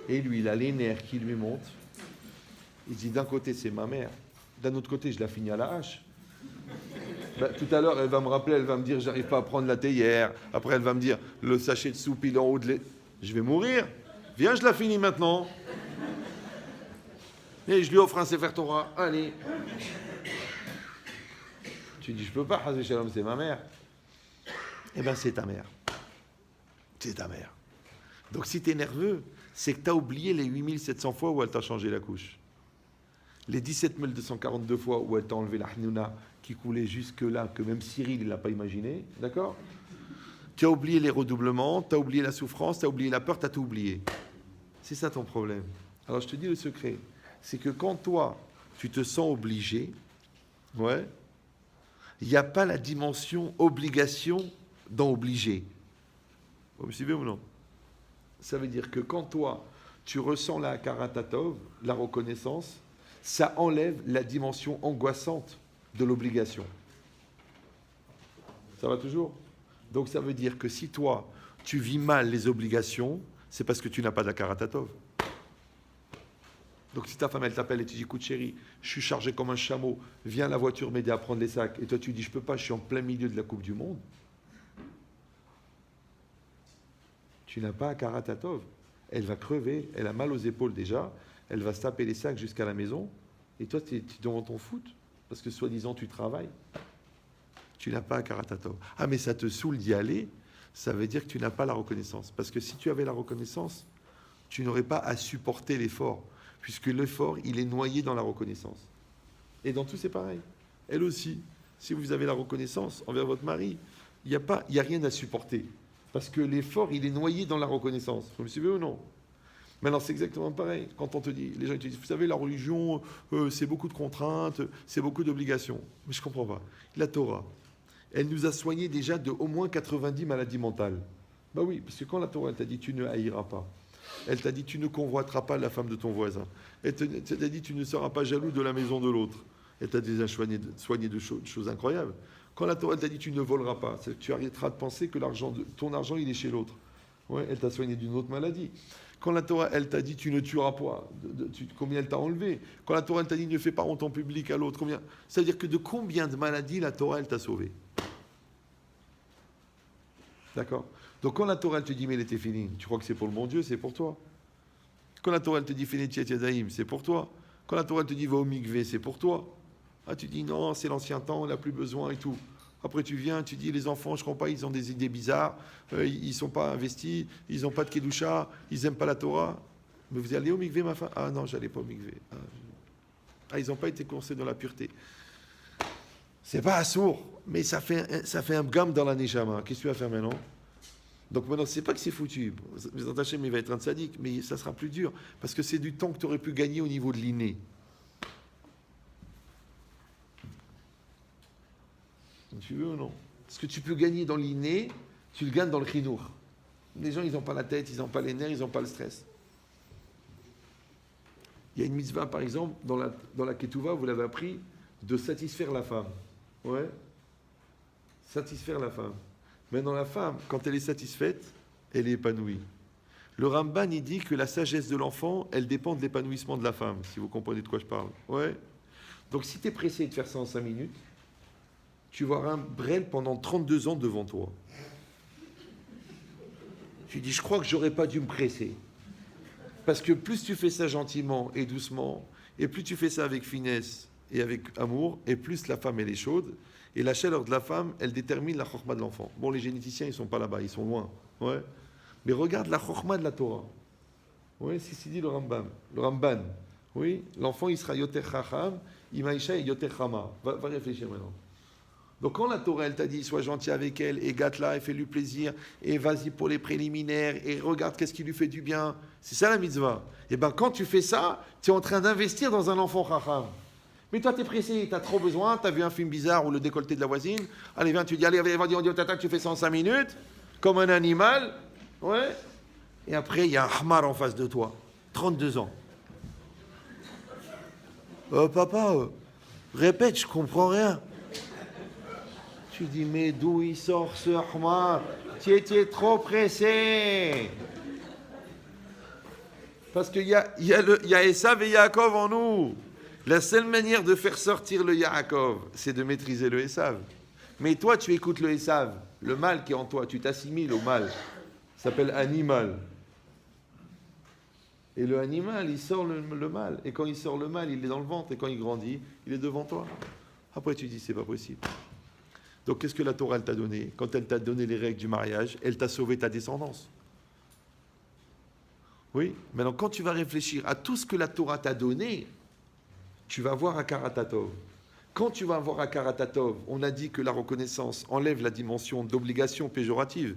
Et lui, il a les nerfs qui lui montent. Il dit, d'un côté, c'est ma mère, d'un autre côté, je la finis à la hache. Tout à l'heure, elle va me rappeler, elle va me dire, j'arrive pas à prendre la théière. Après, elle va me dire, le sachet de soupe, il est en haut de lait. Je vais mourir. Viens, je la finis maintenant. Et je lui offre un Sefer Torah. Allez. Tu dis, je peux pas, Hazé Shalom, c'est ma mère. Eh bien, c'est ta mère. C'est ta mère. Donc, si tu es nerveux, c'est que tu as oublié les 8700 fois où elle t'a changé la couche. Les 17 242 fois où elle t'a enlevé la hnouna qui coulait jusque-là, que même Cyril, il l'a pas imaginé. D'accord? Tu as oublié les redoublements, tu as oublié la souffrance, tu as oublié la peur, tu as tout oublié. C'est ça ton problème. Alors, je te dis le secret. C'est que quand toi, tu te sens obligé, ouais, il n'y a pas la dimension obligation dans obligé. Vous me suivez ou non? Ça veut dire que quand toi, tu ressens la karatatov, la reconnaissance, ça enlève la dimension angoissante de l'obligation. Ça va toujours? Donc ça veut dire que si toi, tu vis mal les obligations, c'est parce que tu n'as pas de la karatatov. Donc si ta femme, elle t'appelle et tu dis, écoute chérie, je suis chargé comme un chameau, viens à la voiture m'aider à prendre les sacs. Et toi tu dis, je peux pas, je suis en plein milieu de la Coupe du Monde. tu n'as pas Akarat Hatov. Elle va crever, elle a mal aux épaules déjà, elle va se taper les sacs jusqu'à la maison, et toi, tu es devant ton foot, parce que soi-disant, tu travailles. Tu n'as pas Akarat Hatov. Ah, mais ça te saoule d'y aller, ça veut dire que tu n'as pas la reconnaissance. Parce que si tu avais la reconnaissance, tu n'aurais pas à supporter l'effort, puisque l'effort, il est noyé dans la reconnaissance. Et dans tout, c'est pareil. Elle aussi, si vous avez la reconnaissance envers votre mari, il n'y a rien à supporter. Parce que l'effort, il est noyé dans la reconnaissance. Vous me suivez ou non? Maintenant, c'est exactement pareil. Quand on te dit, les gens te disent, vous savez, la religion, c'est beaucoup de contraintes, c'est beaucoup d'obligations. Mais je ne comprends pas. La Torah, elle nous a soignés déjà de au moins 90 maladies mentales. Ben oui, parce que quand la Torah, elle t'a dit, tu ne haïras pas. Elle t'a dit, tu ne convoiteras pas la femme de ton voisin. Elle t'a dit, tu ne seras pas jaloux de la maison de l'autre. Elle t'a déjà soigné de choses incroyables. Quand la Torah t'a dit tu ne voleras pas, tu arrêteras de penser que ton argent il est chez l'autre. Ouais, elle t'a soigné d'une autre maladie. Quand la Torah elle t'a dit tu ne tueras pas, combien elle t'a enlevé? Quand la Torah elle t'a dit ne fais pas honte en public à l'autre, combien? C'est-à-dire que de combien de maladies la Torah elle t'a sauvé? D'accord? Donc quand la Torah elle te dit mais les téphilines, tu crois que c'est pour le bon Dieu, c'est pour toi. Quand la Torah elle te dit fais tiet yadaïm, c'est pour toi. Quand la Torah elle te dit va au mikvé, c'est pour toi. Ah, tu dis non, c'est l'ancien temps, on n'a plus besoin et tout. Après, tu viens, tu dis les enfants, je ne comprends pas, ils ont des idées bizarres, ils ne sont pas investis, ils n'ont pas de Kedusha, ils n'aiment pas la Torah. Mais vous allez au mikvé, ma femme? Ah non, j'allais pas au mikvé. Ils n'ont pas été conseillés dans la pureté. C'est pas assourd, mais ça fait un gamme dans la neshama. Qu'est-ce que tu vas faire maintenant? Donc maintenant, c'est pas que c'est foutu. Vous attachez, mais il va être un sadique, mais ça sera plus dur, parce que c'est du temps que tu aurais pu gagner au niveau de l'inné. Tu veux ou non? Ce que tu peux gagner dans l'inné, tu le gagnes dans le chinour. Les gens, ils n'ont pas la tête, ils n'ont pas les nerfs, ils n'ont pas le stress. Il y a une mitzvah, par exemple, dans la ketouva, vous l'avez appris, de satisfaire la femme. Ouais. Satisfaire la femme. Maintenant, la femme, quand elle est satisfaite, elle est épanouie. Le Ramban, il dit que la sagesse de l'enfant, elle dépend de l'épanouissement de la femme, si vous comprenez de quoi je parle. Ouais. Donc, si tu es pressé de faire ça en 5 minutes, tu vas avoir un brel pendant 32 ans devant toi. Tu dis, je crois que j'aurais pas dû me presser. Parce que plus tu fais ça gentiment et doucement, et plus tu fais ça avec finesse et avec amour, et plus la femme, elle est chaude. Et la chaleur de la femme, elle détermine la chorma de l'enfant. Bon, les généticiens, ils sont pas là-bas, ils sont loin. Ouais. Mais regarde la chorma de la Torah. Oui, c'est ce qu'il dit le Ramban. Oui, l'enfant, il sera yoter chacham, imaïcha et yoter chama. Va réfléchir maintenant. Donc quand la Torah, elle t'a dit, sois gentil avec elle, et gâte-la, et fais-lui plaisir, et vas-y pour les préliminaires, et regarde qu'est-ce qui lui fait du bien. C'est ça la mitzvah. Et bien quand tu fais ça, tu es en train d'investir dans un enfant chacham. Mais toi, tu es pressé, tu as trop besoin, tu as vu un film bizarre ou le décolleté de la voisine. Allez, viens, tu dis, allez, on dit, tu fais ça en 5 minutes, comme un animal. Ouais. Et après, il y a un hamar en face de toi, 32 ans. Papa, répète, je comprends rien. Tu dis, mais d'où il sort ce hamar? Tu étais trop pressé. Parce qu'il y a Esav et Yaakov en nous. La seule manière de faire sortir le Yaakov, c'est de maîtriser le Esav. Mais toi, tu écoutes le Esav, le mal qui est en toi, tu t'assimiles au mal. Ça s'appelle animal. Et le animal, il sort le mal. Et quand il sort le mal, il est dans le ventre. Et quand il grandit, il est devant toi. Après, tu dis, c'est pas possible. Donc, qu'est-ce que la Torah, elle t'a donné? Quand elle t'a donné les règles du mariage, elle t'a sauvé ta descendance. Oui. Maintenant, quand tu vas réfléchir à tout ce que la Torah t'a donné, tu vas voir Akarat Hatov. Quand tu vas voir Akarat Hatov, on a dit que la reconnaissance enlève la dimension d'obligation péjorative.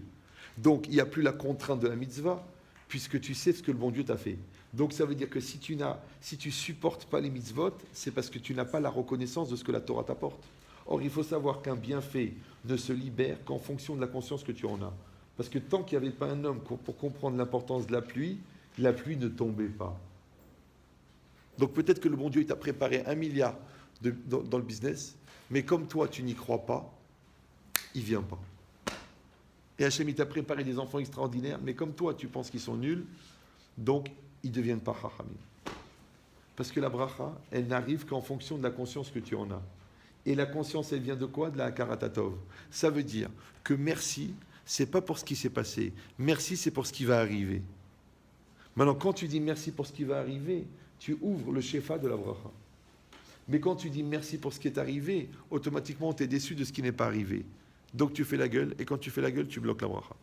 Donc, il n'y a plus la contrainte de la mitzvah, puisque tu sais ce que le bon Dieu t'a fait. Donc, ça veut dire que si tu supportes pas les mitzvot, c'est parce que tu n'as pas la reconnaissance de ce que la Torah t'apporte. Or, il faut savoir qu'un bienfait ne se libère qu'en fonction de la conscience que tu en as. Parce que tant qu'il n'y avait pas un homme pour comprendre l'importance de la pluie ne tombait pas. Donc peut-être que le bon Dieu t'a préparé 1 milliard dans le business, mais comme toi, tu n'y crois pas, il ne vient pas. Et Hachem, il t'a préparé des enfants extraordinaires, mais comme toi, tu penses qu'ils sont nuls, donc ils ne deviennent pas chachamim. Parce que la bracha, elle n'arrive qu'en fonction de la conscience que tu en as. Et la conscience, elle vient de quoi? De la Akarat Hatov. Ça veut dire que merci, c'est pas pour ce qui s'est passé. Merci, c'est pour ce qui va arriver. Maintenant, quand tu dis merci pour ce qui va arriver, tu ouvres le shefa de la bracha. Mais quand tu dis merci pour ce qui est arrivé, automatiquement, tu es déçu de ce qui n'est pas arrivé. Donc tu fais la gueule, et quand tu fais la gueule, tu bloques la bracha.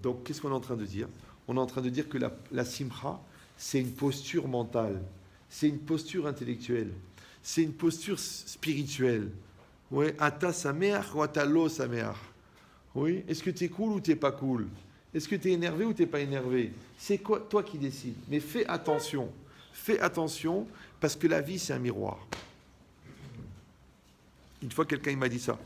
Donc, qu'est-ce qu'on est en train de dire? On est en train de dire que la simcha, c'est une posture mentale, c'est une posture intellectuelle, c'est une posture spirituelle. Oui, ata sameach ou ata lo sameach. Oui, est-ce que tu es cool ou tu n'es pas cool? Est-ce que tu es énervé ou tu n'es pas énervé? C'est quoi, toi qui décides. Mais fais attention, parce que la vie, c'est un miroir. Une fois, quelqu'un il m'a dit ça.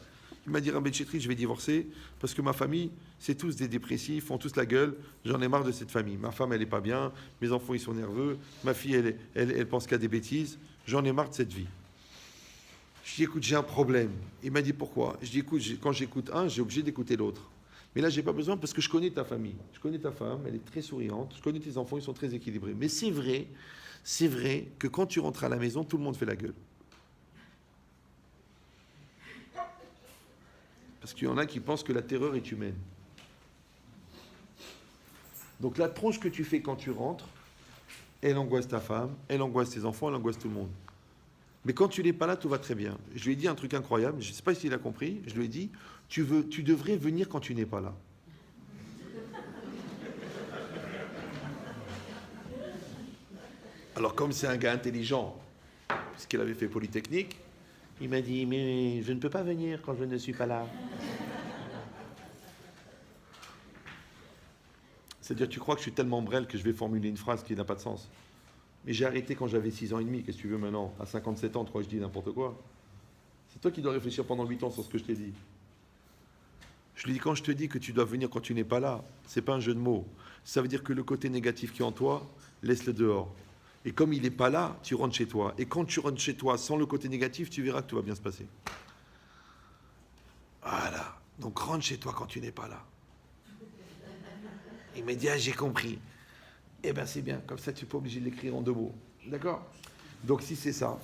Il m'a dit, Rabbi Chetri, je vais divorcer parce que ma famille, c'est tous des dépressifs, ils font tous la gueule. J'en ai marre de cette famille. Ma femme, elle n'est pas bien. Mes enfants, ils sont nerveux. Ma fille, elle pense qu'à des bêtises. J'en ai marre de cette vie. Je dis, écoute, j'ai un problème. Il m'a dit, pourquoi? Je dis, écoute, quand j'écoute un, j'ai obligé d'écouter l'autre. Mais là, je n'ai pas besoin parce que je connais ta famille. Je connais ta femme, elle est très souriante. Je connais tes enfants, ils sont très équilibrés. Mais c'est vrai que quand tu rentres à la maison, tout le monde fait la gueule. Parce qu'il y en a qui pensent que la terreur est humaine. Donc la tronche que tu fais quand tu rentres, elle angoisse ta femme, elle angoisse tes enfants, elle angoisse tout le monde. Mais quand tu n'es pas là, tout va très bien. Je lui ai dit un truc incroyable, je ne sais pas s'il a compris, je lui ai dit, tu devrais venir quand tu n'es pas là. Alors comme c'est un gars intelligent, puisqu'il avait fait Polytechnique, il m'a dit, mais je ne peux pas venir quand je ne suis pas là. C'est-à-dire, tu crois que je suis tellement brêle que je vais formuler une phrase qui n'a pas de sens. Mais j'ai arrêté quand j'avais 6 ans et demi. Qu'est-ce que tu veux maintenant? À 57 ans, tu crois que je dis n'importe quoi? C'est toi qui dois réfléchir pendant 8 ans sur ce que je t'ai dit. Je lui dis, quand je te dis que tu dois venir quand tu n'es pas là, c'est pas un jeu de mots. Ça veut dire que le côté négatif qui est en toi, laisse-le dehors. Et comme il n'est pas là, tu rentres chez toi. Et quand tu rentres chez toi sans le côté négatif, tu verras que tout va bien se passer. Voilà. Donc rentre chez toi quand tu n'es pas là. Il m'a dit, ah, j'ai compris. Eh bien, c'est bien. Comme ça, tu n'es pas obligé de l'écrire en 2 mots. D'accord? Donc, si c'est ça,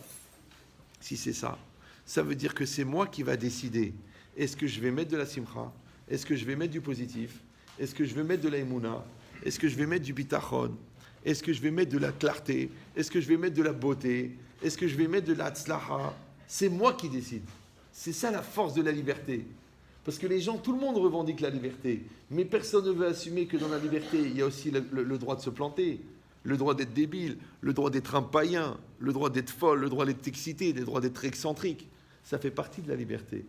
ça veut dire que c'est moi qui va décider. Est-ce que je vais mettre de la simcha? Est-ce que je vais mettre du positif? Est-ce que je vais mettre de la émouna? Est-ce que je vais mettre du bitachon? Est-ce que je vais mettre de la clarté? Est-ce que je vais mettre de la beauté? Est-ce que je vais mettre de la tzlaha? C'est moi qui décide. C'est ça la force de la liberté. Parce que les gens, tout le monde revendique la liberté. Mais personne ne veut assumer que dans la liberté, il y a aussi le droit de se planter, le droit d'être débile, le droit d'être un païen, le droit d'être folle, le droit d'être excité, le droit d'être excentrique. Ça fait partie de la liberté.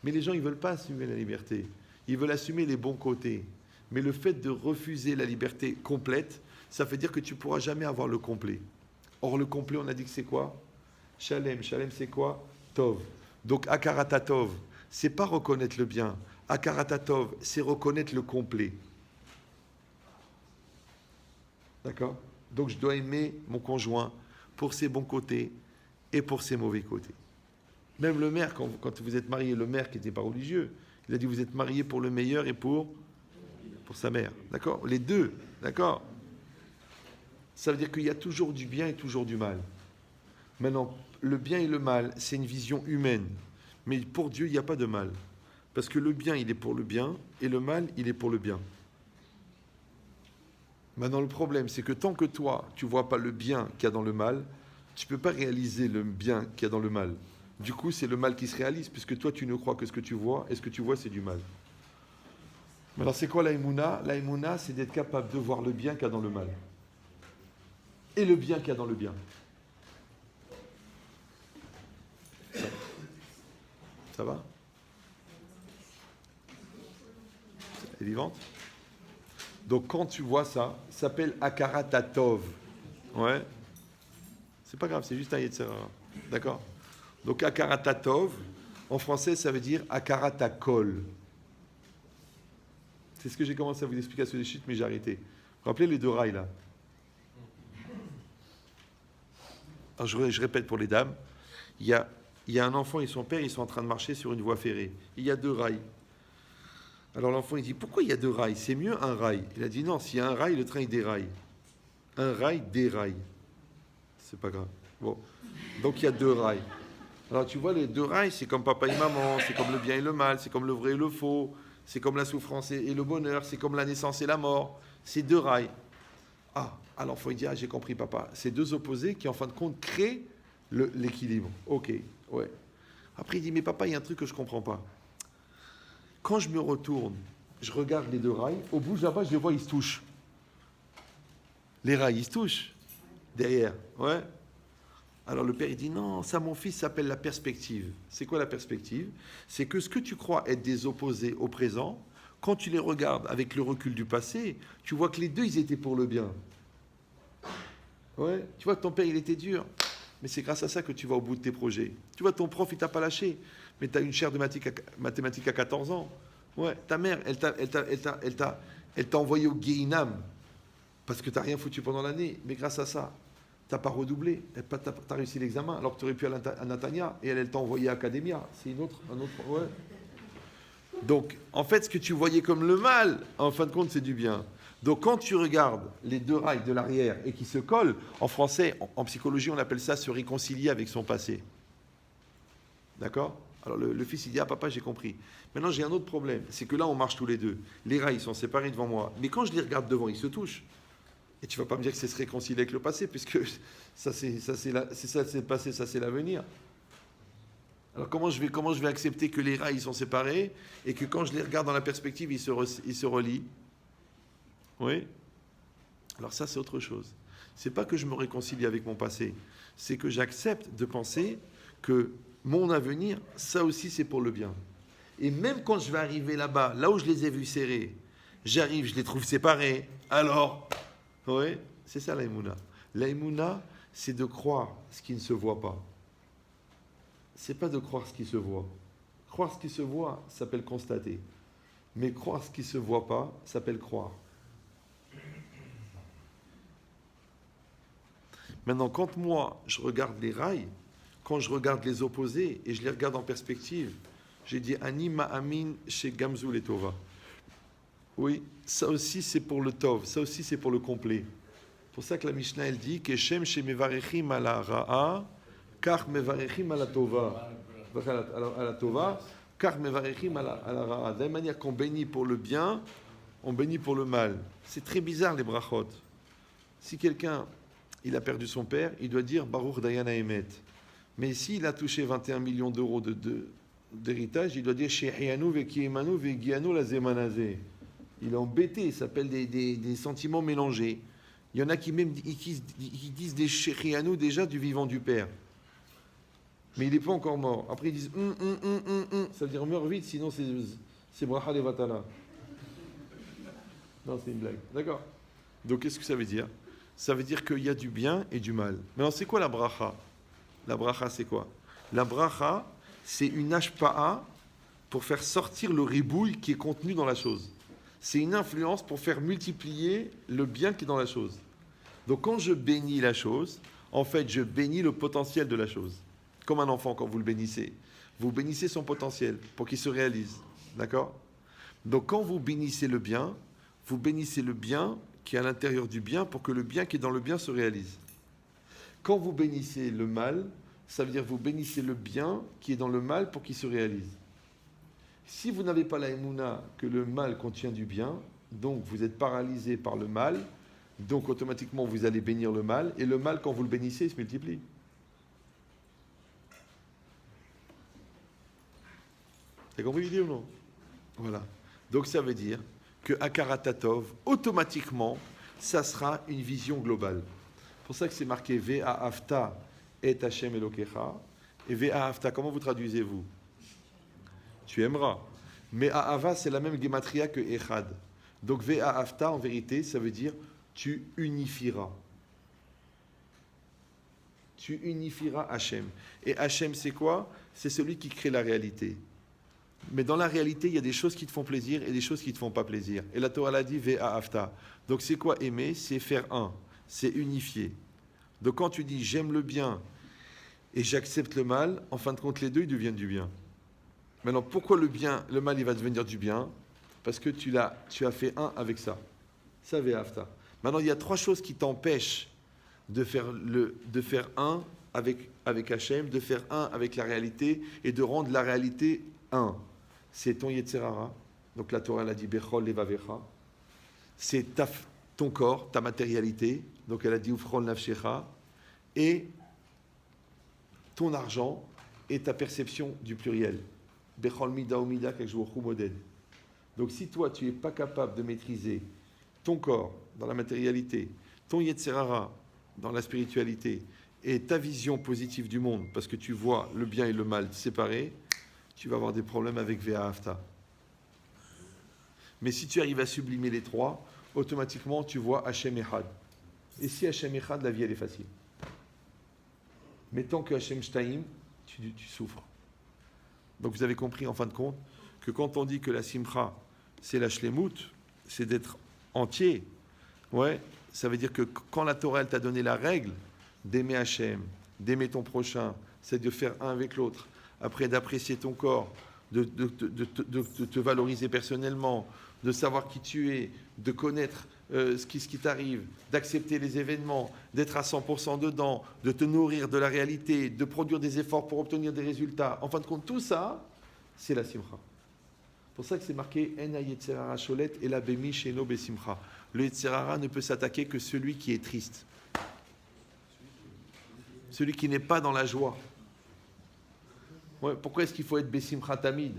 Mais les gens, ils ne veulent pas assumer la liberté. Ils veulent assumer les bons côtés. Mais le fait de refuser la liberté complète, ça fait dire que tu ne pourras jamais avoir le complet. Or, le complet, on a dit que c'est quoi? Shalem. Shalem, c'est quoi? Tov. Donc, Akarata Tov, c'est pas reconnaître le bien. Akarata Tov, c'est reconnaître le complet. D'accord? Donc, je dois aimer mon conjoint pour ses bons côtés et pour ses mauvais côtés. Même le maire, quand vous êtes marié, le maire qui n'était pas religieux, il a dit vous êtes marié pour le meilleur et pour sa mère. D'accord? Les deux. D'accord? Ça veut dire qu'il y a toujours du bien et toujours du mal. Maintenant, le bien et le mal, c'est une vision humaine. Mais pour Dieu, il n'y a pas de mal. Parce que le bien, il est pour le bien, et le mal, il est pour le bien. Maintenant, le problème, c'est que tant que toi, tu ne vois pas le bien qu'il y a dans le mal, tu ne peux pas réaliser le bien qu'il y a dans le mal. Du coup, c'est le mal qui se réalise, puisque toi, tu ne crois que ce que tu vois, et ce que tu vois, c'est du mal. Maintenant, c'est quoi la émouna? La émouna, c'est d'être capable de voir le bien qu'il y a dans le mal. Et le bien qu'il y a dans le bien. Ça va? Elle est vivante? Donc quand tu vois ça, ça s'appelle Akarata Tov. Ouais. C'est pas grave, c'est juste un Yetzerara. D'accord? Donc Akarata Tov, en français, ça veut dire Akarata Kol. C'est ce que j'ai commencé à vous expliquer sur les chutes, mais j'ai arrêté. Vous vous rappelez les 2 rails là? Alors, je répète pour les dames. Il y a un enfant et son père, ils sont en train de marcher sur une voie ferrée. Il y a 2 rails. Alors l'enfant, il dit, pourquoi il y a 2 rails? C'est mieux un rail. Il a dit, non, s'il y a un rail, le train, il déraille. Un rail déraille. C'est pas grave. Bon. Donc il y a 2 rails. Alors tu vois, les deux rails, c'est comme papa et maman, c'est comme le bien et le mal, c'est comme le vrai et le faux, c'est comme la souffrance et le bonheur, c'est comme la naissance et la mort. C'est deux rails. Ah, alors faut dire, ah, j'ai compris papa. C'est deux opposés qui en fin de compte créent l'équilibre. Ok, ouais. Après il dit, mais papa, il y a un truc que je ne comprends pas. Quand je me retourne, je regarde les deux rails, au bout là-bas, je les vois, ils se touchent. Les rails, ils se touchent. Derrière, ouais. Alors le père, il dit, non, ça, mon fils, s'appelle la perspective. C'est quoi la perspective? C'est que ce que tu crois être des opposés au présent, quand tu les regardes avec le recul du passé, tu vois que les deux, ils étaient pour le bien. Ouais. Tu vois que ton père, il était dur. Mais c'est grâce à ça que tu vas au bout de tes projets. Tu vois, ton prof, il t'a pas lâché. Mais tu as une chaire de mathématiques à 14 ans. Ouais. Ta mère, elle t'a envoyé au Guéinam parce que tu n'as rien foutu pendant l'année. Mais grâce à ça, tu n'as pas redoublé. Tu as réussi l'examen alors que tu aurais pu aller à Natania. Et elle t'a envoyé à Academia. C'est un autre. Ouais. Donc, en fait, ce que tu voyais comme le mal, en fin de compte, c'est du bien. Donc, quand tu regardes les deux rails de l'arrière et qui se collent, en français, en psychologie, on appelle ça se réconcilier avec son passé. D'accord? Alors, le fils, il dit, ah papa, j'ai compris. Maintenant, j'ai un autre problème. C'est que là, on marche tous les deux. Les rails sont séparés devant moi. Mais quand je les regarde devant, ils se touchent. Et tu ne vas pas me dire que c'est se réconcilier avec le passé, puisque ça, c'est le passé, ça, c'est l'avenir. Alors comment je vais accepter que les rails ils sont séparés et que quand je les regarde dans la perspective, ils se relient? Oui. Alors ça, c'est autre chose. C'est pas que je me réconcilie avec mon passé, c'est que j'accepte de penser que mon avenir, ça aussi, c'est pour le bien. Et même quand je vais arriver là-bas, là où je les ai vus serrés, j'arrive, je les trouve séparés. Alors, oui, c'est ça l'aïmouna. L'aïmouna, c'est de croire ce qui ne se voit pas. C'est pas de croire ce qui se voit. Croire ce qui se voit s'appelle constater. Mais croire ce qui ne se voit pas s'appelle croire. Maintenant, quand moi, je regarde les rails, quand je regarde les opposés et je les regarde en perspective, j'ai dit Ani ma'amin chez Gamzou et Tova. Oui, ça aussi c'est pour le Tov, ça aussi c'est pour le complet. C'est pour ça que la Mishnah elle dit que Shem chez Mevarechim ala Ra'a, car mevarechim ala tova, à la tova, car mevarechim à la ra'a. De la même manière qu'on bénit pour le bien, on bénit pour le mal. C'est très bizarre les brachot. Si quelqu'un il a perdu son père, il doit dire Baruch Dayan Haemet. Mais s'il a touché 21 millions d'euros d'héritage, il doit dire Shehianu vekiemanu vegianu la zemanazé. Il est embêté, ça s'appelle des sentiments mélangés. Il y en a qui même qui disent des Shehianu déjà du vivant du père. Mais il n'est pas encore mort. Après, ils disent ça veut dire meurs vite, sinon c'est bracha levatala. Non, c'est une blague. D'accord. Donc, qu'est-ce que ça veut dire? Ça veut dire qu'il y a du bien et du mal. Maintenant, c'est quoi la bracha? La bracha, c'est quoi? La bracha, c'est une hashpa'a pour faire sortir le ribouille qui est contenu dans la chose. C'est une influence pour faire multiplier le bien qui est dans la chose. Donc, quand je bénis la chose, en fait, je bénis le potentiel de la chose. Comme un enfant, quand vous le bénissez. Vous bénissez son potentiel pour qu'il se réalise. D'accord? Donc, quand vous bénissez le bien, vous bénissez le bien qui est à l'intérieur du bien pour que le bien qui est dans le bien se réalise. Quand vous bénissez le mal, ça veut dire que vous bénissez le bien qui est dans le mal pour qu'il se réalise. Si vous n'avez pas la émouna que le mal contient du bien, donc vous êtes paralysé par le mal, donc automatiquement vous allez bénir le mal, et le mal, quand vous le bénissez, il se multiplie. T'as compris l'idée ou non? Voilà. Donc ça veut dire que Akaratatov, automatiquement, ça sera une vision globale. C'est pour ça que c'est marqué Ve'ahavta et Hashem Elokecha. Et Ve'ahavta, comment vous traduisez-vous? Tu aimeras. Mais Ahava, c'est la même gematria que Echad. Donc Ve'ahavta, en vérité, ça veut dire tu unifieras. Tu unifieras Hashem. Et Hashem, c'est quoi? C'est celui qui crée la réalité. Mais dans la réalité, il y a des choses qui te font plaisir et des choses qui ne te font pas plaisir. Et la Torah l'a dit, Ve'ahavta. Donc c'est quoi aimer? C'est faire un. C'est unifier. Donc quand tu dis j'aime le bien et j'accepte le mal, en fin de compte, les deux, ils deviennent du bien. Maintenant, pourquoi le mal, il va devenir du bien? Parce que tu as fait un avec ça. Ça, Ve'ahavta. Maintenant, il y a trois choses qui t'empêchent de faire un avec Hachem, de faire un avec la réalité et de rendre la réalité un. C'est ton Yetzerara. Donc la Torah elle a dit Bechol Levavecha. C'est ton corps, ta matérialité. Donc elle a dit Ufrol Nafshecha. Et ton argent et ta perception du pluriel. Bechol Mida Omida Kekjouchu Moded. Donc si toi tu n'es pas capable de maîtriser ton corps dans la matérialité, ton Yetzerara dans la spiritualité et ta vision positive du monde, parce que tu vois le bien et le mal séparés, tu vas avoir des problèmes avec Ve'ahavta. Mais si tu arrives à sublimer les trois, automatiquement tu vois Hachem Echad. Et si Hachem Echad, la vie elle est facile. Mais tant que Hachem Shtaim, tu souffres. Donc vous avez compris en fin de compte que quand on dit que la Simcha, c'est la Shlemut, c'est d'être entier, ouais, ça veut dire que quand la Torah elle t'a donné la règle d'aimer Hachem, d'aimer ton prochain, c'est de faire un avec l'autre, après d'apprécier ton corps, de te valoriser personnellement, de savoir qui tu es, de connaître ce qui t'arrive, d'accepter les événements, d'être à 100% dedans, de te nourrir de la réalité, de produire des efforts pour obtenir des résultats. En fin de compte, tout ça, c'est la Simcha. C'est pour ça que c'est marqué En ha-yetzerara sholet et la bemi sheno besimcha. Le yetzerara ne peut s'attaquer que celui qui est triste. Celui qui n'est pas dans la joie. Ouais, pourquoi est-ce qu'il faut être besimcha tamid?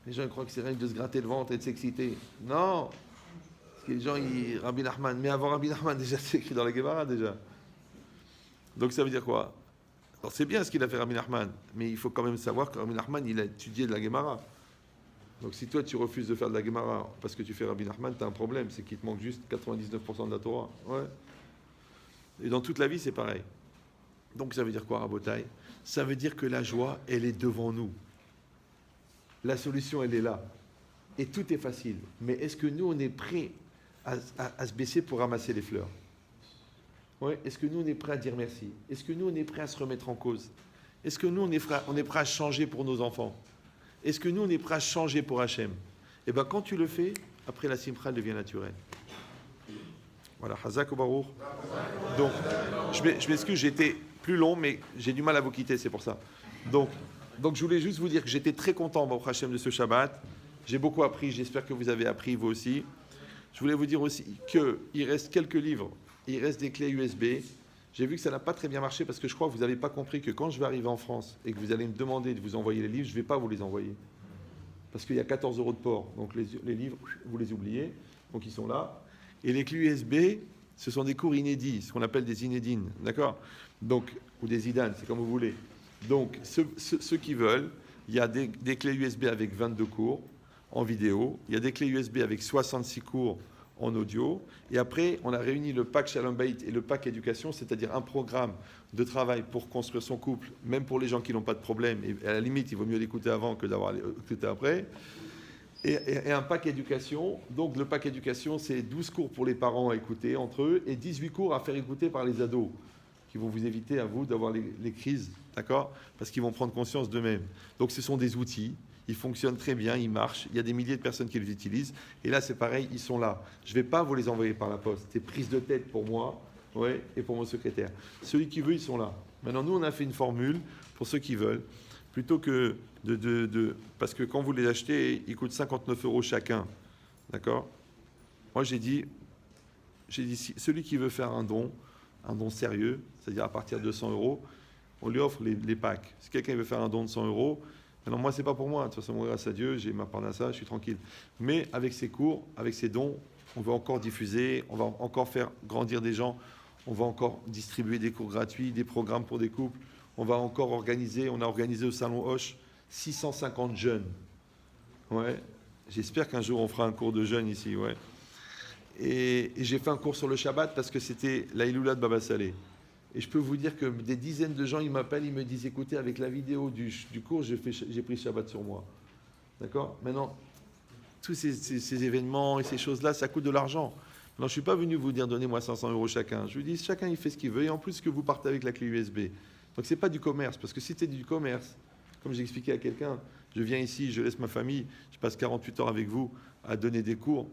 Les gens croient que c'est rien que de se gratter le ventre et de s'exciter. Non. Parce que les gens, Rabbi Nachman. Mais avant Rabbi Nachman, déjà, c'est écrit dans la Gemara, déjà. Donc ça veut dire quoi? Alors c'est bien ce qu'il a fait Rabbi Nachman, mais il faut quand même savoir que Rabbi Nachman, il a étudié de la Gemara. Donc si toi tu refuses de faire de la Gemara parce que tu fais Rabbi Nachman, tu as un problème, c'est qu'il te manque juste 99% de la Torah. Ouais. Et dans toute la vie, c'est pareil. Donc ça veut dire quoi, Rabotai? Ça veut dire que la joie, elle est devant nous. La solution, elle est là. Et tout est facile. Mais est-ce que nous, on est prêts à se baisser pour ramasser les fleurs? Ouais. Est-ce que nous, on est prêts à dire merci? Est-ce que nous, on est prêts à se remettre en cause? Est-ce que nous, on est prêts à changer pour nos enfants? Est-ce que nous, on est prêts à changer pour Hachem? Et bien, quand tu le fais, après la simcha, elle devient naturelle. Voilà, Hazak ou Baruch. Donc, je m'excuse, j'ai été plus long, mais j'ai du mal à vous quitter, c'est pour ça. Donc, je voulais juste vous dire que j'étais très content, Baruch Hashem, de ce Shabbat. J'ai beaucoup appris, j'espère que vous avez appris, vous aussi. Je voulais vous dire aussi qu'il reste quelques livres, il reste des clés USB. J'ai vu que ça n'a pas très bien marché parce que je crois que vous n'avez pas compris que quand je vais arriver en France et que vous allez me demander de vous envoyer les livres, je ne vais pas vous les envoyer. Parce qu'il y a 14 € de port. Donc les livres, vous les oubliez. Donc ils sont là. Et les clés USB, ce sont des cours inédits, ce qu'on appelle des inédines. D'accord? Donc, ou des idanes, c'est comme vous voulez. Donc ceux qui veulent, il y a des clés USB avec 22 cours en vidéo. Il y a des clés USB avec 66 cours en audio, et après on a réuni le pack Shalom Bayit et le pack éducation, c'est-à-dire un programme de travail pour construire son couple, même pour les gens qui n'ont pas de problème, et à la limite il vaut mieux l'écouter avant que d'avoir l'écouté après, et un pack éducation. Donc le pack éducation, c'est 12 cours pour les parents à écouter entre eux, et 18 cours à faire écouter par les ados, qui vont vous éviter à vous d'avoir les crises, d'accord? Parce qu'ils vont prendre conscience d'eux-mêmes. Donc ce sont des outils. Ils fonctionnent très bien, ils marchent. Il y a des milliers de personnes qui les utilisent. Et là, c'est pareil, ils sont là. Je ne vais pas vous les envoyer par la poste. C'est prise de tête pour moi, ouais, et pour mon secrétaire. Celui qui veut, ils sont là. Maintenant, nous, on a fait une formule pour ceux qui veulent. Plutôt que parce que quand vous les achetez, ils coûtent 59 € chacun. D'accord? Moi, j'ai dit, celui qui veut faire un don sérieux, c'est-à-dire à partir de 100 €, on lui offre les packs. Si quelqu'un veut faire un don de 100 €, alors moi, c'est pas pour moi. De toute façon, grâce à Dieu, j'ai ma parnassa, je suis tranquille. Mais avec ces cours, avec ces dons, on va encore diffuser, on va encore faire grandir des gens, on va encore distribuer des cours gratuits, des programmes pour des couples. On va encore organiser, on a organisé au Salon Hoche 650 jeunes. Ouais. J'espère qu'un jour, on fera un cours de jeunes ici. Ouais. Et j'ai fait un cours sur le Shabbat parce que c'était la Iloula de Baba Salé. Et je peux vous dire que des dizaines de gens, ils m'appellent, ils me disent, écoutez, avec la vidéo du cours, j'ai pris Shabbat sur moi. D'accord? Maintenant, tous ces événements et ces choses-là, ça coûte de l'argent. Maintenant, je ne suis pas venu vous dire, donnez-moi 500 € chacun. Je vous dis, chacun, il fait ce qu'il veut. Et en plus, que vous partez avec la clé USB. Donc, ce n'est pas du commerce. Parce que si c'était du commerce, comme j'ai expliqué à quelqu'un, je viens ici, je laisse ma famille, je passe 48 heures avec vous à donner des cours.